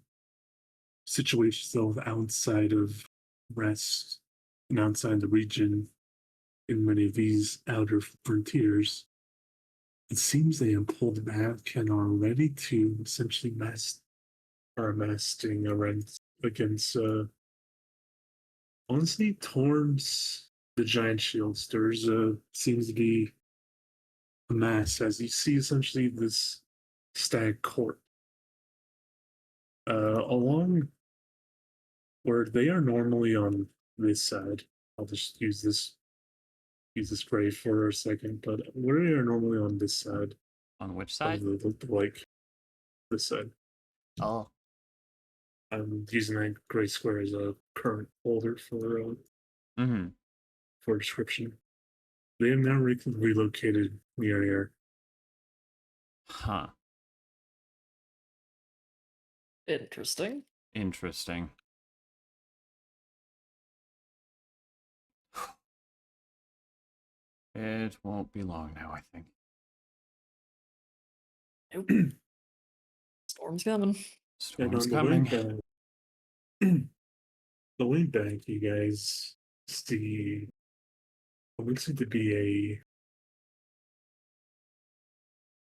situations themselves outside of Rest and outside the region in many of these outer frontiers. It seems they have pulled back and are ready to essentially amassing against honestly towards the giant shields. There's seems to be a mass as you see essentially this stag court along where they are normally on this side. I'll just use this spray for a second, but where they are normally on this side On which of side? the like this side. Oh. I'm using that gray square as a current folder Mm-hmm. for description. They have now relocated near here. Huh. Interesting. Interesting. It won't be long now, I think. Nope. Storm's coming. And on Storm's coming. The way back, you guys see what looks like to be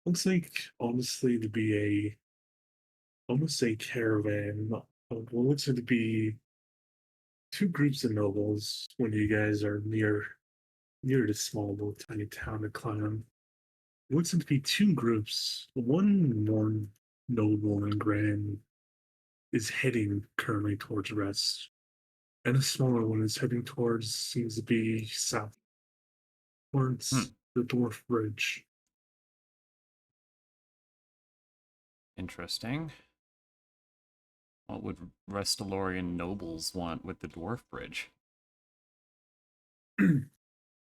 looks like honestly to be almost a caravan of what looks like to be two groups of nobles when you guys are near this small little tiny town of Clan. It looks like to be two groups. One more noble and grand is heading currently towards Rest, and a smaller one is heading towards seems to be south towards the Dwarf Bridge. Interesting. What would Restalorian nobles want with the Dwarf Bridge?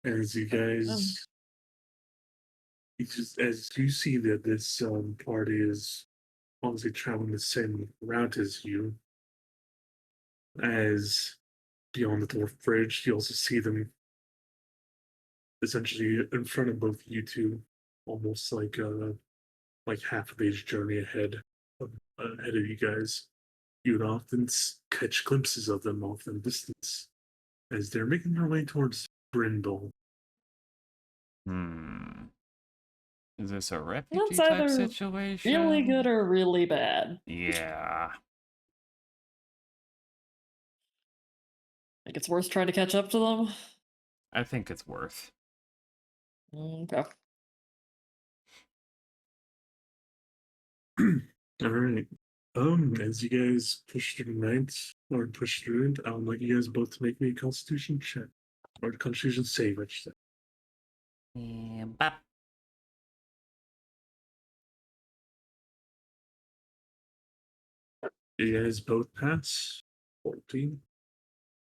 As you guys, as you see that this party is obviously traveling the same route as you, as beyond the Dwarf Bridge, you also see them essentially in front of both you two, almost like half a day's journey ahead of you guys. You would often catch glimpses of them off in the distance as they're making their way towards Brindol. Is this a refugee That's type either situation? really good or really bad. Yeah. Think it's worth trying to catch up to them? I think it's worth. Okay. All right. As you guys push through the night or push through it, I'd like you guys both to make me a Constitution check or a Constitution save, I should say. Bop. You guys both pass 14.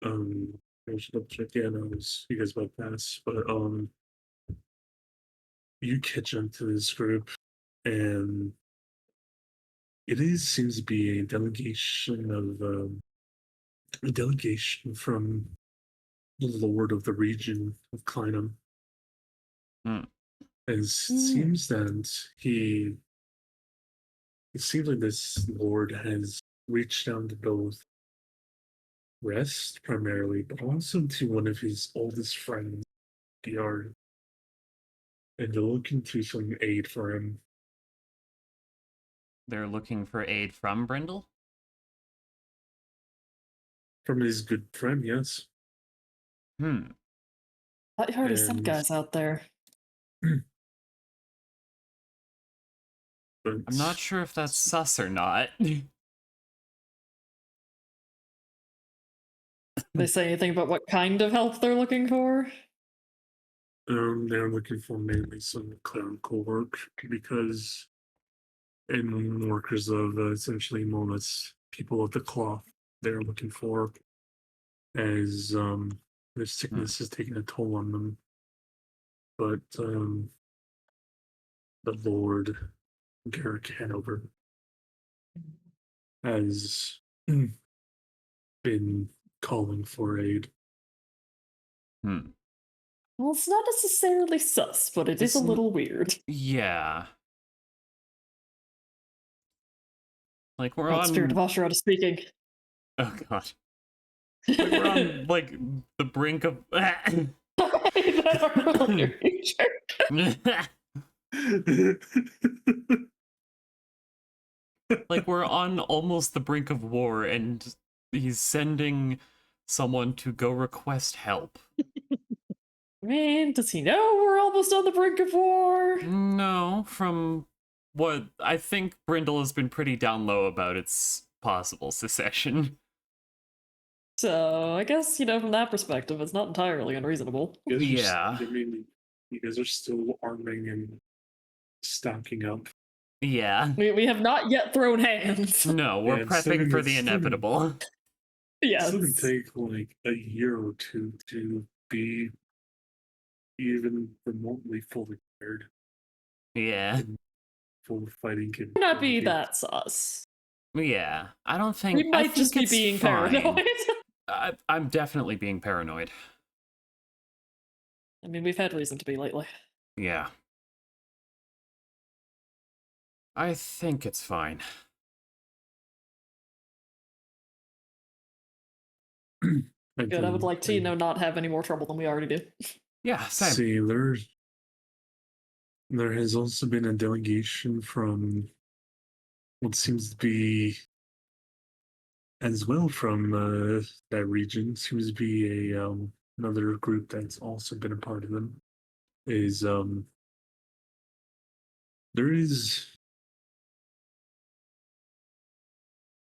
I should double check. Yeah, no, you guys both pass, but you catch up to this group, and seems to be a delegation from the lord of the region of Kleinum. As it seems that it seems like this lord has reached out to both Rest primarily, but also to one of his oldest friends, Giard, and they're looking to some aid for him. They're looking for aid from Brindle? From his good friend, yes. Hmm. I already sent And- guys out there. But I'm not sure if that's sus or not. They say anything about what kind of help they're looking for? they're looking for mainly some clerical work because, and workers of essentially more or less people of the cloth they're looking for, as their sickness has taken a toll on them. But the Lord Garrick Hanover has been calling for aid. Hmm. Well, it's not necessarily sus, but it is a Isn't- little weird. Yeah. Like we're Oh, Spirit of on. Asherata speaking. Oh god. Like we're on like the brink of. That are earlier feature. Like we're on almost the brink of war, and he's sending someone to go request help. I mean, does he know we're almost on the brink of war? No, from what I think Brindle has been pretty down low about its possible secession. So, I guess, from that perspective, it's not entirely unreasonable. You guys are Yeah. I mean, you guys are still arming and stocking up. Yeah. We have not yet thrown hands. No, we're Yeah, it's still prepping gonna- for the it's still gonna- inevitable. Yes. It's going to take like a year or two to be even remotely fully prepared. Yeah. Full fighting can Not be that sus. Yeah. I don't think We I might just think be it's being fine. paranoid. I'm definitely being paranoid. I mean, we've had reason to be lately. Yeah. I think it's fine. Good, I would like to, not have any more trouble than we already do. Yeah, same. See, there has also been a delegation from what seems to be as well from that region. Seems to be a another group that's also been a part of them. Is there is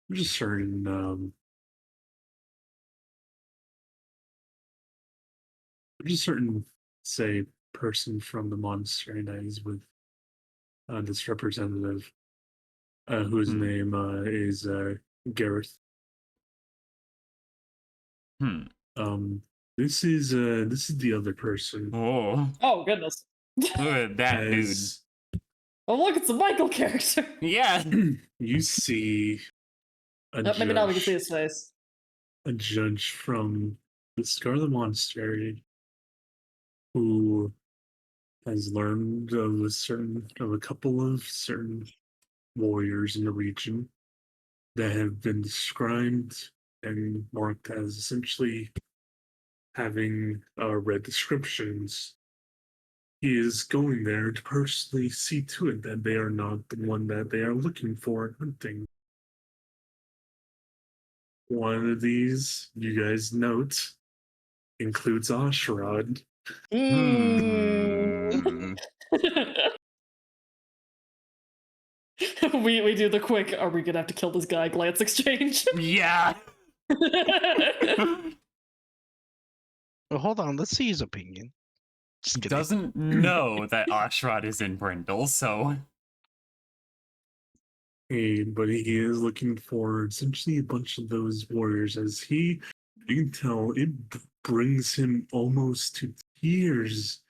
there's a certain there's a certain say person from the monastery that is with this representative whose name is Gareth. Hmm. This is the other person. Oh, Oh, goodness. look at that dude. As Oh, look, it's a Michael character. Yeah. you see a Oh, maybe now we can see judge, his face. a judge from the Scarlet Monastery who has learned of a couple of certain warriors in the region that have been described and marked as essentially having read descriptions. He is going there to personally see to it that they are not the one that they are looking for and hunting. One of these, you guys note, includes Ashrod. Hmm. we do the quick, are we gonna have to kill this guy glance exchange? Yeah. Well, hold on. Let's see his opinion. Just kidding. Doesn't know that Ashrod is in Brindle, so But he is looking for essentially a bunch of those warriors, as you can tell, it brings him almost to tears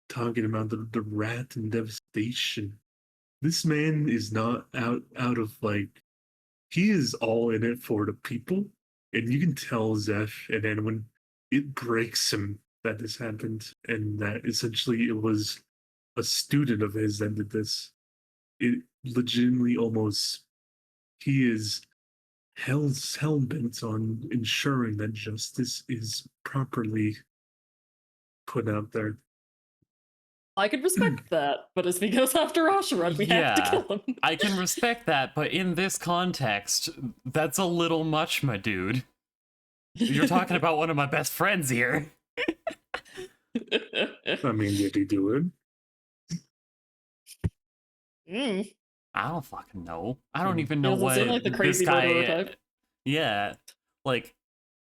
talking about the wrath and devastation. This man is not out of he is all in it for the people, and you can tell Zeph and Anwin, it breaks him that this happened, and that essentially it was a student of his that did this. It legitimately almost he is hell bent on ensuring that justice is properly put out there. I could respect that, but as he goes after Osharan, we have to Yeah. kill him. I can respect that, but in this context, that's a little much, my dude. You're talking about one of my best friends here. I mean, did he do it? I don't fucking know. I don't Mm. even He know doesn't what seem like the this crazy guy. murderer type. Yeah, like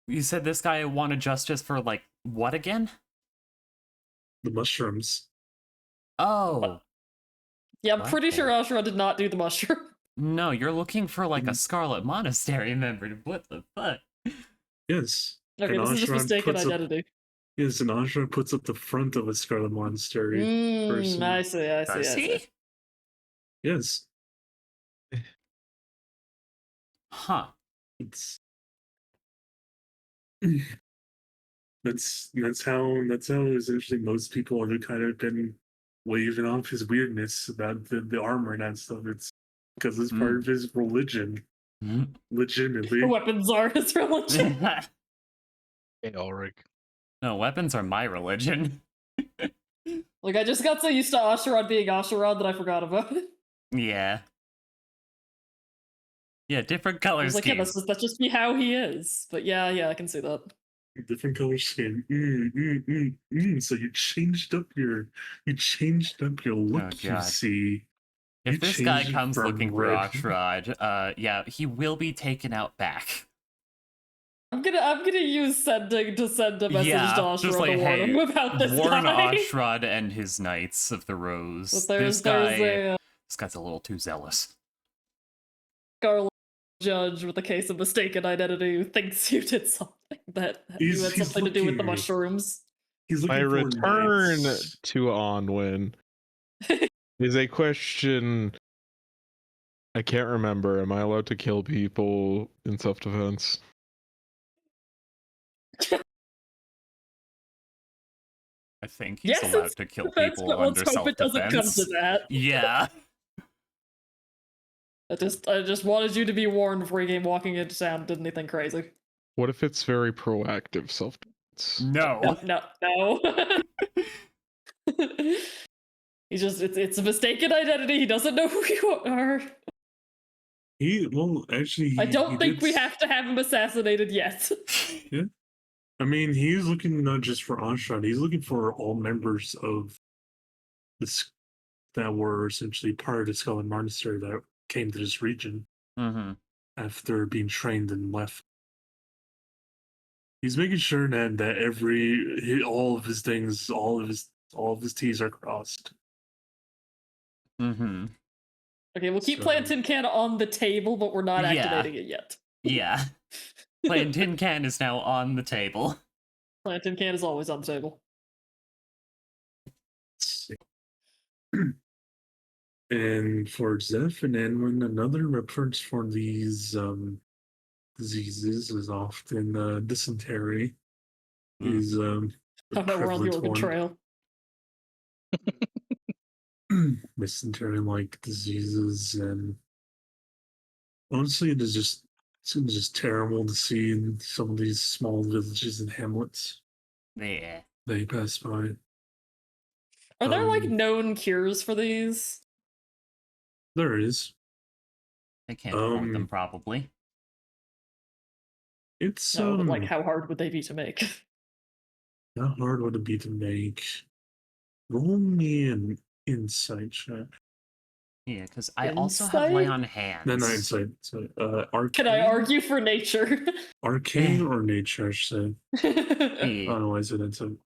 you said, this guy wanted justice for like what again? The mushrooms. Oh Yeah, I'm pretty What? sure Osharan did not do the mushroom. no, you're looking for like a Mhm. Scarlet Monastery member. What the fuck? Yes. Okay, And this is just Osharan mistaken puts up- identity. Yes, and Ashra puts up the front of a Scarlet Monastery. person. I see, I see, I Does see. he? Yes. Huh. It's that's how essentially most people have kind of been waving off his weirdness about the armor and that stuff. It's because it's part of his religion. Legitimately. Weapons are his religion. Hey, Ulrich. No, weapons are my religion. Like, I just got so used to Osharan being Osharan that I forgot about it. Yeah. Yeah, different I color was like, yeah, schemes. that's just be how he is. But yeah, I can see that. Different color skin. So you changed up your look, Oh, you God. see. If You this guy changed it comes from looking for red. Oxrod, yeah, he will be taken out back. I'm gonna use sending to send a message Yeah, to Osharan just like, to warn hey, him about this warn guy. Oxrod and his Knights of the Rose. But This there's a this guy's a little too zealous. Scarlet judge with a case of mistaken identity who thinks you did something that you had He's something to do with the looking- mushrooms. He's My looking for return knights. to Onwin is a question I can't remember. Am I allowed to kill people in self-defense? I think he's Yes, allowed it's to kill defense, people but let's under hope it doesn't come to self-defense. that. Yeah. I just wanted you to be warned before you came walking into town. Did anything crazy? What if it's very proactive self-defense? No. No. He's just it's a mistaken identity. He doesn't know who you are. Actually, I don't he think did we have to have him assassinated yet. I mean, he's looking not just for Ashran, he's looking for all members of this that were essentially part of the Scarlet Monastery that came to this region Mm-hmm. after being trained and left. He's making sure that all of his things, all of his T's are crossed. Mm-hmm. Okay, we'll keep So- playing Tin Can on the table, but we're not Yeah. activating it yet. Yeah. Playing Tin Can is now on the table. Playing Tin Can is always on the table. Let's see. And for Zeph and Anwin, another reference for these diseases is often dysentery. Mm. Is the How about we're on the prevalent Oregon one. Trail? Dysentery-like diseases, and honestly, it's just terrible to see in some of these small villages and hamlets Yeah. they pass by. Are there like Um, known cures for these? There is. They can't afford them, Um, probably. It's No, but like how hard would they be to make? how hard would it be to make? Roll me an insight check. Yeah, because I also have lay Insight? on hands. No, insight. So, arcane. Can I argue for nature? Arcane or nature, I should say. Yeah. Otherwise, it insight.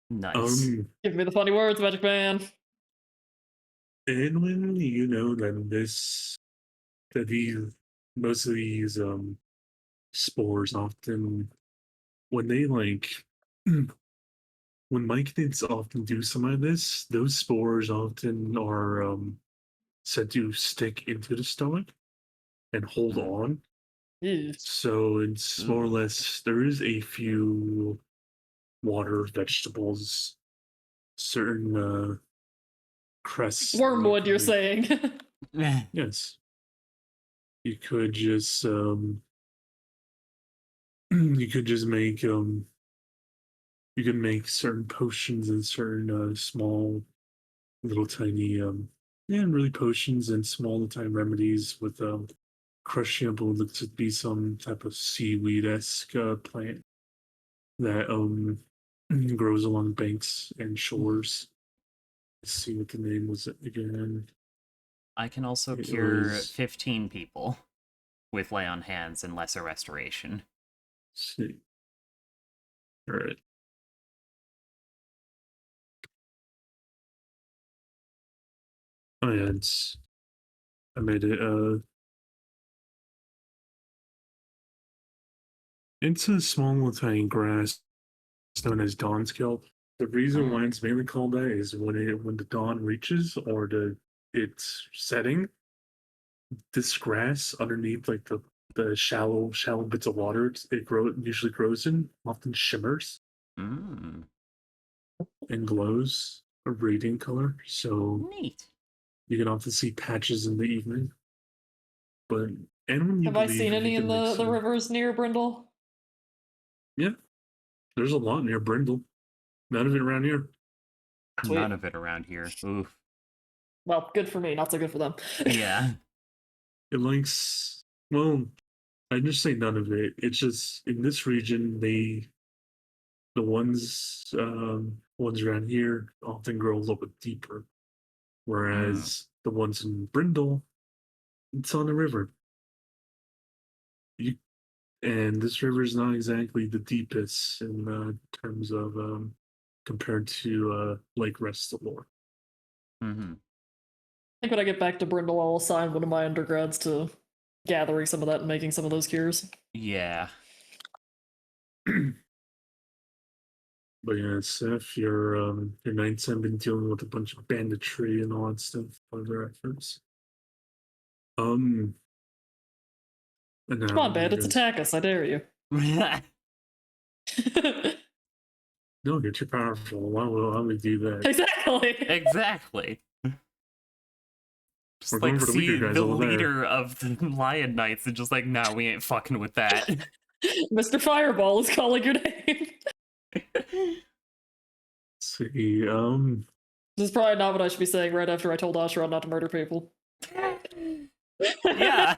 Nice. Give me the funny words, Magic Man. And when you know that most of these spores often when they when myconids often do some of this, those spores often are said to stick into the stomach and hold Mm. on. Ew. So it's more or less there is a few water, vegetables, certain crests. that you Wormwood, can you're make. saying? Yes. You could just you could just make you could make certain potions and certain small little tiny and really potions and small little tiny remedies with crushing up what looks to be some type of seaweed-esque plant that grows along banks and shores. Let's see what the name was again. I can also It cure was- 15 people with lay on hands and lesser restoration. Let's see. All right. Oh yeah, I made it it's a small little tiny grass known as dawn scalp. The reason why it's mainly called that is when the dawn reaches or its setting, this grass underneath like the shallow bits of water it usually grows in often shimmers Mm, and glows a radiant color. So neat. you can often see patches in the evening. But anyone you Have I believe seen if any you in can make the some- rivers near Brindle? Yeah, there's a lot near Brindle. None of it around here. Sweet. None of it around here. Oof. Well, good for me, not so good for them. Yeah. It likes well, I just say none of it. It's just in this region the ones around here often grow a little bit deeper. Whereas the ones in Brindle, it's on the river. And this river is not exactly the deepest in terms of compared to Lake Restalore. Mm-hmm. I think when I get back to Brindle, I'll assign one of my undergrads to gathering some of that and making some of those cures. Yeah. But yeah, Seth, your knights have been dealing with a bunch of banditry and all that stuff for their efforts. And Come on, bandits, attack us, I dare you. No, you're too powerful. Why would we do that? Exactly. Exactly. Just We're going like for the see weaker guys the over there. leader of the Lion Knights and just like, nah, we ain't fucking with that. Mr. Fireball is calling your name. See, This is probably not what I should be saying right after I told Ashron not to murder people. Yeah.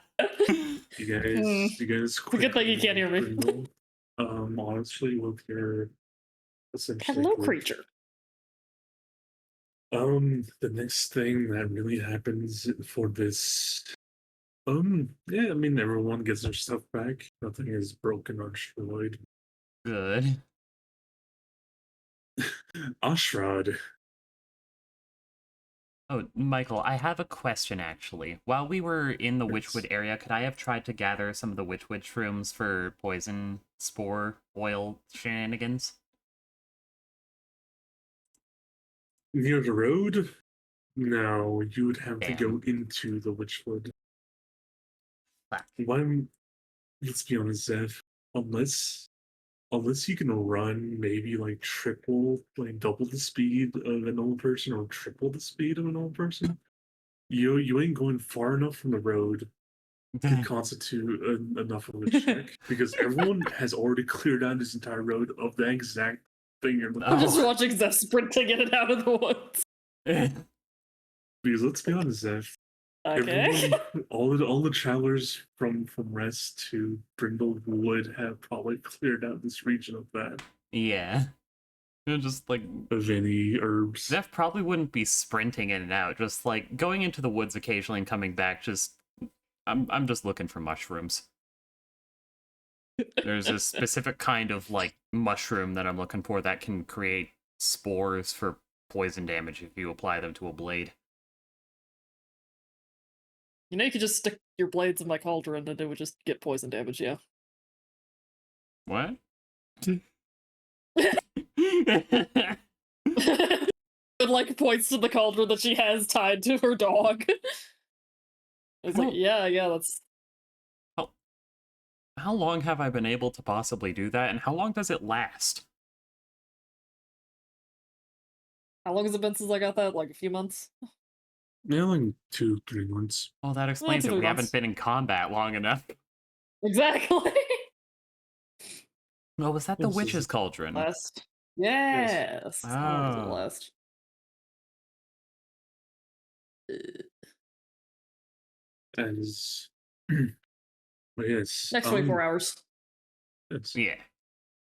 you guys, It's a good thing you can't hear me. Brindle, honestly, with your essentially Hello, group, creature. the next thing that really happens for this, yeah, I mean, everyone gets their stuff back. Nothing is broken or destroyed. Good. Ashrad, Oh, Michael, I have a question actually. While we were in the Yes. Witchwood area, could I have tried to gather some of the Witchwood shrooms for poison spore oil shenanigans? near the road? No, you would have to Damn. go into the Witchwood. Fuck. Let's be honest, Zeph. Unless you can run maybe like double the speed of an old person or triple the speed of an old person, you ain't going far enough from the road to constitute enough of a check because everyone has already cleared out this entire road of the exact thing you're looking I'm just for. watching Zeph sprinting in and out of the woods. Because let's be honest, Zeph. Okay. Everyone, all the travelers from Rest to Brindle would have probably cleared out this region of that Yeah. Just like of any herbs. Zeph probably wouldn't be sprinting in and out, just like going into the woods occasionally and coming back. Just I'm just looking for mushrooms. There's a specific kind of like mushroom that I'm looking for that can create spores for poison damage if you apply them to a blade. You know, you could just stick your blades in my cauldron and it would just get poison damage, yeah. What? It like points to the cauldron that she has tied to her dog. It's like, yeah, that's How long have I been able to possibly do that, and how long does it last? How long has it been since I got that? Like a few months? Yeah, like 2-3 months. Well, that explains it. 2-3 We months. haven't been in combat long enough. Exactly. Oh, was that the Yes, is Witch's it- Cauldron? Last. Yes. How long was it Oh. last? As but yes. Next 24 hours. It's, Yeah.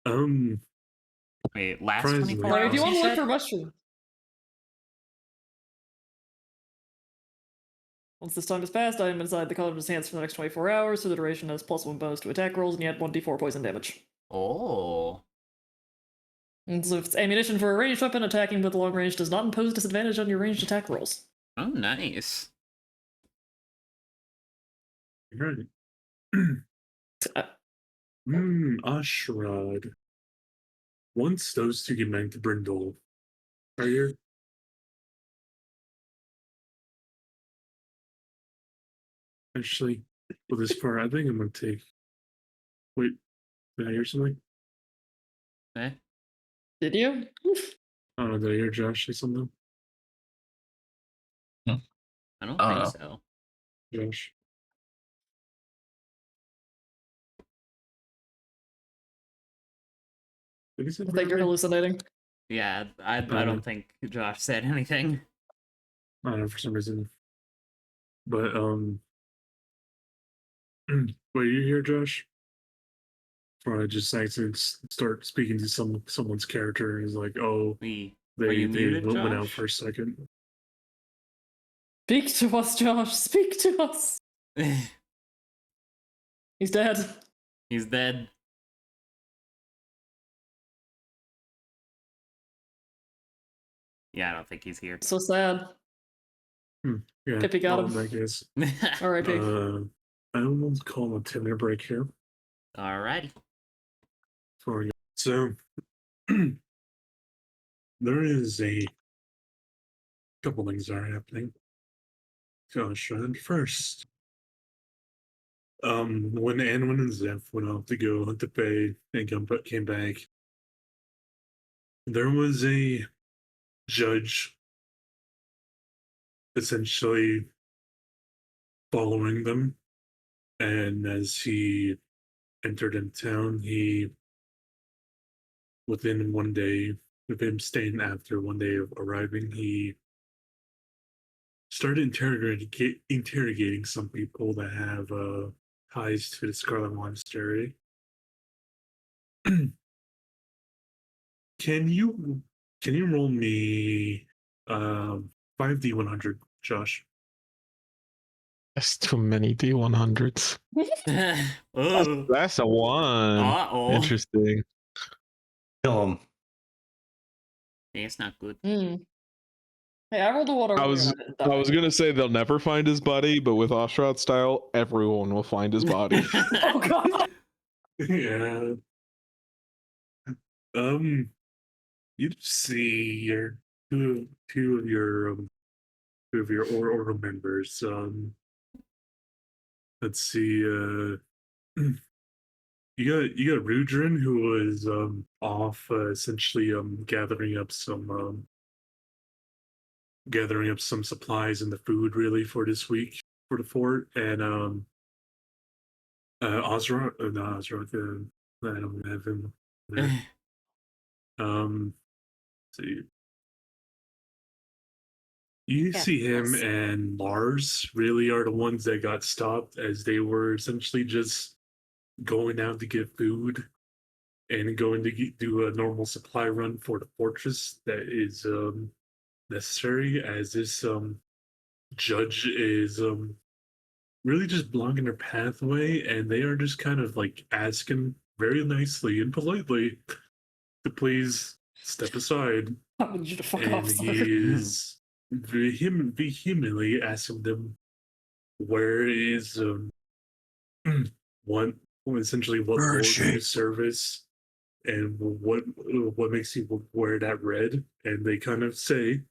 Wait, last Surprisingly. 24 Larry, hours? do you want you to look said? for mushroom? Once this time has passed, I am inside the Cauldron's hands for the next 24 hours, so the duration has +1 bonus to attack rolls, and you add 1d4 poison damage. Oh. And so if it's ammunition for a ranged weapon, attacking with long range does not impose disadvantage on your ranged attack rolls. Oh, nice. right. Uh, Ashrad. Once those two get back to Brindol, right here. Actually, for this part, I think I'm gonna take. Wait, did I hear something? Eh? Did you? I don't know. Did I hear Josh say something? I don't think so. Josh. Did he say I think you're Brindol? hallucinating. Yeah, I Mhm. don't think Josh said anything. I don't know for some reason. But wait, you hear Josh? Or I just like to start speaking to someone's character and is like, oh, Are you they muted, went out Josh? for a second. Speak to us, Josh. Speak to us. He's dead. He's dead. Yeah, I don't think he's here. So sad. Yeah, Pippi got well, him. I guess. R.I.P. I want to call a 10-minute break here Alrighty. for you. So there is a couple things that are happening. Gosh, first, when Anwin and Zeph went off to go hunt the Fey and came back, there was a judge essentially following them, and as he entered into town, he, within one day of him staying after one day of arriving, he started interrogating some people that have ties to the Scarlet Monastery. Can you roll me 5d100, Josh? That's too many D100s. Oh. That's a one. Uh-oh. Interesting. Kill him. It's not good. Hmm. Hey, I rolled a 1 I earlier was- and I didn't I die. was gonna say they'll never find his body, but with Oshrat style, everyone will find his body. Oh god. Yeah. You see your two of your order members. Let's see. You got Rudrin, who was off essentially gathering up some supplies and the food really for this week for the fort, and Ozra, not Ozra, I don't have him there. Let's see. You Yeah, see him yes. and Lars really are the ones that got stopped as they were essentially just going out to get food and going to do a normal supply run for the fortress that is necessary, as this judge is really just blocking their pathway, and they are just kind of like asking very nicely and politely to please step aside. I want you to fuck And off, he sir. is vehemently asking them where is what essentially what lords you service and what makes you wear that red, and they kind of say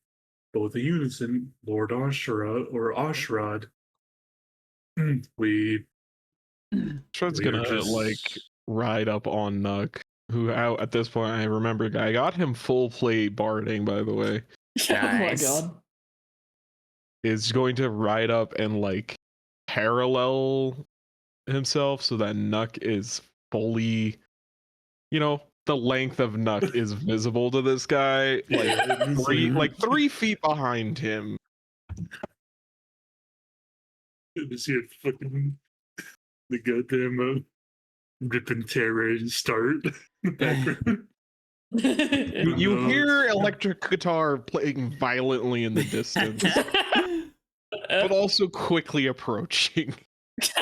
both in unison, Lord Ashrad or Ashrad. We Oshrat's we are gonna like ride up on Nuck, who out at this point I remember I got him full plate barding, by the way. Oh my Nice. god. is going to ride up and like parallel himself so that Nuck is fully, the length of Nuck is visible to this guy, like 3 feet behind him. You see it fucking the goddamn rip and tear and start in the background. You No. hear electric guitar playing violently in the distance, but also quickly approaching.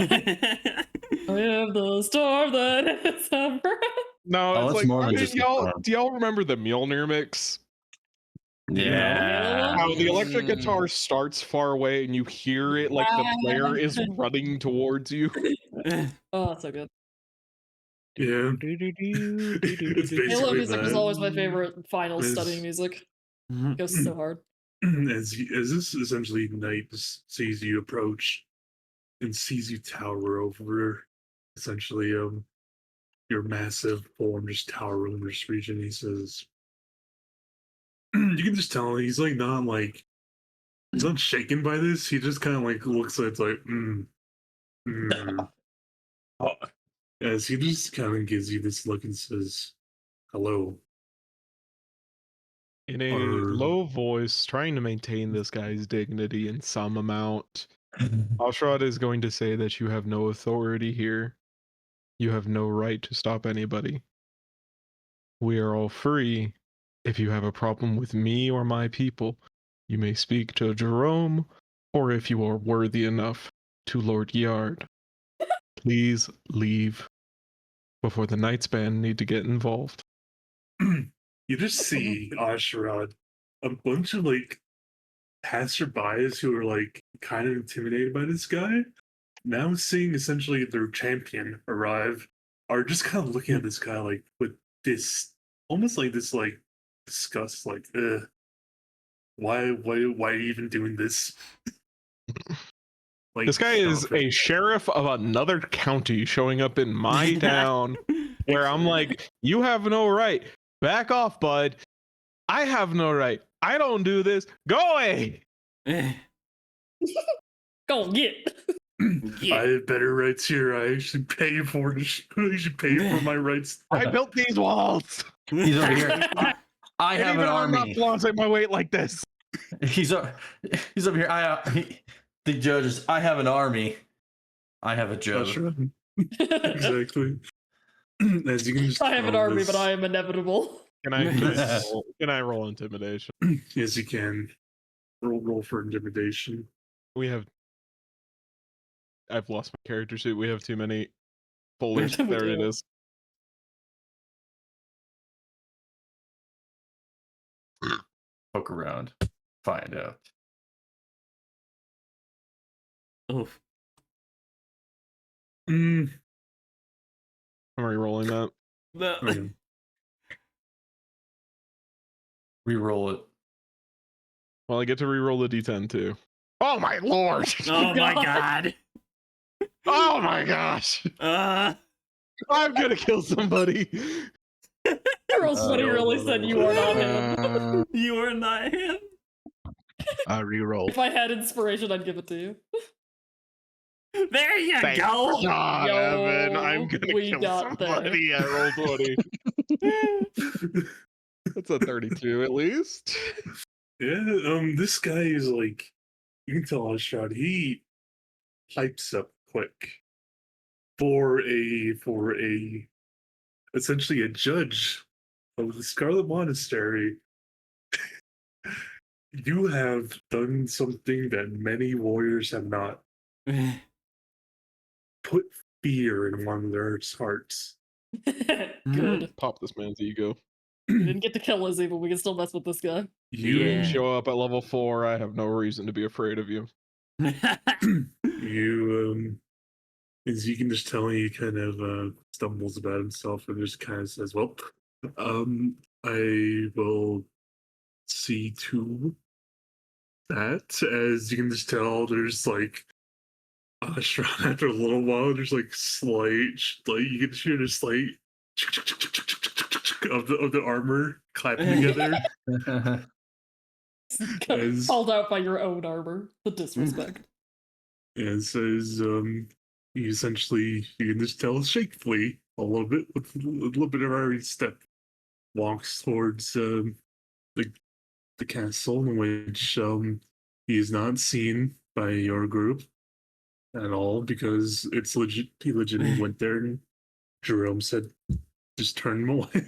I am the storm that is ever. No, Oh, it's it's like, more than just a storm. do y'all remember the Mjolnir mix? Yeah. How the electric guitar starts far away and you hear it like the player is running towards you. Oh, that's so good. Yeah. It's Halo basically music was that. always my favorite final It's- studying music. It goes so hard. As this essentially Knight sees you approach and sees you tower over essentially your massive form just tower over this region, he says, you can just tell he's like not like he's not shaken by this. He just kind of like looks at it's like as he just kind of gives you this look and says, "Hello." In a low voice, trying to maintain this guy's dignity in some amount, Alshrod is going to say that you have no authority here. You have no right to stop anybody. We are all free. If you have a problem with me or my people, you may speak to Jerome, or if you are worthy enough, to Lord Yard. Please leave before the Knights Band need to get involved. You just see Asherad, a bunch of like passerbys who are like kind of intimidated by this guy. Now seeing essentially their champion arrive, are just kind of looking at this guy like with this almost like this like disgust, like why are you even doing this? Like This guy is stop it. a sheriff of another county showing up in my town where I'm like, you have no right. Back off, bud. I have no right. I don't do this. Go away. Go on, get. I have better rights here. I should pay for it. I should pay for my rights. I built these walls. He's over here. I And have even an I'm not army. flaunting my weight like this. He's over here. The judges. I have an army. I have a judge. Asherad. Exactly. As you can just I have an tell army, this- but I am inevitable. Can I roll intimidation? Yes, you can. Roll for intimidation. I've lost my character sheet. We have too many folders. We There it do. is. Poke around. Find out. Oof. Mm, I'm re-rolling that. okay. Reroll it. Well, I get to re-roll the d10 too. Oh my lord! Oh my God. god. Oh my gosh! Uh, I'm gonna kill somebody. Earl Sweaty really said you are not him. you are not him. I reroll. If I had inspiration, I'd give it to you. There you Thank go. God, Yo, Evan, I'm gonna we kill got there. somebody at roll 20. That's a 32 at least. Yeah, this guy is like, you can tell Ashrad, he hypes up quick for a essentially a judge of the Scarlet Monastery. You have done something that many warriors have not. Put fear in one of their hearts. Good. Pop this man's ego. We didn't get to kill Lizzie, but we can still mess with this guy. You You show up at level 4, I have no reason to be afraid of you. you as you can just tell, he kind of stumbles about himself and just kind of says, well, I will see to that. As you can just tell, there's like after a little while, there's like you can hear the slight of the armor clapping together. As- Called out by your own armor. The disrespect. And says, he essentially, you can just tell shakily a little bit with a little bit of every step, walks towards the castle in which he is not seen by your group at all because it's legit. He legitimately went there and Jerome said, "Just turn him away."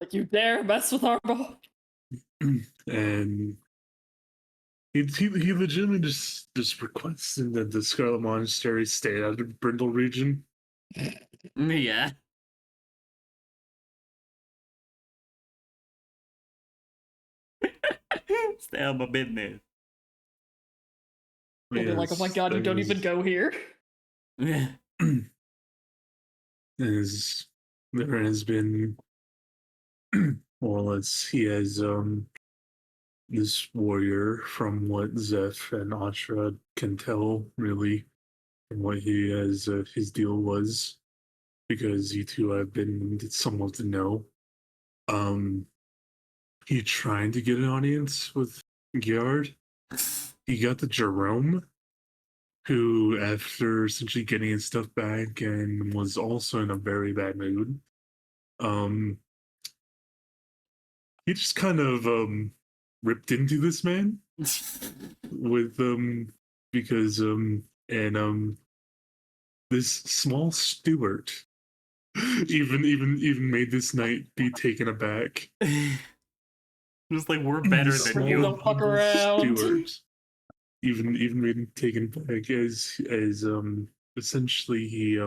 Like, you dare mess with our boy? And he legitimately just requested that the Scarlet Monastery stay out of the Brindle region. Yeah. Stay out of my business. He'll be like, oh my Yes, god, you that don't is- even go here. As there has been well, he has this warrior from what Zeph and Ashra can tell, really, and what he has his deal was, because you two have been somewhat to know. He tried to get an audience with Gerard. He got the Jerome, who, after essentially getting his stuff back and was also in a very bad mood, he just kind of ripped into this man with because and this small steward even made this knight be taken aback. Just like, we're better This than small, you. Don't fuck humble around. steward even made him taken back as essentially he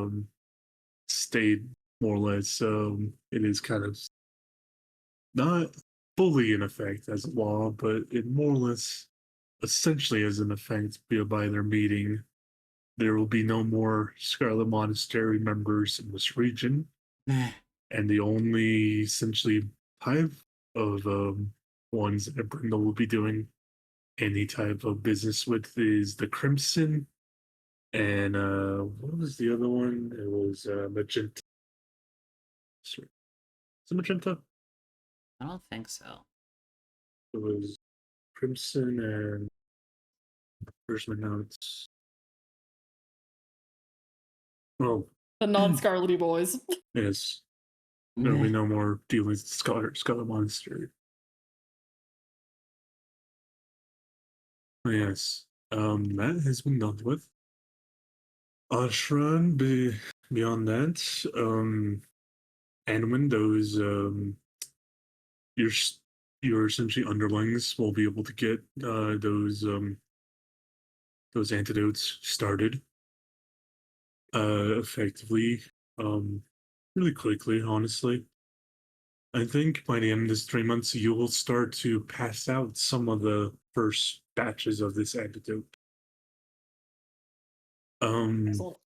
stayed more or less it is kind of not fully in effect as a law, but it more or less essentially as an effect by their meeting. There will be no more Scarlet Monastery members in this region, and the only essentially type of ones that Brindle will be doing any type of business with is the Crimson, and what was the other one? It was Magenta. Sorry. Is it Magenta? I don't think so. It was Crimson and where's my notes? Oh, The non-Scarlety boys. yes. There'll be no more dealings with Scarlet Monster. Yes. That has been done with. Ashran, beyond that, and when those your your essentially underlings will be able to get those antidotes started effectively really quickly, honestly. I think by the end of this 3 months you will start to pass out some of the first batches of this antidote. Excellent.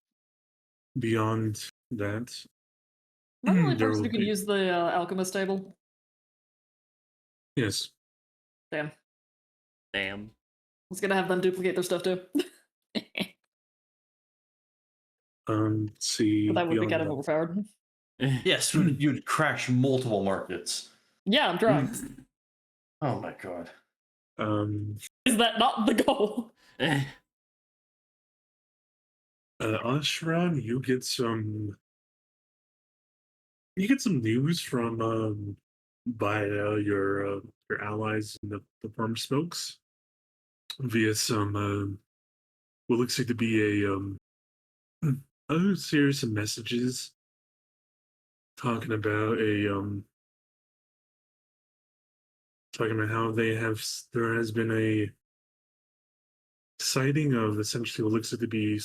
Beyond that, Am I the only there person will who can be- use the alchemist table? yes. Damn. Damn. I was gonna have them duplicate their stuff too. Let's see. But that would be beyond kind of that. overpowered. Yes, you'd crash multiple markets. Yeah, I'm trying. Oh my god. Is that not the goal? Ashran, you get some news from by your allies in the farm smokes via some what looks like to be a series of messages talking about how there has been a sighting of essentially what looks like to be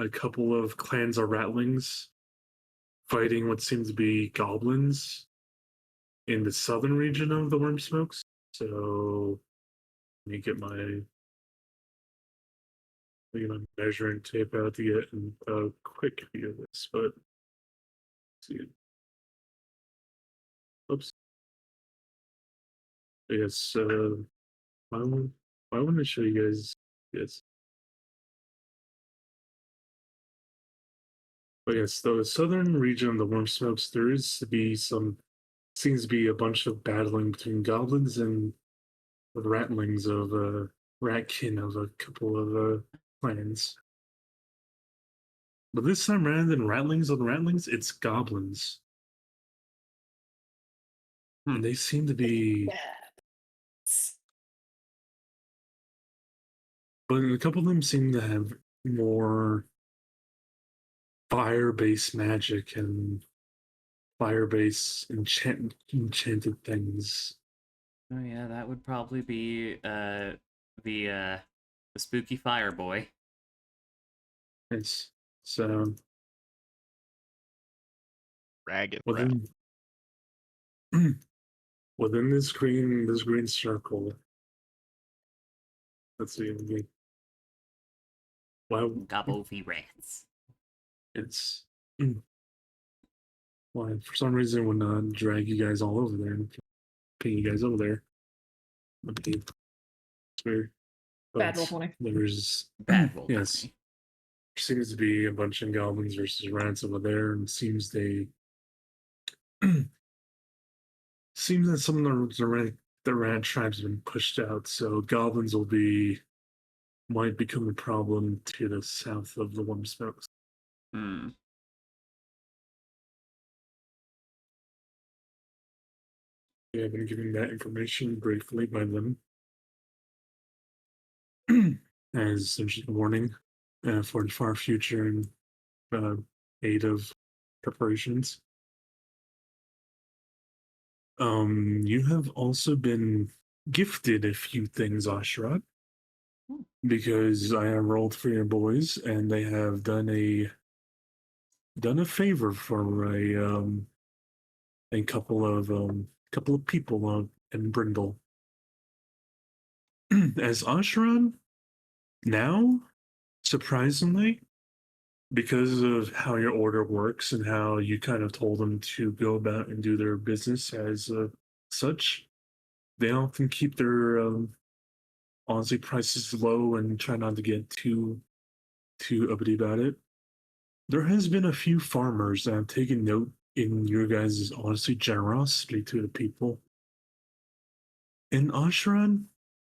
a couple of clans or rattlings fighting what seems to be goblins in the southern region of the Worm Smokes. So let me get my measuring tape out to get a quick view of this, but let's see. Oops. Yes, I want to show you guys this. But yes, the southern region of the Worm Smokes, there is to be some seems to be a bunch of battling between goblins and the rattlings of ratkin of a couple of clans. But this time, rather than rattlings on rattlings, it's goblins. And they seem to be. But a couple of them seem to have more fire-based magic and fire-based enchanted things. Oh yeah, that would probably be the spooky fire boy. It's so Ragged within within this green circle. Let's see. Wow, Gobovy rats. it's why for some reason would not drag you guys all over there and ping you guys over there. Okay, it's weird. Bad But roll 20. Seems yes. There seems to be a bunch of goblins versus rats over there, and it seems seems that some of the rat tribes have been pushed out, so goblins might become a problem to the south of the Warm Smokes. Hmm. Yeah, I've been given that information briefly by them as essentially a warning for the far future and aid of preparations. You have also been gifted a few things, Ashrad, because I have rolled for your boys, and they have done a favor for a couple of people in Brindol. As Ashrad, now, surprisingly, because of how your order works and how you kind of told them to go about and do their business as such, they often keep their honestly prices low and try not to get too uppity about it. There has been a few farmers that have taken note in your guys' honestly generosity to the people. In Ashran,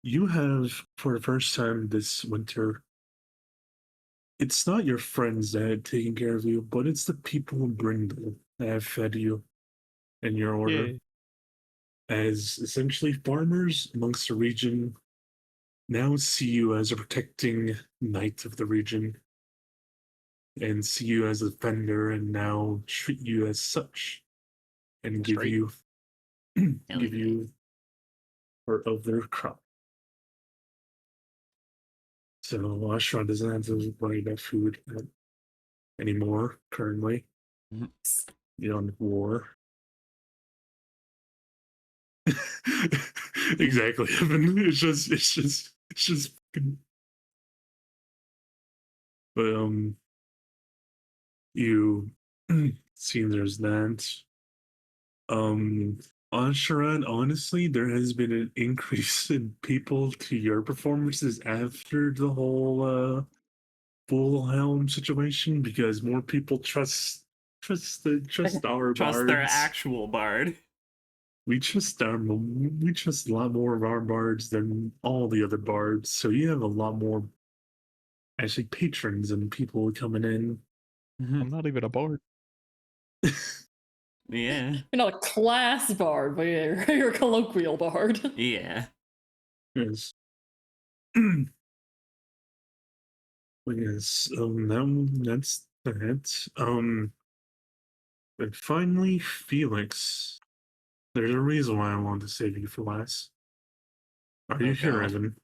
you have for the first time this winter. It's not your friends that have taken care of you, but it's the people in Brindle that have fed you in your order. Yay. As essentially farmers amongst the region now see you as a protecting knight of the region and see you as a defender and now treat you as such and give Straight. you Hell give yeah. you part of their crop. So Ashra doesn't have to worry about food anymore currently. Mhm. You're on war. Exactly, Evan. It's just fucking. But you see there's that. On Sharon, honestly, there has been an increase in people to your performances after the whole full helm situation because more people trust our Trust their bards. actual bard. We trust a lot more of our bards than all the other bards. So you have a lot more actually patrons and people coming in. I'm not even a bard. Yeah. You're not a class bard, but you're a colloquial bard. Yeah. Yes. Yes, that's that. And finally, Felix. There's a reason why I wanted to save you for last. Are you here, God. Evan?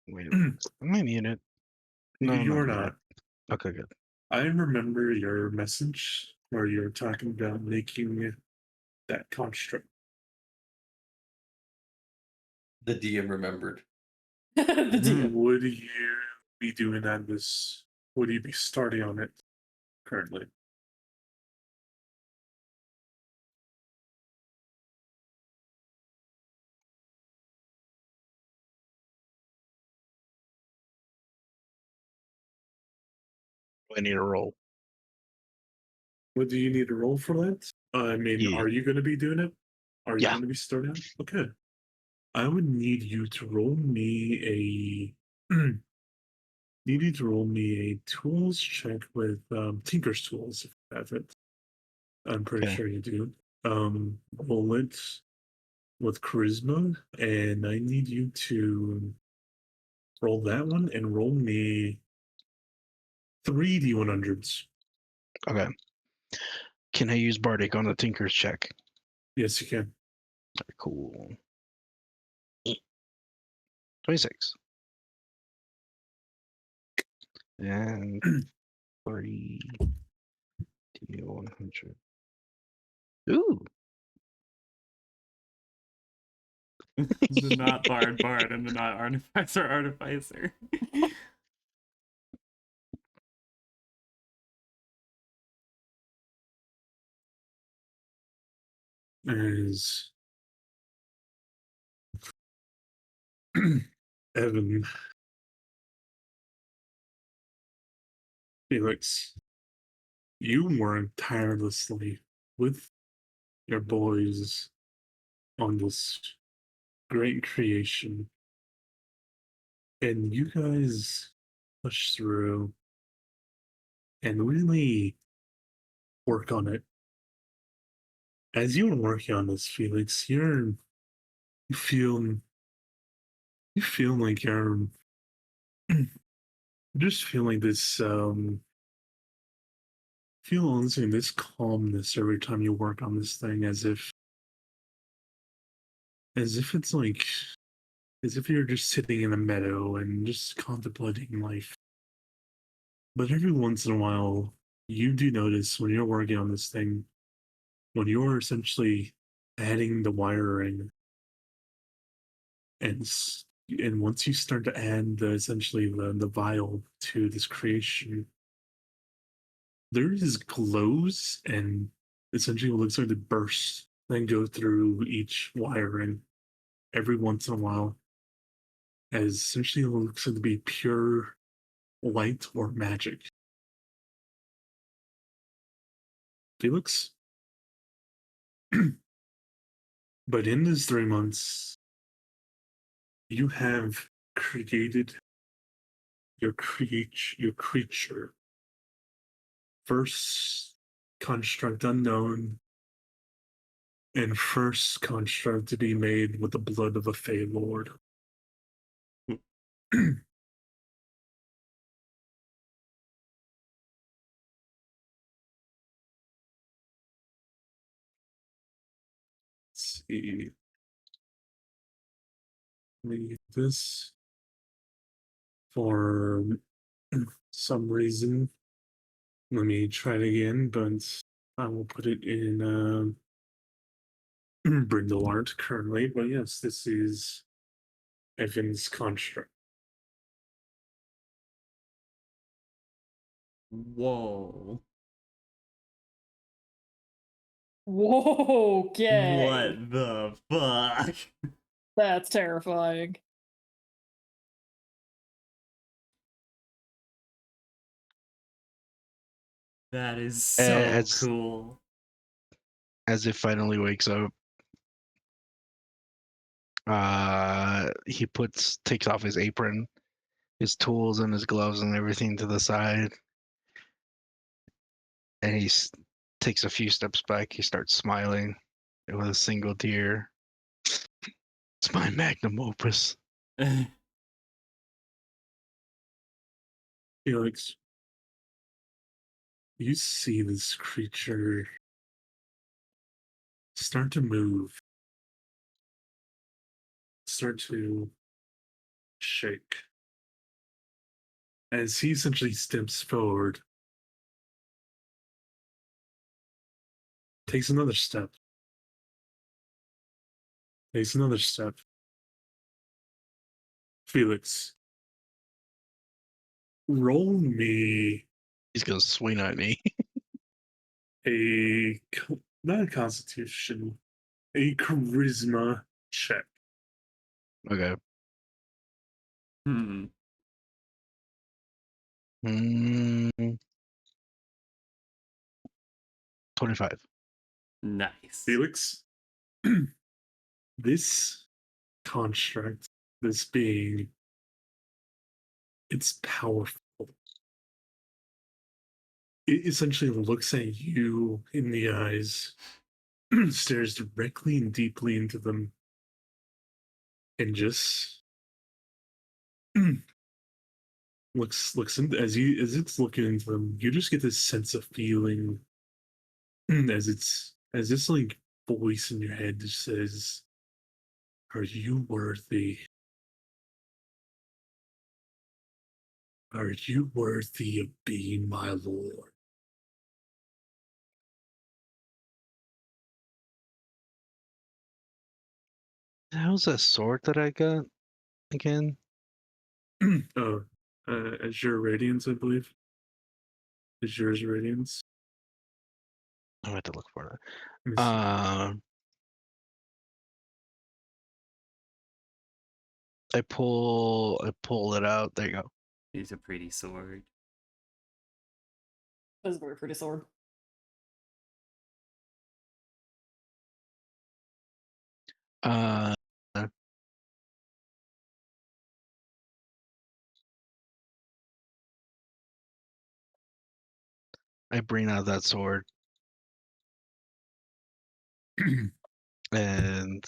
Wait a minute. Am I muted? No, You no, are I'm not. Okay, good. I remember your message where you were talking about making that construct. The DM remembered. The DM. Would you be doing that this? Would you be starting on it currently? I need a roll. What do you need to roll for that? I mean, Yeah. are you going to be doing it? Are you Yeah. going to be starting out? Okay. I would need you to roll me a. You need to roll me a tools check with Tinker's tools if you have it. I'm pretty Okay. sure you do. Roll it with charisma, and I need you to roll that one and roll me 3d100s. Okay. Can I use Bardic on the Tinker's check? Yes, you can. Cool. 26. And 3 D100. Ooh. The not bard and the not artificer. As Evan, Felix, you work tirelessly with your boys on this great creation, and you guys push through and really work on it. As you are working on this, Felix, you feel you feel like you're just feeling this feel honestly this calmness every time you work on this thing, as if it's like as if you're just sitting in a meadow and just contemplating life. But every once in a while, you do notice when you're working on this thing, when you're essentially adding the wiring, and and once you start to add essentially the vial to this creation, there is glows and essentially what looks like the bursts then go through each wiring every once in a while, as essentially it looks like to be pure light or magic. Felix? But in these 3 months, you have created your creature. First construct unknown, and first construct to be made with the blood of a Fey Lord. Let's see. Leave this for some reason. Let me try it again, but I will put it in Brindle art currently. But yes, this is Evan's construct. Whoa. Whoa, okay. What the fuck? That's terrifying. That is so As cool. as it finally wakes up, he takes off his apron, his tools and his gloves and everything to the side, and takes a few steps back. He starts smiling with a single tear. It's my magnum opus. Felix, you see this creature start to move, start to shake. As he essentially steps forward, takes another step, takes another step. Felix, roll me He's gonna swing at me. not a constitution, a charisma check. Okay. Hmm. Mm, 25. Nice. Felix, this construct, this being, it's powerful. It essentially looks at you in the eyes, stares directly and deeply into them, and just looks in, as it's looking into them. You just get this sense of feeling as this like voice in your head just says, "Are you worthy? Are you worthy of being my lord?" How's that sword that I got again? Oh, Azure Radiance, I believe. Azure's Radiance. I have to look for Let me that. see. I pull it out. There you go. It's a pretty sword. That's a very pretty sword. Uh, I bring out that sword and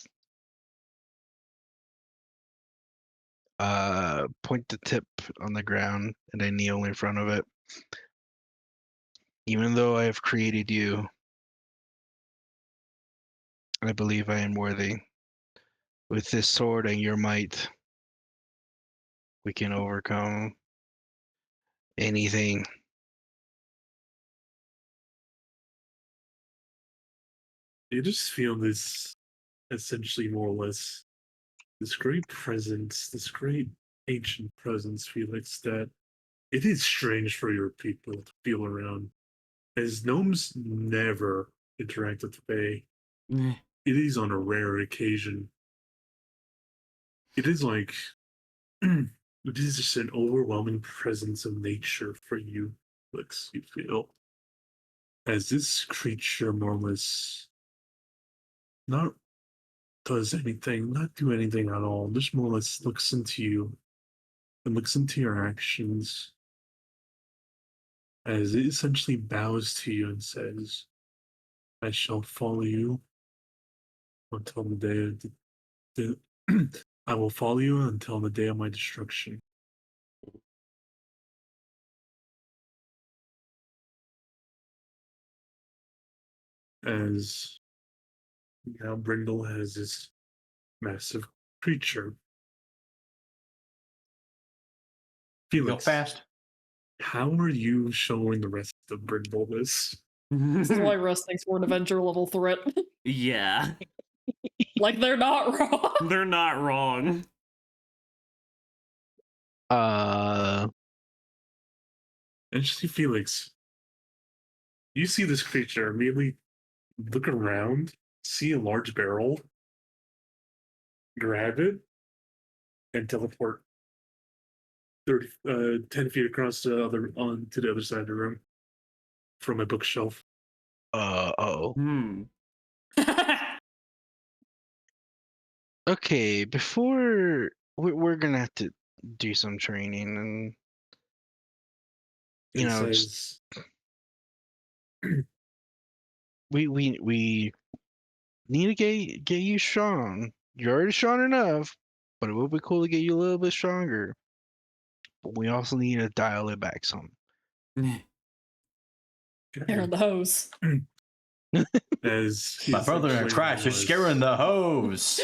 point the tip on the ground, and I kneel in front of it. Even though I have created you, I believe I am worthy. With this sword and your might, we can overcome anything. You just feel this, essentially, more or less, this great presence, this great ancient presence, Felix, that it is strange for your people to feel around. As gnomes never interact with Fey, Eh. it is on a rare occasion. It is like, it is just an overwhelming presence of nature for you, Felix, you feel. As this creature more or less not does anything, not do anything at all, just more or less looks into you and looks into your actions as it essentially bows to you and says, "I shall follow you until the day of I will follow you until the day of my destruction." As now Brindle has this massive creature. Go Felix, fast. how are you showing the rest of Brindle this? This is why Russ thinks we're an Avenger level threat. Yeah, Like, they're not wrong. they're not wrong. Actually, Felix, you see this creature immediately look around, see a large barrel, grab it, and teleport 10 feet across the other onto the other side of the room from a bookshelf. Oh. Hmm. Okay, before we're gonna have to do some training, and you It know, just, says, we need to get you strong. You're already strong enough, but it would be cool to get you a little bit stronger. But we also need to dial it back some. They're in the hose. as My he's brother in actually Christ is scaring the hose.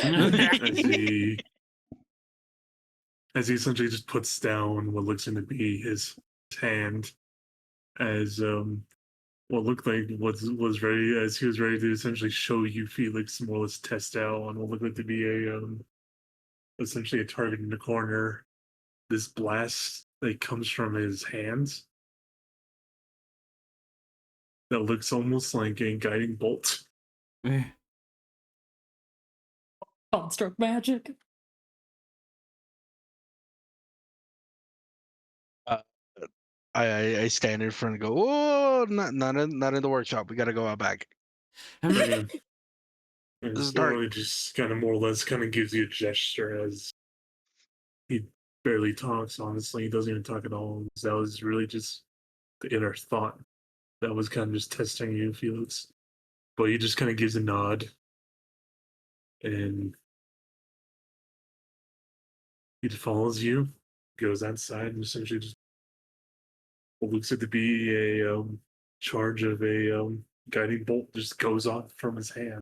as he essentially just puts down what looks to be his hand as what looked like was ready as he was ready to essentially show you Felix more or less test out on what looked like to be a essentially a target in the corner. This blast that comes from his hands that looks almost like a guiding bolt. Construct magic. Uh, I stand in front and go, "Whoa, not in the workshop. We gotta go out back." Okay. And This is dark. slowly just kind of more or less kind of gives you a gesture as he barely talks, honestly. He doesn't even talk at all. That was really just the inner thought that was kind of just testing you, Felix. But he just kind of gives a nod and he follows you, goes outside, and essentially just what looks like to be a charge of a guiding bolt just goes off from his hand.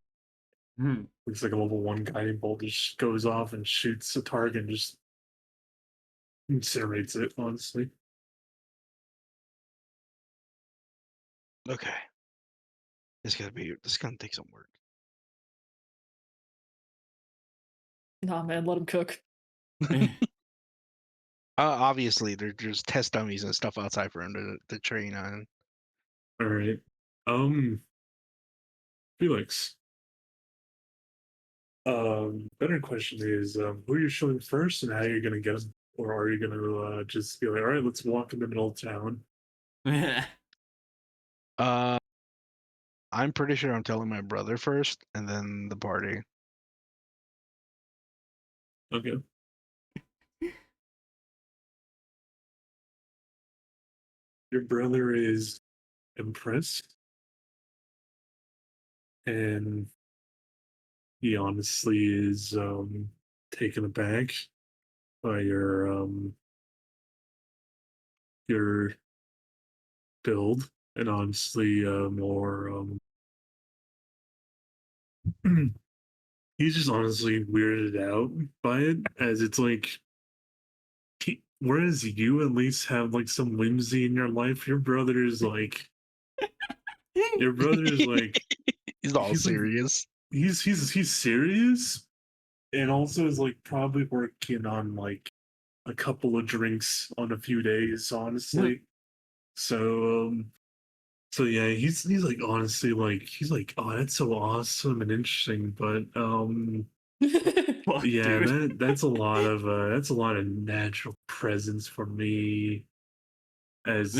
Hmm. Looks like a level 1 guiding bolt just goes off and shoots a target and just incinerates it, honestly. Okay. This is gonna take some work. Nah, man, let him cook. Obviously, there's test dummies and stuff outside for him to train on. All right. Felix. Better question is who you're showing first and how you're gonna get them, or are you gonna just be like, all right, let's walk in the middle of town? Uh, I'm pretty sure I'm telling my brother first, and then the party. Okay. Your brother is impressed, and he honestly is taken aback by your build, and honestly more he's just honestly weirded out by it, as it's like whereas you at least have like some whimsy in your life, your brother is like He's all he's like serious. he's serious, and also is like probably working on like a couple of drinks on a few days, honestly. So so yeah, he's like honestly like he's like, oh, that's so awesome and interesting, but Fuck, yeah, dude. that's a lot of natural presence for me as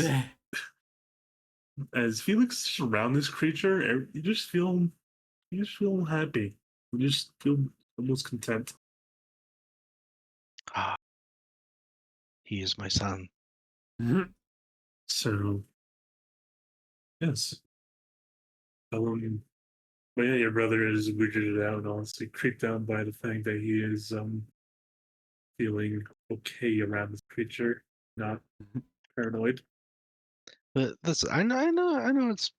Felix is around this creature. You just feel happy. You just feel almost content. Ah, he is my son. So yes, but yeah, your brother is weirded out and honestly creeped out by the fact that he is feeling okay around this creature, not paranoid. But this, I know it's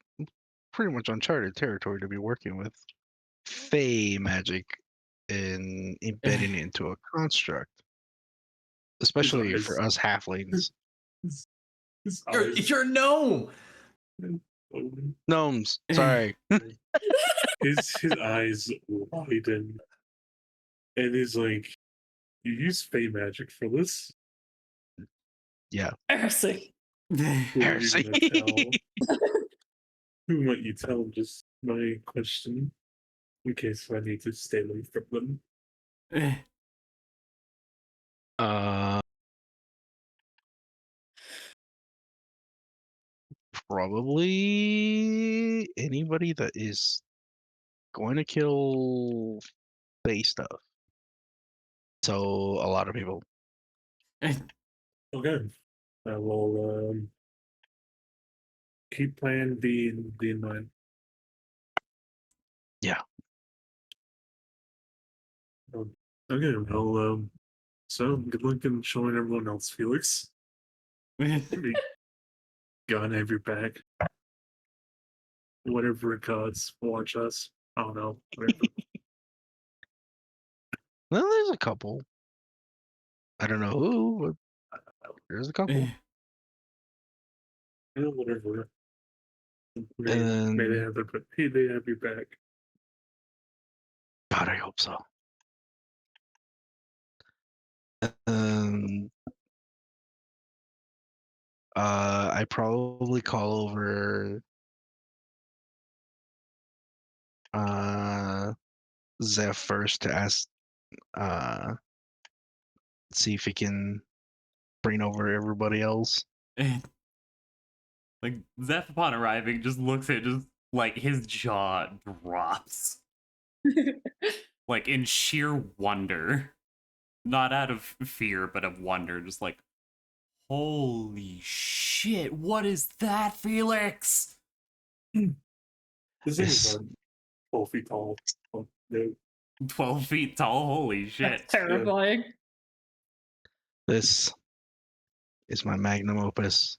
pretty much uncharted territory to be working with Fey magic and embedding it into a construct, especially eyes- for us halflings. His, his You're, eyes, you're no. Gnomes, sorry. his eyes widen, and he's like, "You use Fey magic for this? Yeah. Heresy. Who are you Heresy. gonna tell? Who might you tell? Just my question, in case I need to stay away from them." uh, probably anybody that is going to kill Fey stuff. So a lot of people. Okay, I will keep plan B in mind. Yeah. Okay, well, so good luck in showing everyone else, Felix. Gun have your back. Whatever it costs, watch us. I don't know. Whatever. Well, there's a couple. I don't know who, but there's a couple. Yeah, whatever. May And they have they have your back. God, I hope so. Um, I probably call over Zeph first to ask, see if he can bring over everybody else. Like, Zeph, upon arriving, just looks at just like his jaw drops. Like, in sheer wonder. Not out of fear, but of wonder. Just like, holy shit, what is that, Felix? This thing is This- 12 feet tall. Oh, no. 12 feet tall, holy That's shit. terrifying. This is my magnum opus.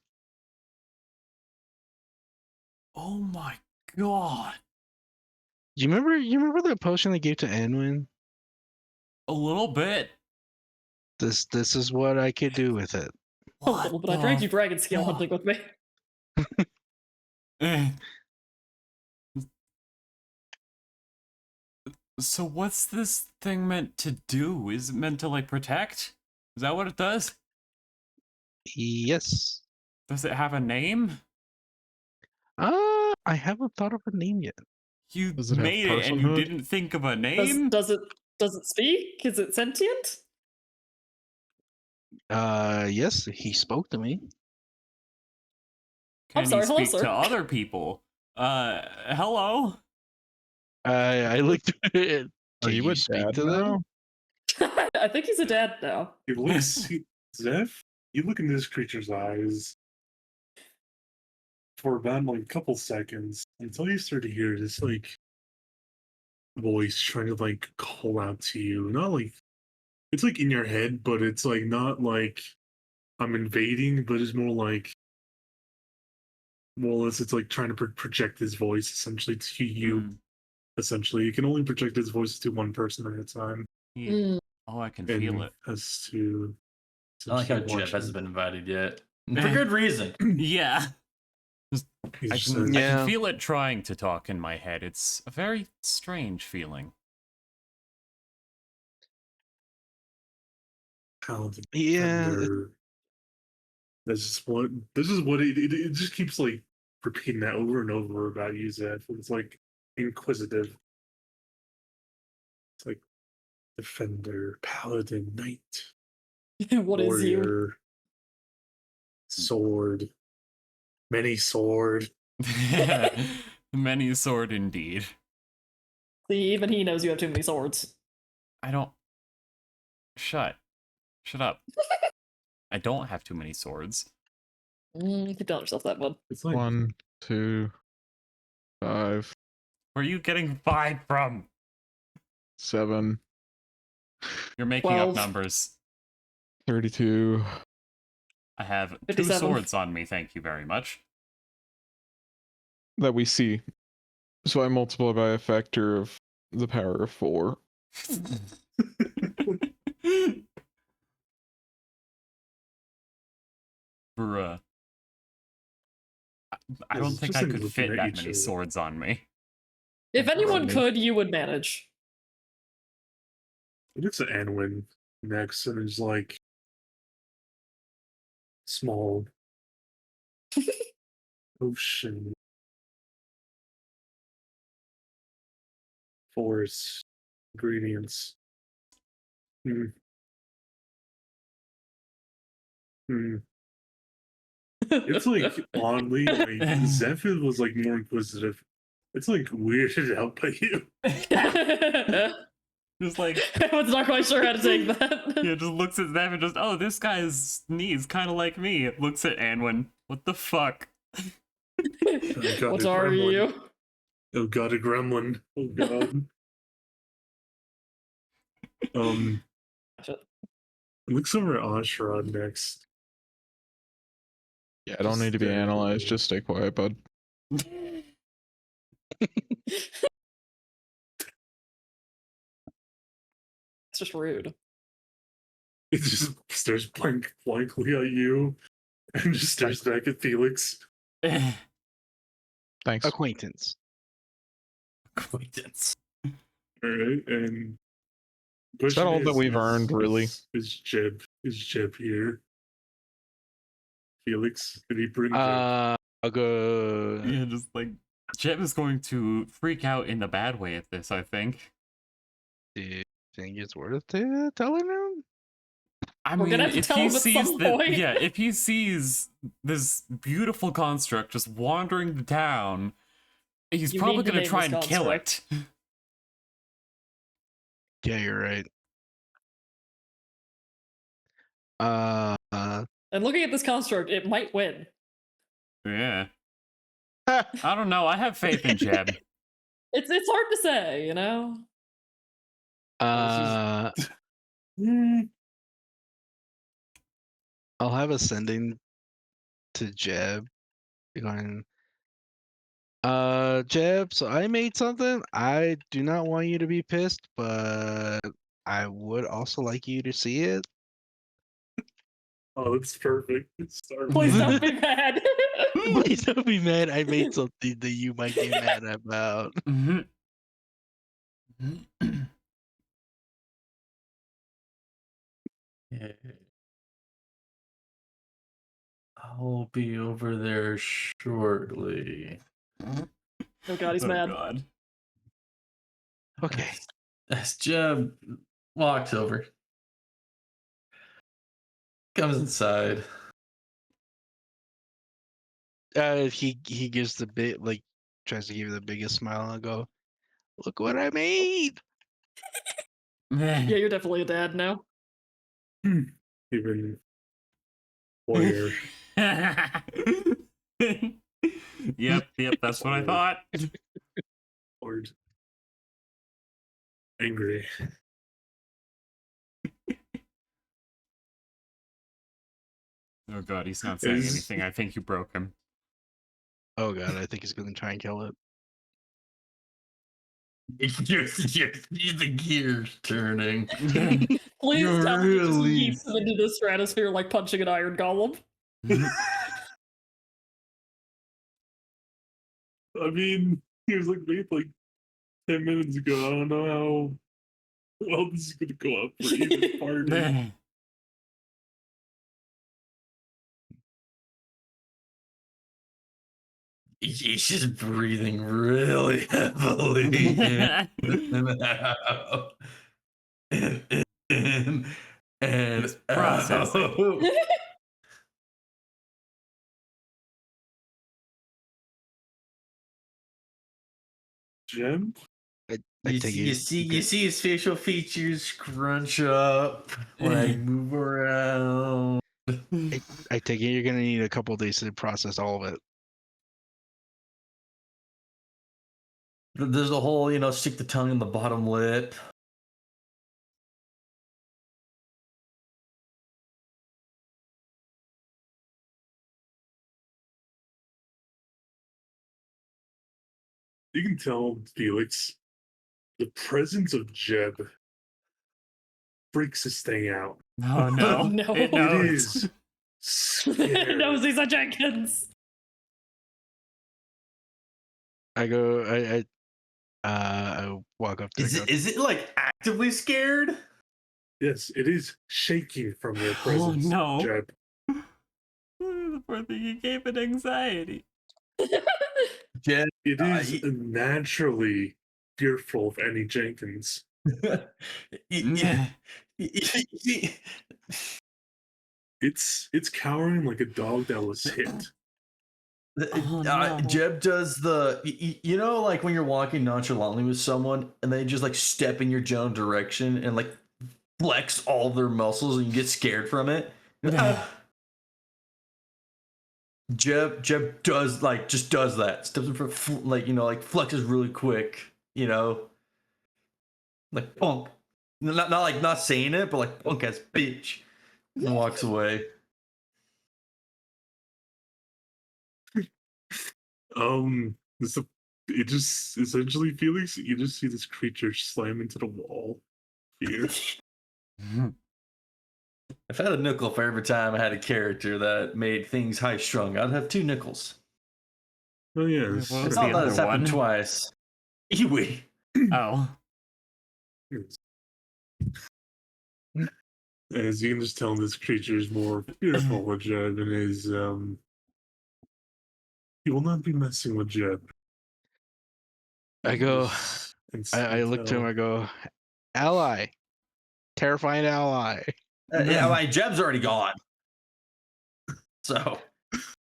Oh my god. You remember that potion they gave to Anwin? A little bit. This is what I could do with it. A little bit. I dragged you dragon scale fuck? hunting with me. Eh. So what's this thing meant to do? Is it meant to like protect? Is that what it does? Yes. Does it have a name? I haven't thought of a name yet. You Does it have made it and you personhood? didn't think of a name? Does it speak? Is it sentient? Yes, he spoke to me. Can sorry, you hello, speak sir. to other people? Hello? I looked at it. Are Can you a speak dad to them? now? I think he's a dad now. It looks, Zeph, you look into this creature's eyes for about like a couple seconds until you start to hear this like voice trying to like call out to you. Not like it's like in your head, but it's like not like I'm invading, but it's more like more or less it's like trying to project his voice essentially to you. Mm, Essentially, you can only project his voice to one person at a time. yeah. Mm. Oh, I can And feel it. as to I like how essentially Jeff hasn't watching- been invited yet. For good reason. Yeah. He's I just can, a- I Yeah. can feel it trying to talk in my head. It's a very strange feeling. talented Yeah. defender. This is what it just keeps like repeating that over and over about you, Zeph. It's like inquisitive. It's like defender, paladin, knight, What is you? warrior, sword, many sword. Many sword indeed. See, even he knows you have too many swords. I don't. Shut up. I don't have too many swords. Keep telling yourself that one. It's like 1, 2, 5, Where are you getting 5 from? 7, You're making 12. up numbers. 32. I have 2 57. swords on me, thank you very much. That we see. So I multiply by a factor of the power of 4. Bruh. I don't It's think just I like could looking fit at that each many other. swords on me. If anyone Right. could, you would manage. it looks at Anwin next and is like small ocean forest ingredients. Hmm. Hmm. It's like oddly like Zephyr was like more inquisitive. It's like weirded out by you. Just like, I was not quite sure how to take that. yeah, just looks at them and just, oh, this guy's knees kind of like me. It looks at Anwin. What the fuck? God, What a are gremlin. you? Oh god, a gremlin. Oh god. Shit. Looks over at Ashrod next. Yeah, I don't need to be analyzed. Just stay quiet, bud. It's just rude. It just stares blankly at you and just stares back at Felix. Thanks. Acquaintance. Acquaintance. Alright, and Is that all that we've earned, really? Is Jeb here? Felix, did he bring Jeb? I'll go. Yeah, just like, Jeb is going to freak out in the bad way at this, I think. Do you think it's worth telling him? I We're mean, gonna have to if tell he him at sees some the point. yeah, if he sees this beautiful construct just wandering the town, he's You probably need to gonna name try this and kill it. construct. Yeah, you're right. And looking at this construct, it might win. Yeah. I don't know. I have faith in Jeb. It's hard to say, you know? I'll have a sending to Jeb. Going, Jeb, so I made something. I do not want you to be pissed, but I would also like you to see it. Oh, that's perfect. Start Please with- don't be mad. Please don't be mad. I made something that you might be mad about. Yeah. I'll be over there shortly. Oh god, he's mad. God. Okay. As Jeb walks over, comes inside. He gives the bit like tries to give you the biggest smile and go, "Look what I made." Yeah, you're definitely a dad now. Even warrior. Yep, that's what I thought. Lord. Angry. Oh god, he's not saying Is- anything. I think you broke him. Oh god, I think he's gonna try and kill it. You're the gears turning. Please You're tell me he just really- yeets him into the stratosphere like punching an iron golem. I mean, he was like made like 10 minutes ago. I don't know how well this is gonna go up for either party. He's just breathing really heavily in and out. In and He's processing. out. Jim? I You take see, it. you see his facial features scrunch up, like move around. I take it you're gonna need a couple days to process all of it. There's a whole, stick the tongue in the bottom lip. You can tell Felix the presence of Jeb freaks this thing out. Oh no. No. It It knows. is scary. Nosy Jenkins. I go. I walk up to Is the it, is it like actively scared? Yes, it is shaking from your Oh, presence, no. Jeb. The poor thing, he gave it anxiety. Jeb, It is he- naturally fearful of any Jenkins. It's cowering like a dog that was hit. Oh, no. Jeb does like when you're walking nonchalantly with someone and they just like step in your general direction and like flex all their muscles and you get scared from it. Jeb does just does that. Steps in front, like flexes really quick, like punk. Not saying it, but like punk ass bitch, and walks away. It just essentially Felix, you just see this creature slam into the wall. Fear. If I had a nickel for every time I had a character that made things high strung, I'd have 2 nickels. Oh yeah. What was It's the not that other it's happened one? twice. Iwi. Oh. As you can just tell, this creature is more fearful with Jeb and is he will not be messing with Jeb. I go. And I look to him. I go, ally, terrifying ally. Yeah, my Jeb's already gone. So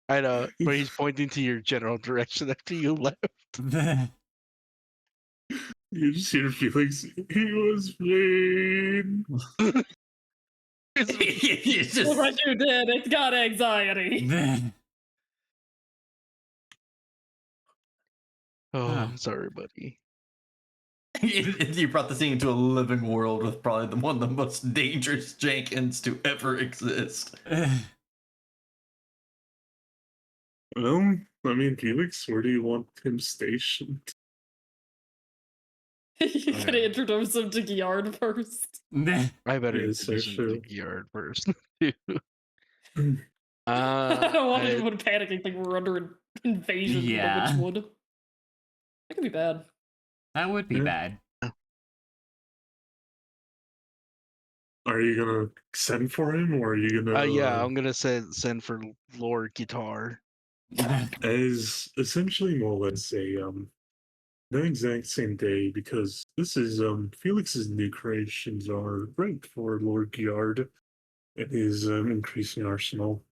I know, but he's pointing to your general direction after you left. You just hear Felix. He was playing. you Look just what you did. It's got anxiety. Oh, Huh. I'm sorry, buddy. you brought this thing into a living world with probably one of the most dangerous Jenkins to ever exist. Well, I mean, Felix, where do you want him stationed? You gotta Okay. introduce him to Giard first. I better Yes, introduce him to sure. Giard first. too. I don't want I- anyone panicking think we're under an invasion from the Yeah. Witchwood. That could be bad. That would be Yeah. bad. Are you gonna send for him, or are you gonna? yeah, I'm gonna send for Lord Guitar. As essentially more or less a the exact same day, because this is Felix's new creations are great for Lord Giard and his increasing arsenal.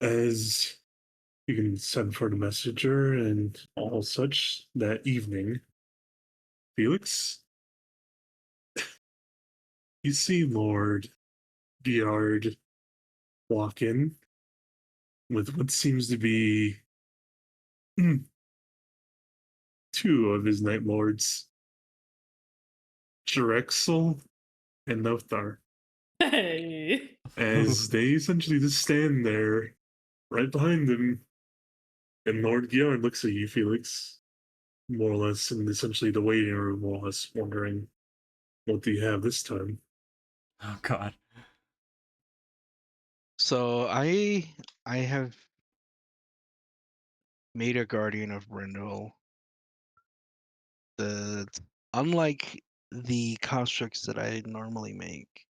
As you can send for the messenger and all such that evening, Felix, you see Lord Giard walk in with what seems to be two of his Night Lords, Drexel and Lothar, Hey. as they essentially just stand there right behind him. And Lord Giard looks at you, Felix, more or less, in essentially the waiting room, more or less, wondering, what do you have this time? Oh god. So I have made a guardian of Brindol. The unlike the constructs that I normally make.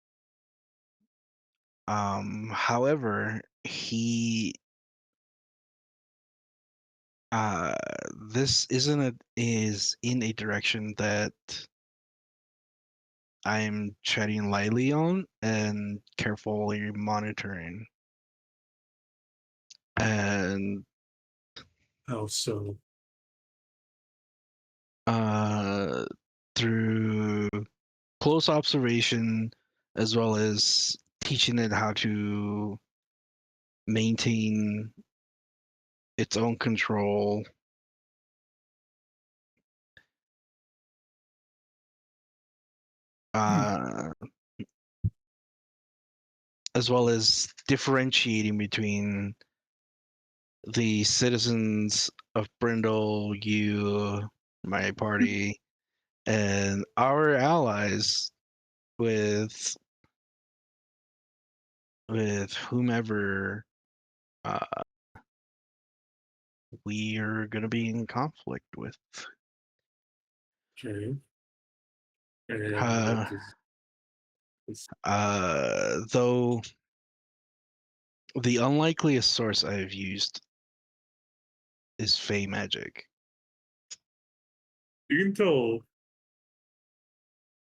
However, he this is in a direction that I'm treading lightly on and carefully monitoring. And How so? through close observation as well as teaching it how to maintain its own control. As well as differentiating between the citizens of Brindle, you, my party, and our allies with whomever we are going to be in conflict with. Okay. And Uh, what is this? though the unlikeliest source I have used is Fey magic. You can tell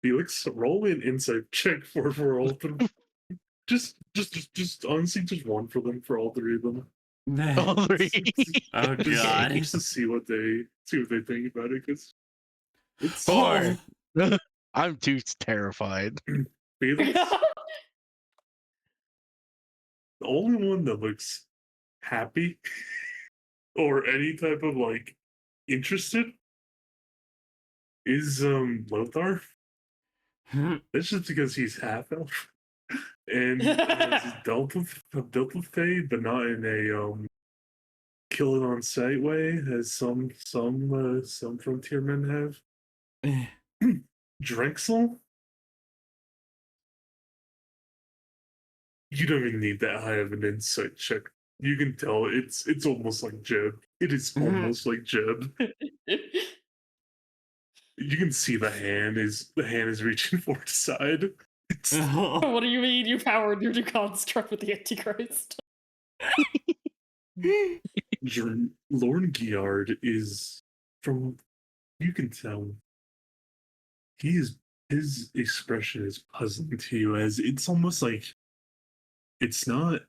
Felix, roll an insight check for all three. Just honestly, just one for them, for all three of them. All three. Oh god. Just to see what they think about it, because it's 4. I'm too terrified. Felix, the only one that looks happy or any type of like interested is Lothar. That's just because he's half elf and has dealt with Fey, but not in a kill it on sight way, as some frontier men have. Drexel, you don't even need that high of an insight check. You can tell it's almost like Jeb. It is almost like Jeb. You can see the hand is reaching for its side. What do you mean you powered your new construct with the Antichrist? Lord Giard is, from you can tell, he is his expression is puzzling to you, as it's almost like it's not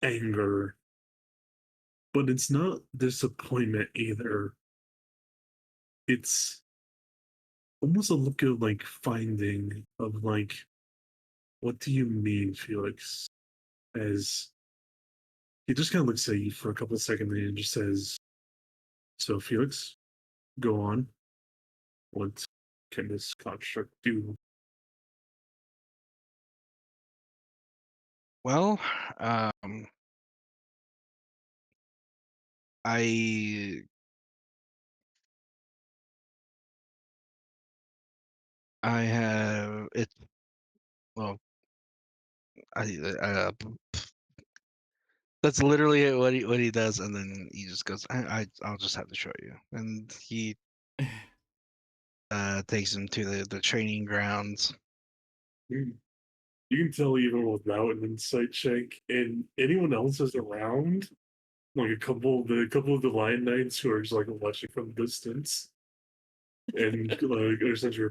anger, but it's not disappointment either. It's almost a look of like finding of like, what do you mean, Felix? As he just kind of looks at you for a couple of seconds and just says, "So, Felix, go on. What can this construct do?" Well, I I have it. Well, that's literally it, what he does, and then he just goes, I'll just have to show you, and he takes him to the training grounds. You can tell even without an insight check, and anyone else is around, like a couple of the Lion Knights who are just like watching from a distance, and like essentially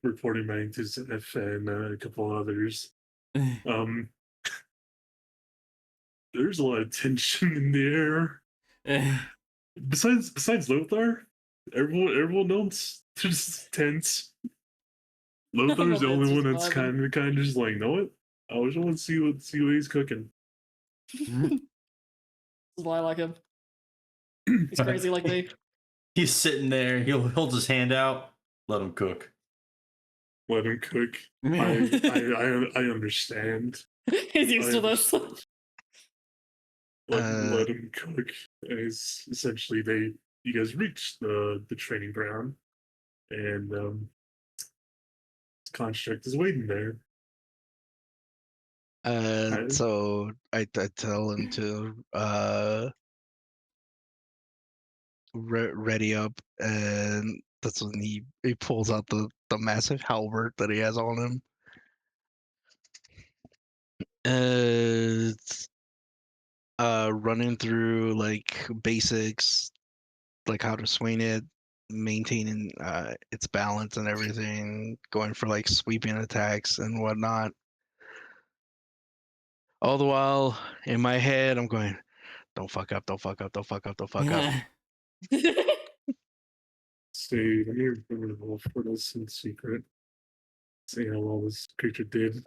reporting back to Zeph and a couple of others. Um, there's a lot of tension in the air. Besides Lothar, everyone else just tense. Lothar's the only Momentum's one that's vibing. kind of just like, know what? I just want to see what he's cooking. This is why I like him. He's crazy like me. He's sitting there. He'll hold his hand out. Let him cook. Let him cook. I understand. He's used to this. Let him cook. As essentially you guys reach the training ground, and construct is waiting there. So I tell him to ready up, and that's when he pulls out the massive halberd that he has on him. It's running through like basics, like how to swing it, maintaining its balance and everything, going for like sweeping attacks and whatnot. All the while in my head, I'm going, "Don't fuck up! Don't fuck up! Don't fuck up! Don't fuck up!" See, let me roll for this in secret. See how well this creature did.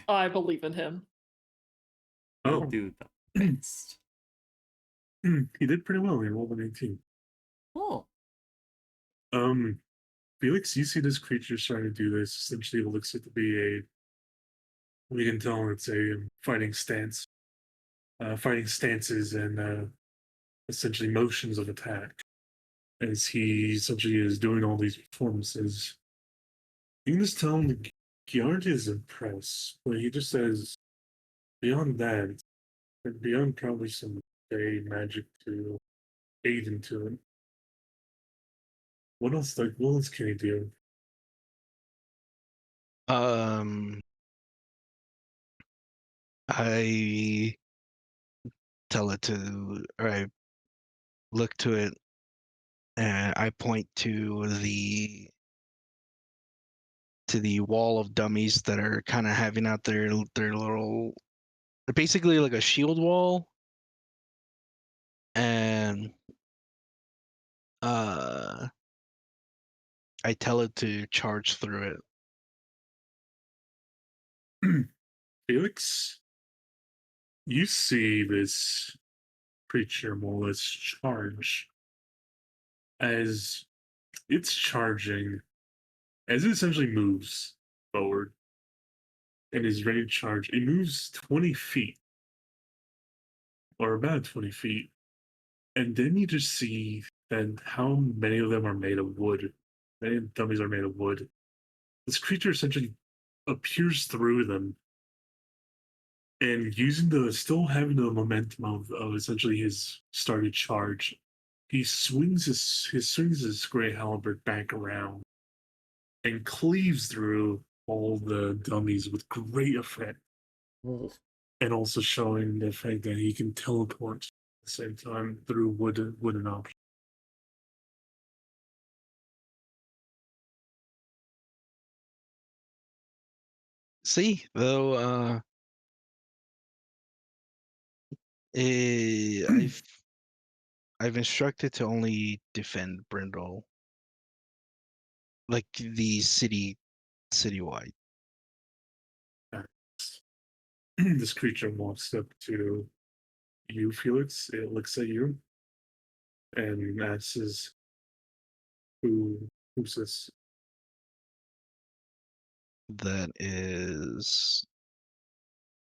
I believe in him. He'll Oh, do the best. he did pretty well. He rolled an 18. Oh. Felix, you see this creature starting to do this. Essentially, it looks like to be we can tell it's a fighting stance. Fighting stances and essentially motions of attack. As he essentially is doing all these performances. You can just tell him that Giard is impressed, but he just says, beyond that, and beyond probably some fey magic to aid into it, what else can he do? I tell it to, or I look to it, and I point to the wall of dummies that are kind of having out their little, they're basically like a shield wall, and I tell it to charge through it. Felix, you see this creature more or less charge as it's charging, as it essentially moves forward and is ready to charge. It moves 20 feet, or about 20 feet, and then you just see that how many of them are made of wood. Many dummies are made of wood. This creature essentially appears through them, and using still having the momentum of essentially his started charge, he swings his great halberd back around and cleaves through all the dummies with great effect, and also showing the fact that he can teleport at the same time through wooden objects. see though. I've instructed to only defend Brindol, like the citywide. This creature walks up to you, Felix. It looks at you and asks, who's this?" That is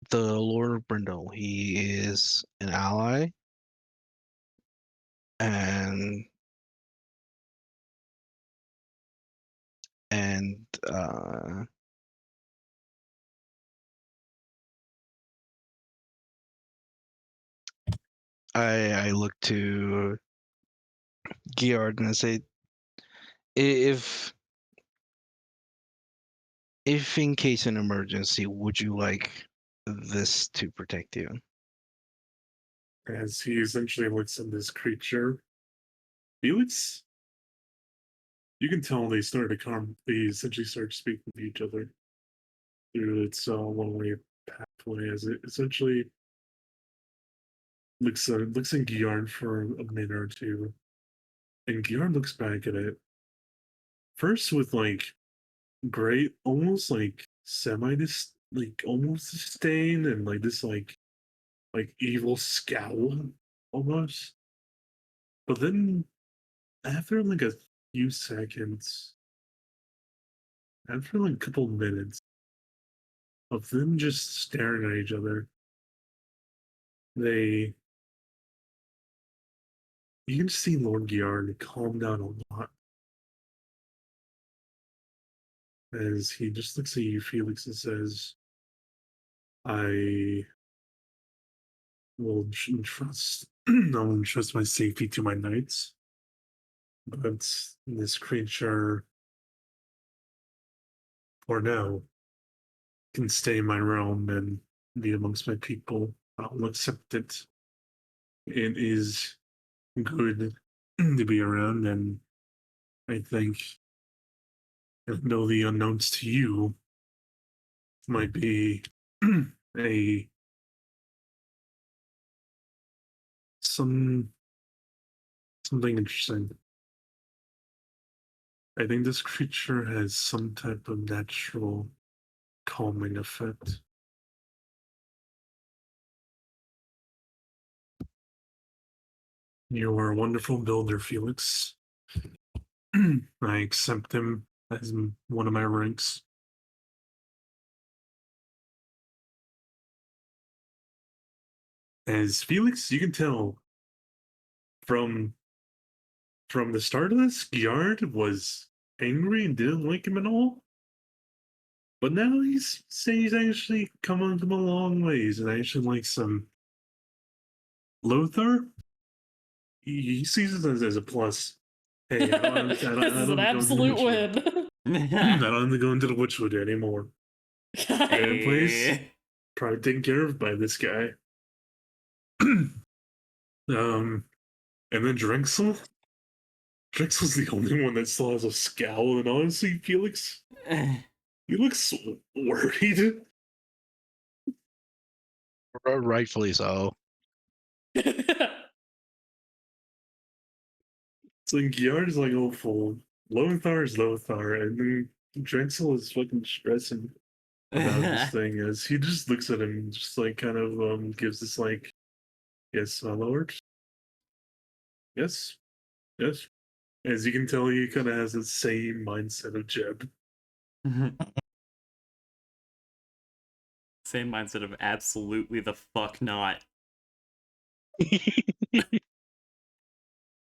the Lord of Brindle. He is an ally, and and I look to Geard and I say, if in case an emergency, would you like this to protect you? As he essentially looks at this creature, Felix, you can tell they started to they essentially start speaking to each other through its one-way pathway, as it essentially looks at Giarn for a minute or two, and Giarn looks back at it first with like great, almost like like almost disdain and like this like evil scowl almost, but then after like a few seconds, after like a couple minutes of them just staring at each other, you can see Lord Giard calm down a lot as he just looks at you, Felix, and says, I will entrust I will entrust my safety to my knights. But this creature, for now, can stay in my realm and be amongst my people. I'll accept it. It is good to be around, and I think, though the unknowns to you might be a something interesting. I think this creature has some type of natural calming effect. You are a wonderful builder, Felix. I accept him as one of my ranks. As Felix, you can tell from the start of this, Giard was angry and didn't like him at all. But now he's saying he's actually come a long ways and actually likes him. Lothar, he sees it as a plus. Hey, I don't, This I is don't an go into the absolute Witchwood. I don't have to go into the Witchwood anymore. And please, Hey. probably taken care of by this guy. And then Drexel. Drexel's the only one that still has a scowl, and honestly, Felix, he looks worried. Rightfully so. It's like Giard is like, oh, full. Lothar is Lothar, and then Drexel is fucking stressing about this thing as he just looks at him and just like kind of gives this like, yes, my lord. Yes. Yes. As you can tell, he kind of has the same mindset of Jeb. Same mindset of absolutely the fuck not.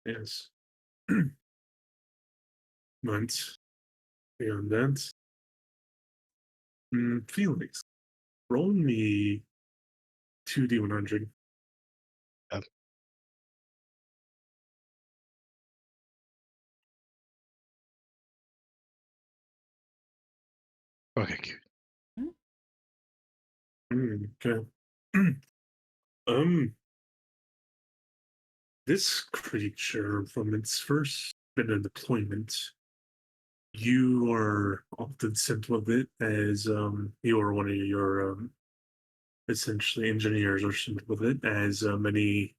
Yes. But beyond that, Felix, roll me 2d100. Yep. Okay. Okay. This creature, from its first bit of deployment, you are often sent with it as you are one of your essentially engineers are sent with it as many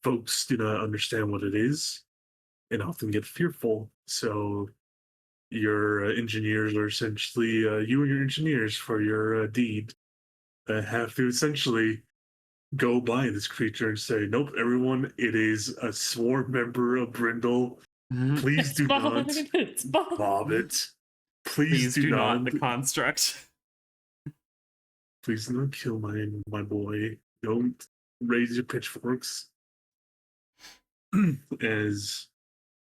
folks do not understand what it is and often get fearful. So your engineers are essentially you and your engineers for your deed have to essentially go by this creature and say, "Nope, everyone, it is a sworn member of Brindol. Please It's do fine. not It's fine. mob it. Please do not the construct. Please do not kill my boy. Don't raise your pitchforks." As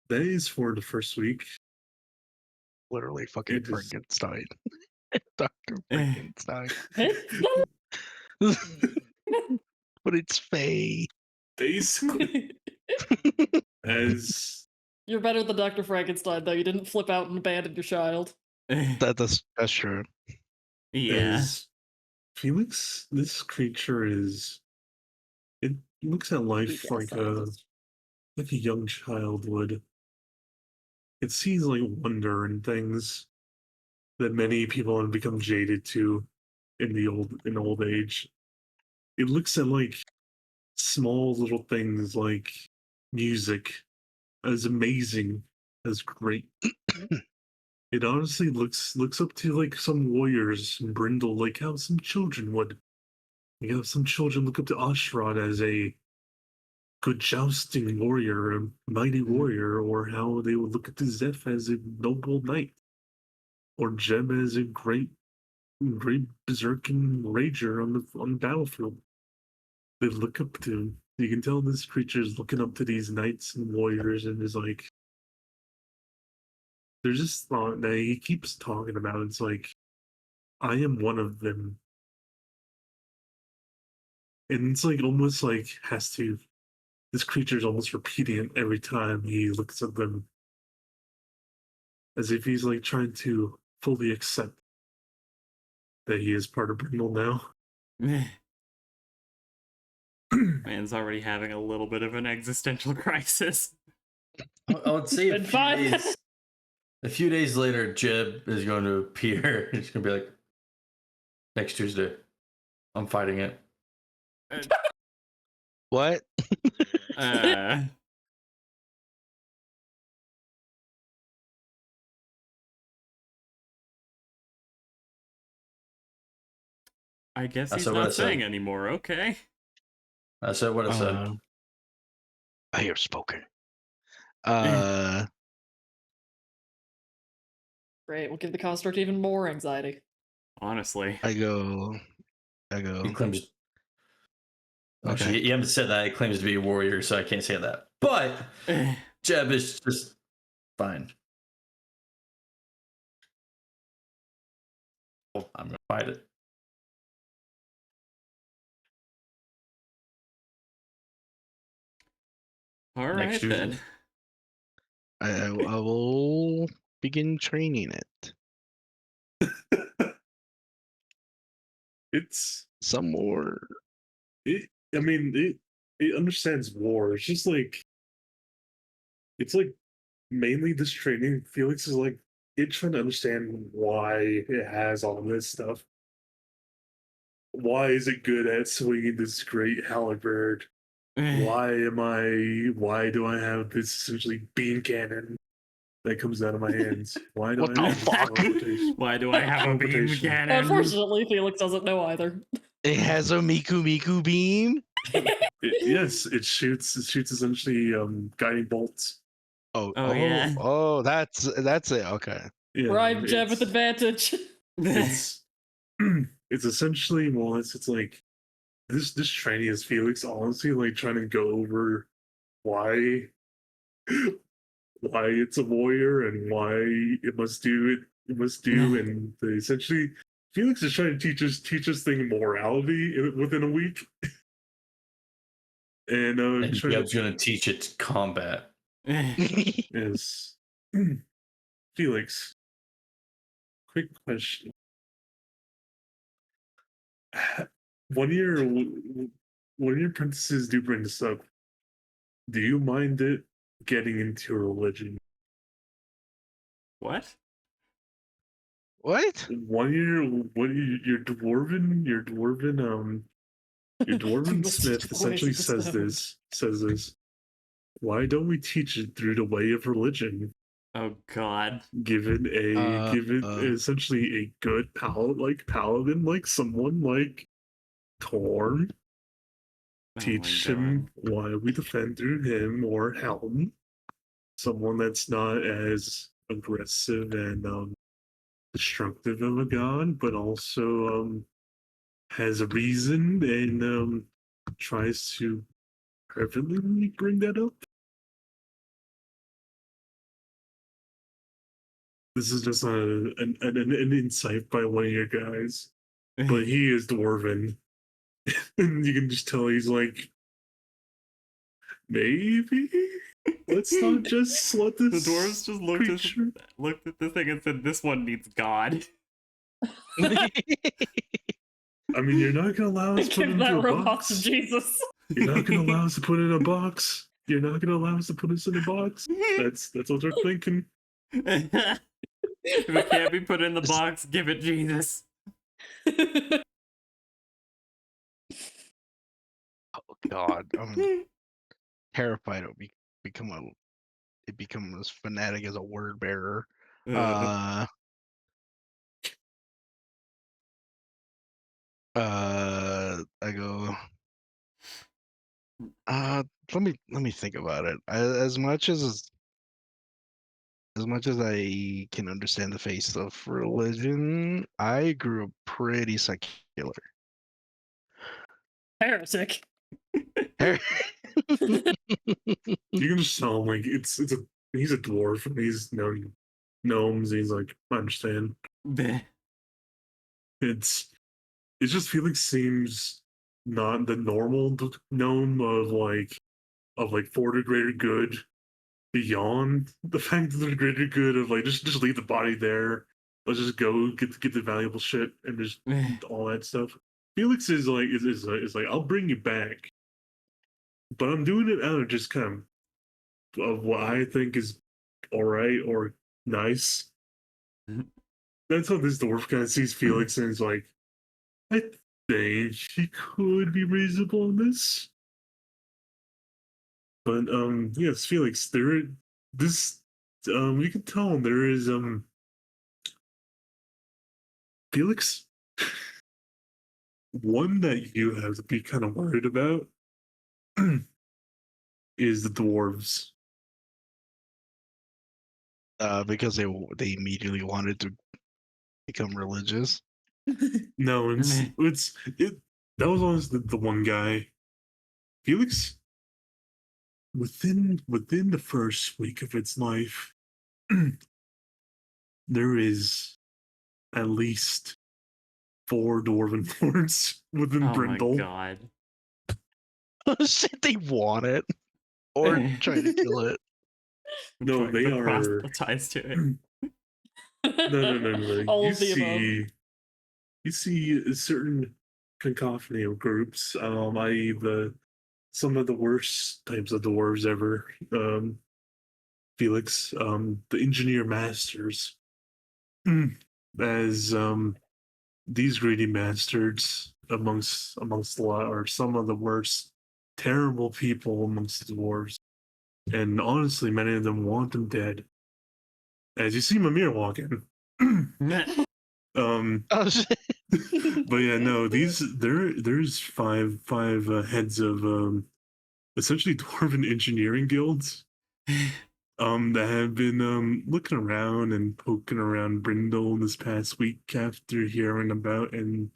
that is for the first week. Literally fucking It is- Frankenstein. Dr. Frankenstein. It's But it's Fey. Basically, fine. as You're better than Dr. Frankenstein, though. You didn't flip out and abandon your child. That's true. Yeah. as Felix, this creature is. It looks at life Yes, like a young child would. It sees like wonder and things that many people have become jaded to in old age. It looks at like small little things like music as amazing, as great. It honestly looks up to like some warriors in Brindle, like how some children would. You know, some children look up to Oshron as a good jousting warrior, a mighty warrior, or how they would look at the Zeph as a noble knight, or Jem as a great berserking rager on the battlefield. They look up to. You can tell this creature is looking up to these knights and warriors, and is like, there's this thought that he keeps talking about. It's like, I am one of them, and it's like almost like has to. This creature is almost repeating it every time he looks at them, as if he's like trying to fully accept that he is part of Brindle now. Man's already having a little bit of an existential crisis. I would say Been fine. a few days later, Jeb is going to appear. He's going to be like, next Tuesday, I'm fighting it. What? Uh, I guess That's he's what I not said. saying anymore. Okay. I said what I said. I have spoken. Great. We'll give the construct even more anxiety. Honestly. I go. He claims. Actually, Okay. you haven't said that. He claims to be a warrior, so I can't say that. But Jeb is just fine. I'm going to fight it. All Next right Tuesday. then. I will begin training it. It's Some more. I mean, it understands war. It's just like it's like mainly this training. Felix is like it trying to understand why it has all this stuff. Why is it good at swinging this great halberd? Why do I have this essentially beam cannon that comes out of my hands? Why do What I the have fuck? teleportation? Why do I have a beam Teleportation. cannon? Unfortunately, Felix doesn't know either. It has a Miku Miku beam. Yes, it shoots essentially guiding bolts. Oh, yeah. That's it. Okay. Yeah, Rhyme Jeb with it's- advantage. it's it's essentially it's like this training is Felix honestly like trying to go over why it's a warrior and why it must do and essentially Felix is trying to teach us thing morality within a week. And And trying Jeb's going to teach it combat. is Felix. Quick question. When your apprentices do bring this up, do you mind it getting into a religion? What? What? Your dwarven your dwarven Mr. smith essentially Dwarven says this. Why don't we teach it through the way of religion? Oh God. Given essentially a good paladin, like someone like Torm, Oh teach my him God. why we defend through him, or Helm, someone that's not as aggressive and destructive of a god, but also has a reason and tries to prevalently bring that up. This is just an insight by one of your guys, but he is dwarven, and you can just tell he's like, maybe let's not just let this. The dwarves just looked at the thing and said, "This one needs God." I mean, you're not gonna allow us to put it Give into that a robot to box. Jesus. You're not gonna allow us to put it in a box. You're not gonna allow us to put us in a box. That's what they're thinking. If it can't be put in the box, give it Jesus. Oh God, I'm terrified it'll become as fanatic as a word bearer. I go. Let me think about it. As much as I can understand the face of religion, I grew up pretty secular. Heretic. You can just tell him like he's a dwarf and he's gnomes. He's like, I understand. It's just Felix seems not the normal gnome of for the greater good. Beyond the fact that the greater good of like just leave the body there. Let's just go get the valuable shit and just all that stuff. Felix is like is like, I'll bring you back, but I'm doing it out of just kind of what I think is all right or nice. That's how this dwarf kind of sees Felix and is like, I think he could be reasonable in this. But yes, Felix, you can tell there is Felix, one that you have to be kind of worried about is the dwarves. Because they immediately wanted to become religious. No, that was always the one guy. Felix, within the first week of its life, there is at least 4 dwarven lords within Brindol. Oh my God. Shit, they want it or trying to kill it. No, they are proselytized to it. No. All You of the above. you see a certain cacophony of groups, i.e. some of the worst types of dwarves ever. Felix, the engineer masters, as these greedy bastards amongst a lot are some of the worst, terrible people amongst the dwarves, and honestly, many of them want them dead. As you see Mimir walk in. Oh shit. But yeah, no, there's five heads of essentially dwarven engineering guilds that have been looking around and poking around Brindol this past week after hearing about many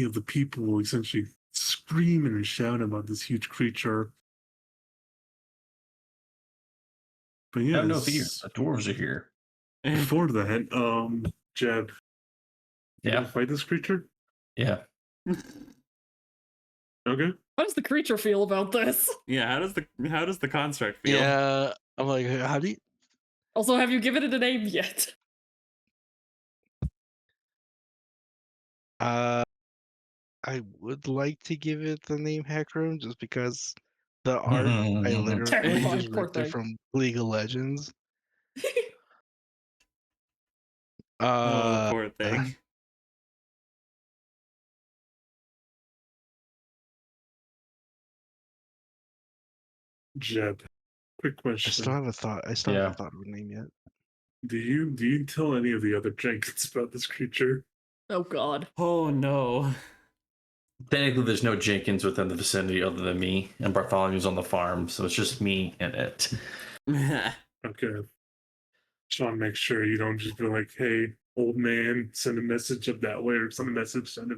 of the people essentially screaming and shouting about this huge creature. But yeah, no fear. The dwarves are here. Before that, Jeb, you Yeah. gonna fight this creature? Yeah. Okay. How does the creature feel about this? Yeah, how does the construct feel? Yeah, I'm like, how do you? Also, have you given it a name yet? I would like to give it the name Hackroom just because the art I literally Terrifying, just poor ripped it thing. from League of Legends. Oh, poor thing. Jeb, quick I question. still have a thought. I still haven't thought of a name yet. Do you tell any of the other Jenkins about this creature? Oh god. Oh no. Technically, there's no Jenkins within the vicinity other than me, and Bartholomew's on the farm, so it's just me and it. Okay. Just want to make sure you don't just be like, "Hey, old man, send a message up that way," or send a message send a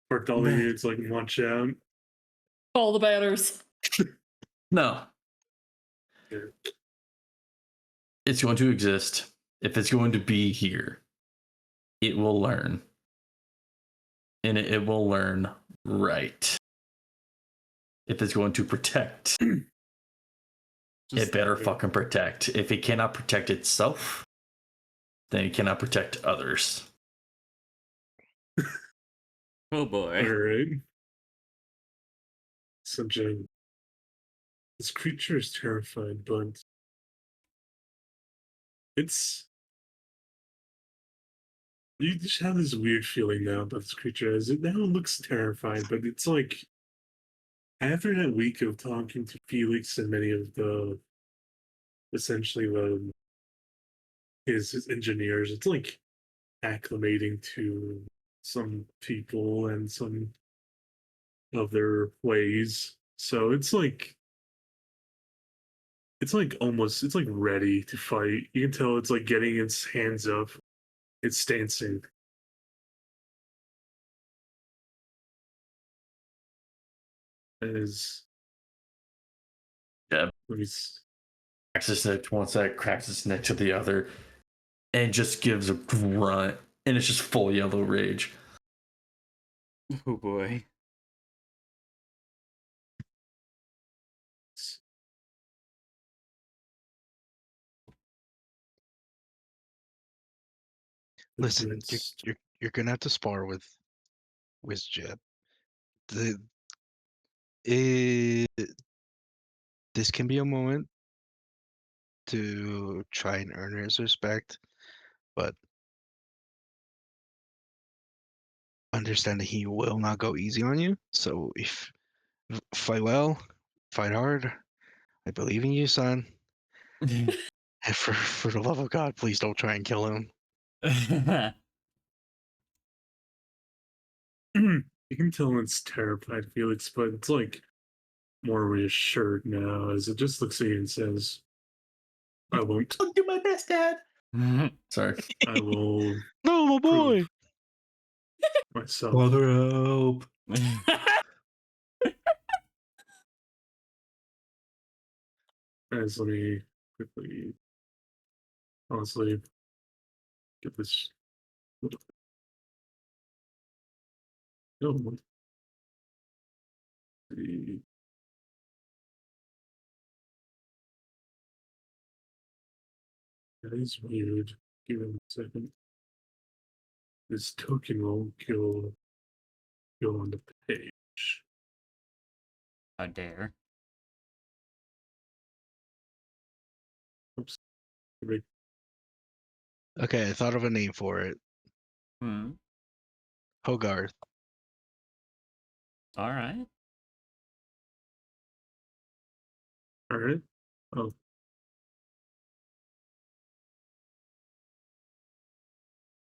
Bartholomew. It's like, watch out. Call the banners. No. Yeah. It's going to exist. If it's going to be here, it will learn. And it will learn right. If it's going to protect, it better fucking protect. If it cannot protect itself, then it cannot protect others. Oh boy. All right. So, Jen, this creature is terrified, but it's. You just have this weird feeling now about this creature as it now looks terrified, but it's like after that week of talking to Felix and many of the essentially his engineers, it's like acclimating to some people and some of their ways. So it's like almost it's like ready to fight. You can tell it's like getting its hands up. It's stancing. As Yeah. let me Cracks his neck to one side, cracks his neck to the other, and just gives a grunt, and it's just full yellow rage. Oh boy. Listen, you're gonna have to spar with Jeb. This can be a moment to try and earn his respect, but understand that he will not go easy on you. So if fight well, fight hard. I believe in you, son. And for the love of God, please don't try and kill him. You can tell it's terrified, Felix, but it's like more reassured now as it just looks at you and says, I won't. I'll do my best, Dad. Sorry. I will No, my boy. myself. Mother help. As let me quickly, honestly, get this. Oh, the that is weird. Give it a second. This token will go on the page. How dare. Oops. Right. Okay, I thought of a name for it. Hogarth. All right. All right. Oh.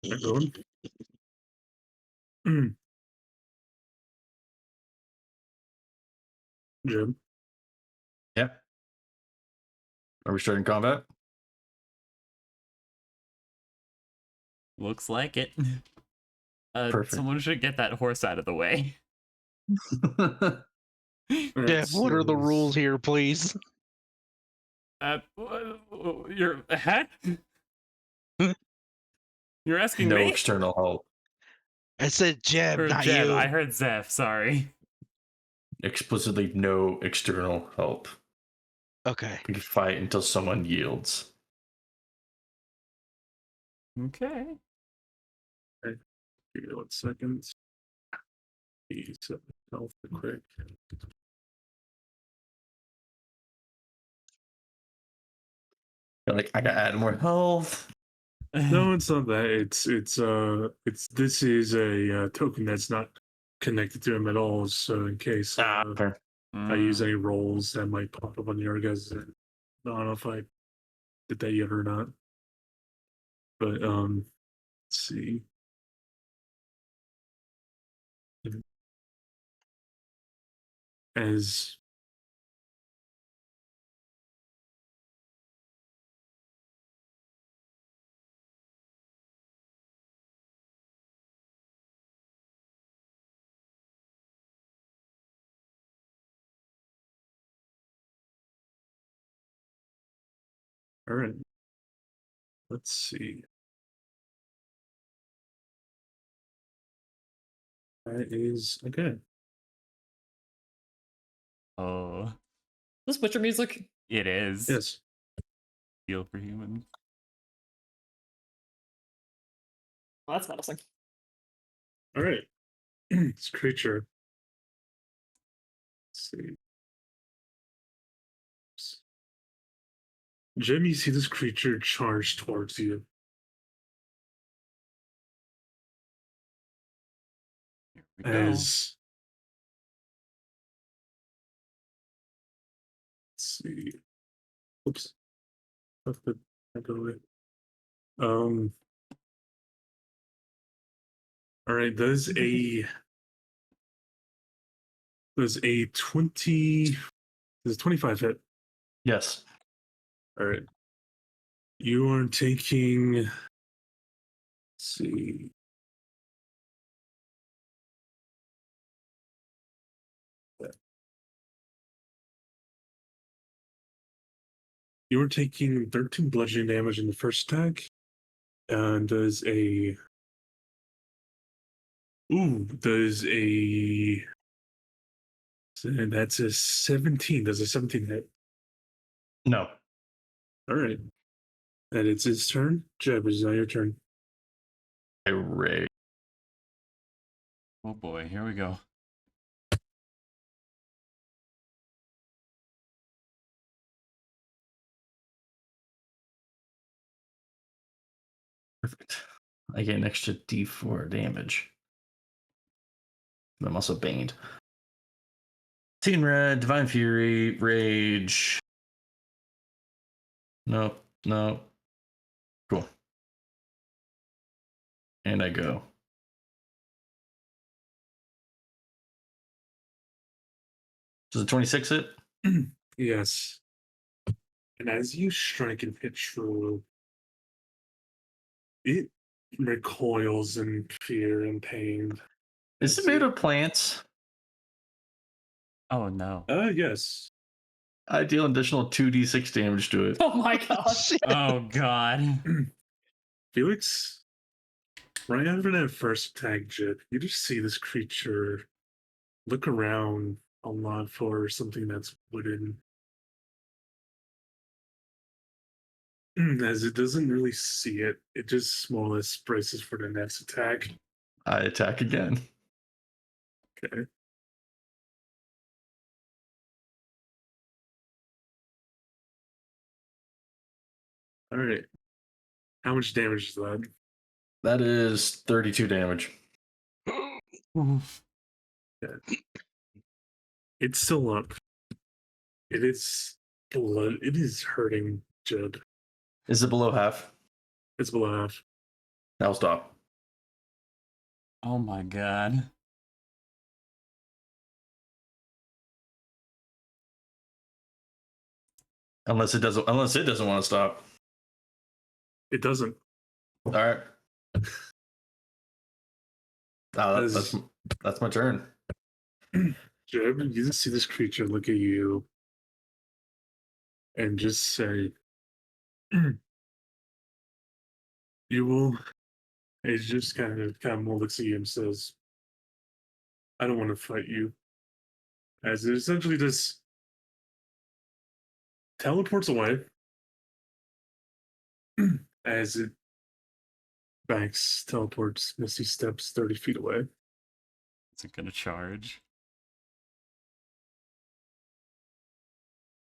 Everyone. Jim. Yep. Are we starting combat? Looks like it. Perfect. Someone should get that horse out of the way. Jeff, what are the rules here, please? You're huh? You're asking No me? external help. I said Jeb, Or not Jeb? you. I heard Zeph. Sorry. Explicitly no external help. Okay. We can fight until someone yields. Okay. Give me 1 second. Set health quick. Like, I gotta add more health. No, it's not that. It's this is a token that's not connected to him at all. So in case Fair. I use Mm. any rolls that might pop up on your guys, I don't know if I did that yet or not. But let's see. As all right. Let's see. That is okay. Oh, This Witcher music. it is. Yes. Feel for human. Oh, that's menacing. All right. This creature. Let's see. Jim, you see this creature charge towards you. Here we go. As let's see. Oops. Left it. I go away. All right. There's a 20. There's a 25 hit. Yes. All right. You are taking. Let's see. You are taking 13 bludgeoning damage in the first attack, and there's a. Ooh, there's a. And that's a 17. There's a 17 hit. No. All right. And it's his turn. Jeb, it's now your turn. I rage. Oh boy, here we go. Perfect. I get an extra D4 damage. I'm also baned. 10 red, Divine Fury, Rage. Nope, nope. Cool. And I go. Does a 26 hit? Yes. And as you strike and hit true, it recoils in fear and pain. Is it made of plants? Oh no. Yes. I deal an additional 2d6 damage to it. Oh my gosh. Oh god. Felix, right after that first attack, Jib, you just see this creature look around a lot for something that's wooden. As it doesn't really see it, it just more or less braces for the next attack. I attack again. Okay. All right. How much damage is that? That is 32 damage. It's still up. It is blood. It is hurting, Jed. Is it below half? It's below half. I'll stop. Oh my god. Unless it doesn't want to stop. It doesn't. All right. That's my turn. Jeb, you just see this creature look at you and just say, "You will." It just kind of more looks at you and says, "I don't want to fight you." As it essentially just teleports away, as it teleports, Misty steps 30 feet away. Is it gonna charge?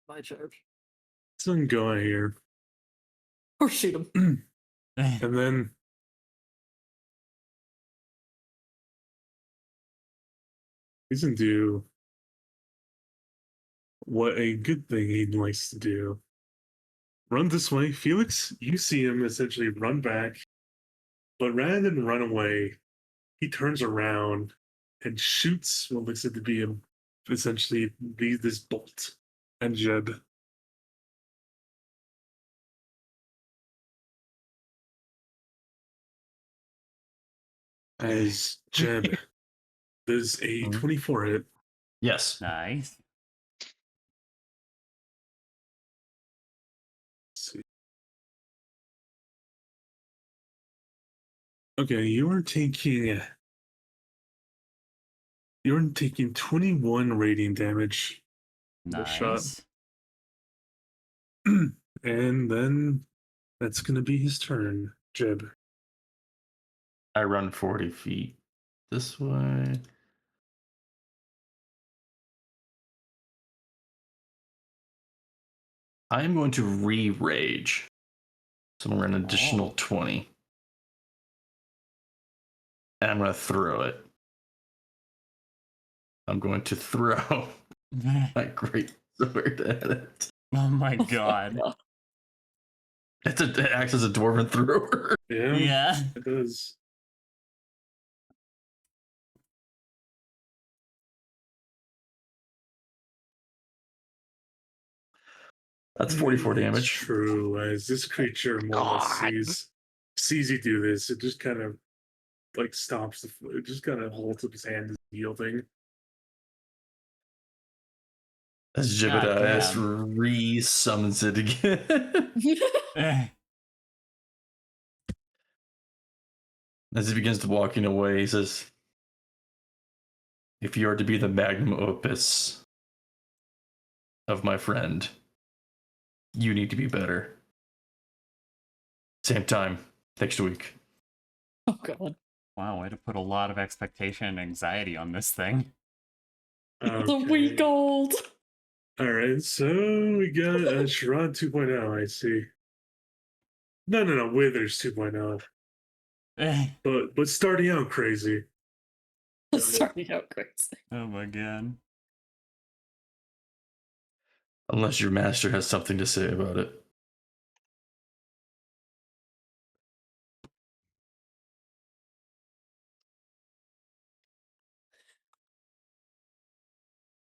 My charge. Some guy here. Or shoot him. And then he's gonna do what a good thing he likes to do. Run this way. Felix, you see him essentially run back, but rather than run away, he turns around and shoots what looks to be essentially this bolt and Jeb. As Jeb, there's a 24 hit. Yes. Nice. Let's see. Okay, you're taking 21 radiant damage. The shot. Nice. And then that's gonna be his turn, Jeb. I run 40 feet this way. I am going to re-rage. So I'm going to run an additional 20. And I'm going to throw it. I'm going to throw my great sword at it. Oh my god. It acts as a dwarven thrower. Yeah. It does. That's 44 It's damage. true. As this creature more or less sees you do this, it just kind of like stops. It just kind of holds up his hand as yielding. As God Jebediah damn. re-summons it again. As he begins to walking away, he says, "If you are to be the magnum opus of my friend, you need to be better. Same time next week." Oh god. Wow, way to put a lot of expectation and anxiety on this thing. The week old. All right, so we got Sharad 2.0. I see. No, Withers 2.0. But starting out crazy. Starting out crazy. Oh my god. Unless your master has something to say about it.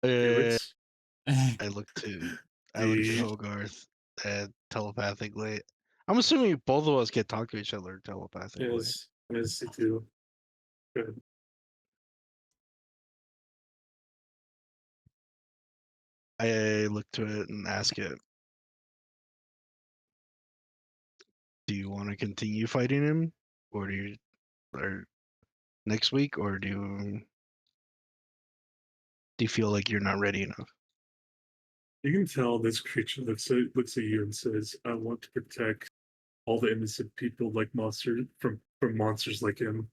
Felix? I looked to Hogarth telepathically. I'm assuming both of us can talk to each other telepathically. Yes, you do. Good. I look to it and ask it, do you want to continue fighting him? Or or next week? Or do you feel like you're not ready enough? You can tell this creature looks at you and says, "I want to protect all the innocent people like monsters from monsters like him."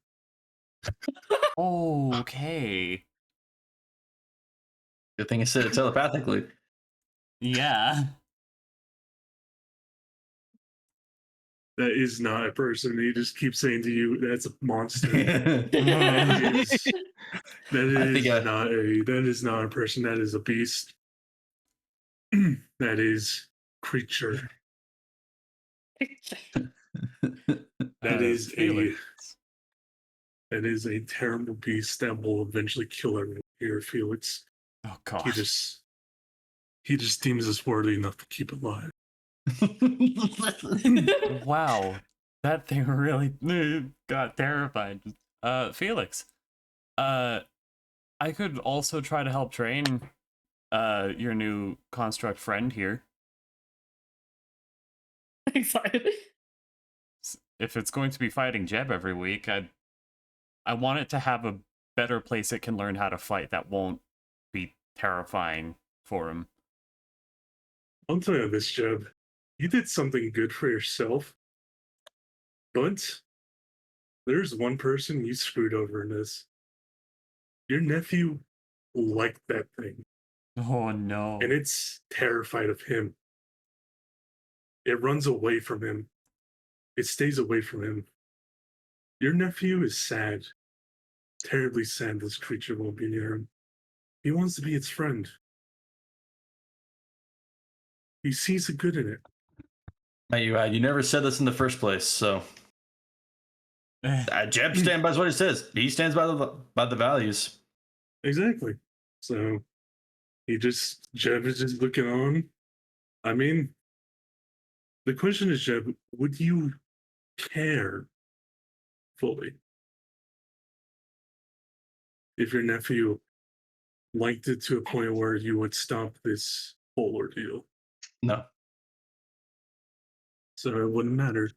Okay. Good thing I said it telepathically. Yeah. That is not a person. He just keeps saying to you, "That's a monster." That is not a person. That is a beast. That is creature. That is Felix. that is a terrible beast that will eventually kill everyone here, Felix. Oh god. He just deems us worthy enough to keep alive. Wow. That thing really got terrified. Felix. I could also try to help train your new construct friend here. Anxiety. If it's going to be fighting Jeb every week, I want it to have a better place it can learn how to fight that won't be terrifying for him. I'll tell you this, Jeb. You did something good for yourself, but there's one person you screwed over in this. Your nephew liked that thing, Oh no. and it's terrified of him. It runs away from him. it stays away from him. Your nephew is sad, terribly sad this creature won't be near him. He wants to be its friend. He sees the good in it. You never said this in the first place, so Jeb stands by what he says. He stands by the values. Exactly. So Jeb is just looking on. I mean, the question is, Jeb, would you care fully if your nephew liked it to a point where you would stop this whole ordeal? No. So it wouldn't matter.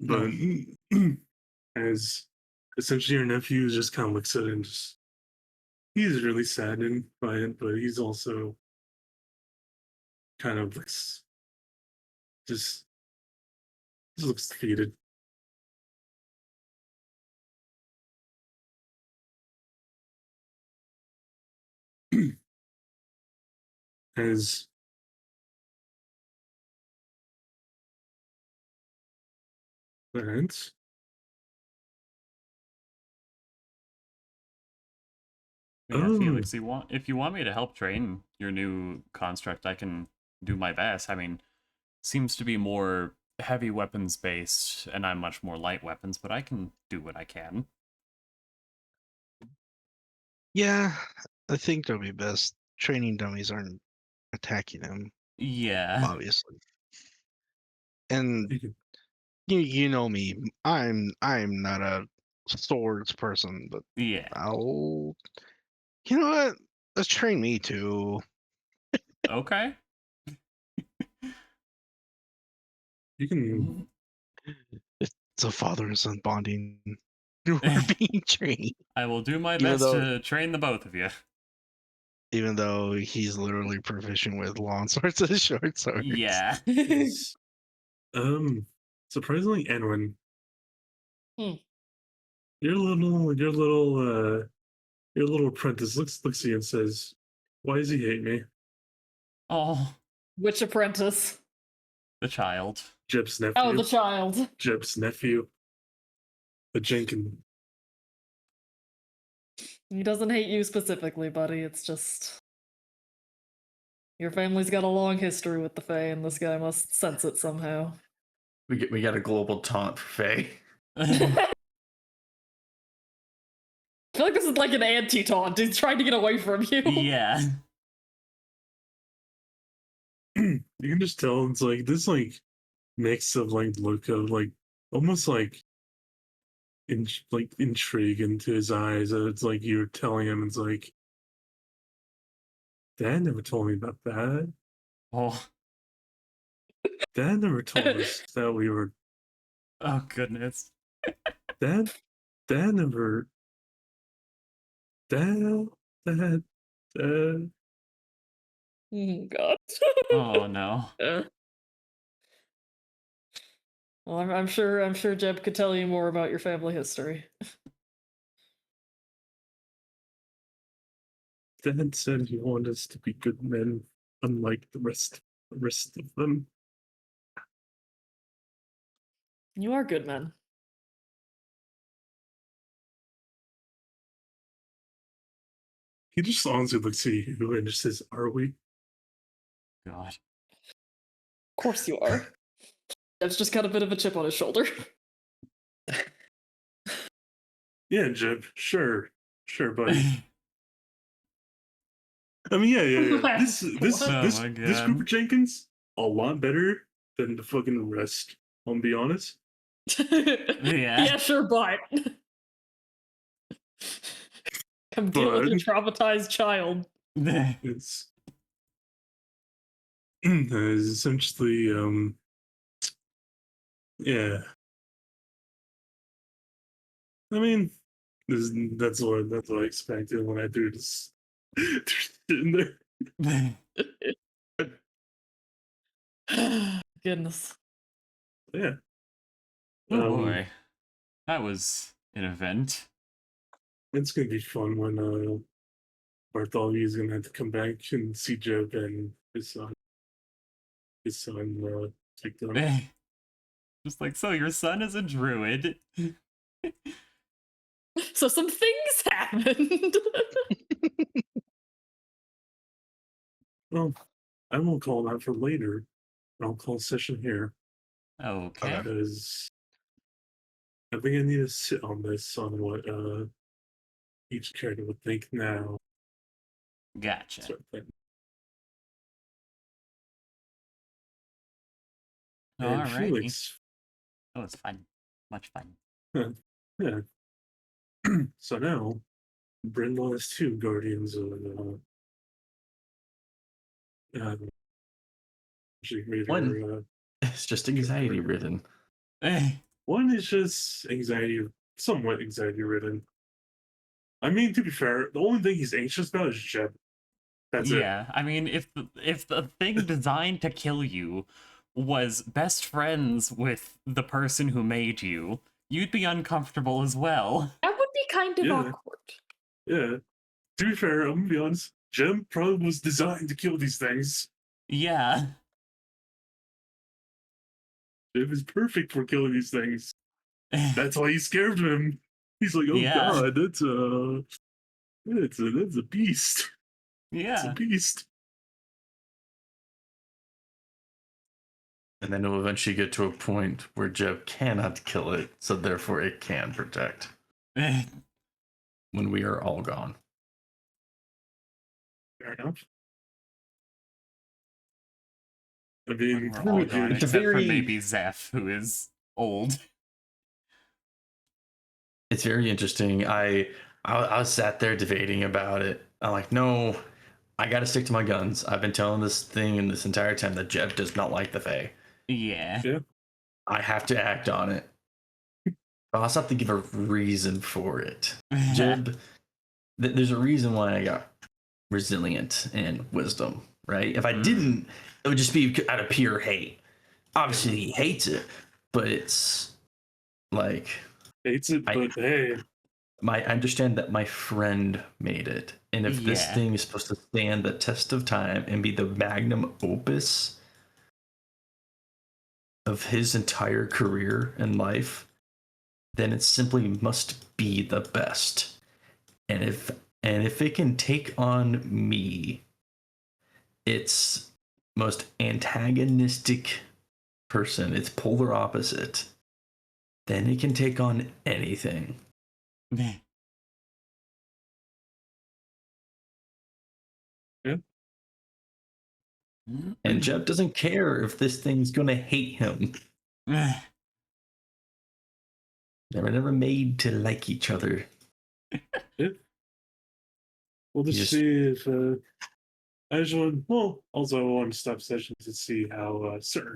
But as essentially your nephew just kind of looks at it and he's really saddened by it, but he's also kind of just looks defeated. As that, Yeah, Felix, if you want me to help train your new construct, I can do my best. I mean, seems to be more heavy weapons based, and I'm much more light weapons, but I can do what I can. Yeah, I think that'll be best. Training dummies aren't attacking him, Yeah. obviously. And you can, you know me, I'm not a swords person, but Yeah. you know what? Let's train me too. Okay. you can It's a father and son bonding. We're being trained, I will do my Even best though- to train the both of you. even though he's literally proficient with long swords and short swords. Yeah. is, surprisingly, Enwin. Hmm. Your little apprentice looks at you and says, "Why does he hate me?" Oh, Which apprentice? the child. Jeb's nephew. Oh, the child. Jeb's nephew. The Jenkins. He doesn't hate you specifically, buddy. It's just your family's got a long history with the Fey, and this guy must sense it somehow. We got a global taunt for Faye. I feel like this is like an anti-taunt. He's trying to get away from you. Yeah. You can just tell it's like this mix of look of almost intrigue into his eyes. It's like you're telling him, it's like, Dad never told me about that. Oh. Dad never told us that we were. Oh goodness. Dad never. Dad. Oh, God. Oh no. Well, I'm sure Jeb could tell you more about your family history. Dad said he wanted us to be good men, unlike the rest of them. You are good men. He just honestly looks at you and just says, "Are we?" God. Of course you are. Jeb's just got a bit of a chip on his shoulder. Yeah, Jeb. Sure, buddy. I mean, yeah. This Oh this my this God. group of Jenkins a lot better than the fucking rest. I'll be honest. Yeah. Sure, but come deal with your traumatized child. It's essentially yeah. I mean, that's what I expected when I threw this in there. Goodness. Yeah. Oh boy. That was an event. It's gonna be fun when Bartholomew's gonna have to come back and see Jeb and his son. his son take them. Just like, so your son is a druid. So some things happened. Well, I won't call that for later. I'll call a session here Okay. because I think I need to sit on this on what each character would think now. Gotcha. Sort of thing. And Alrighty. Felix, Oh, it's fun. Much fun. yeah. So now, Brindol has 2 guardians of she made One. her, It's just anxiety ridden. one is just anxiety, somewhat anxiety ridden. I mean, to be fair, the only thing he's anxious about is Jeb. That's it. Yeah, I mean, if the thing designed to kill you was best friends with the person who made you, you'd be uncomfortable as well. That would be kind of Yeah. awkward. Yeah. To be fair, I'm gonna be honest. Jeb probably was designed to kill these things. Yeah. Jeb is perfect for killing these things. That's why he's scared of him. He's like, oh Yeah. god, that's a beast. It's a Yeah. beast. And then it'll eventually get to a point where Jeb cannot kill it, so therefore it can protect when we are all gone. Fair enough. I mean, We're all gone, It's a except for very- maybe Zeph, who is old. It's very interesting. I was sat there debating about it. I'm like, no, I got to stick to my guns. I've been telling this thing in this entire time that Jeb does not like the Fae. Yeah. I have to act on it. I also have to give a reason for it. Jeb, there's a reason why I got resilient and wisdom, right? If I didn't, it would just be out of pure hate. Obviously, he hates it, but it's like hates it, but hey. I understand that my friend made it, and if this Yeah. thing is supposed to stand the test of time and be the magnum opus of his entire career and life, then it simply must be the best. And if it can take on me, its most antagonistic person, its polar opposite, then it can take on anything. And Jeb doesn't care if this thing's gonna hate him. They were never made to like each other. We'll just Yes. see if I just want. Well, also I want to stop session to see how Sir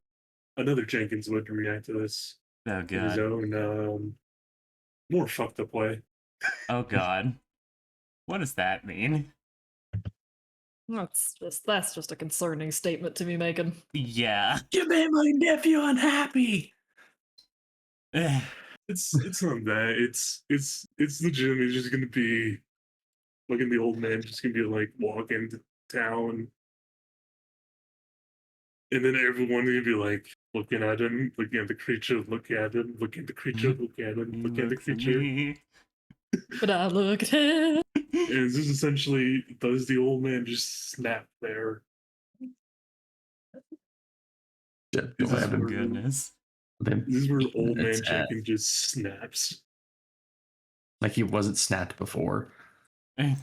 another Jenkins would react to this Oh in his god. own more fucked up way. Oh god. What does that mean? That's just a concerning statement to be making. Yeah. You made my nephew unhappy. It's not that. It's legitimately just gonna be looking the old man just gonna be like walking to town, and then everyone's gonna be like looking at him, looking at the creature, look at him, look at the creature, look at him, He look at the looks at creature. me. But I look at him. And this is essentially, does the old man just snap there? Jeb, This don't is have him. where- Goodness. Been This is where old man It's, Jenkins just snaps. like he wasn't snapped before. Well,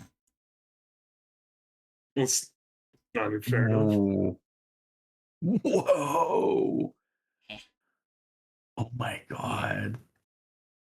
it's not even fair enough. Whoa. Whoa. Oh my god.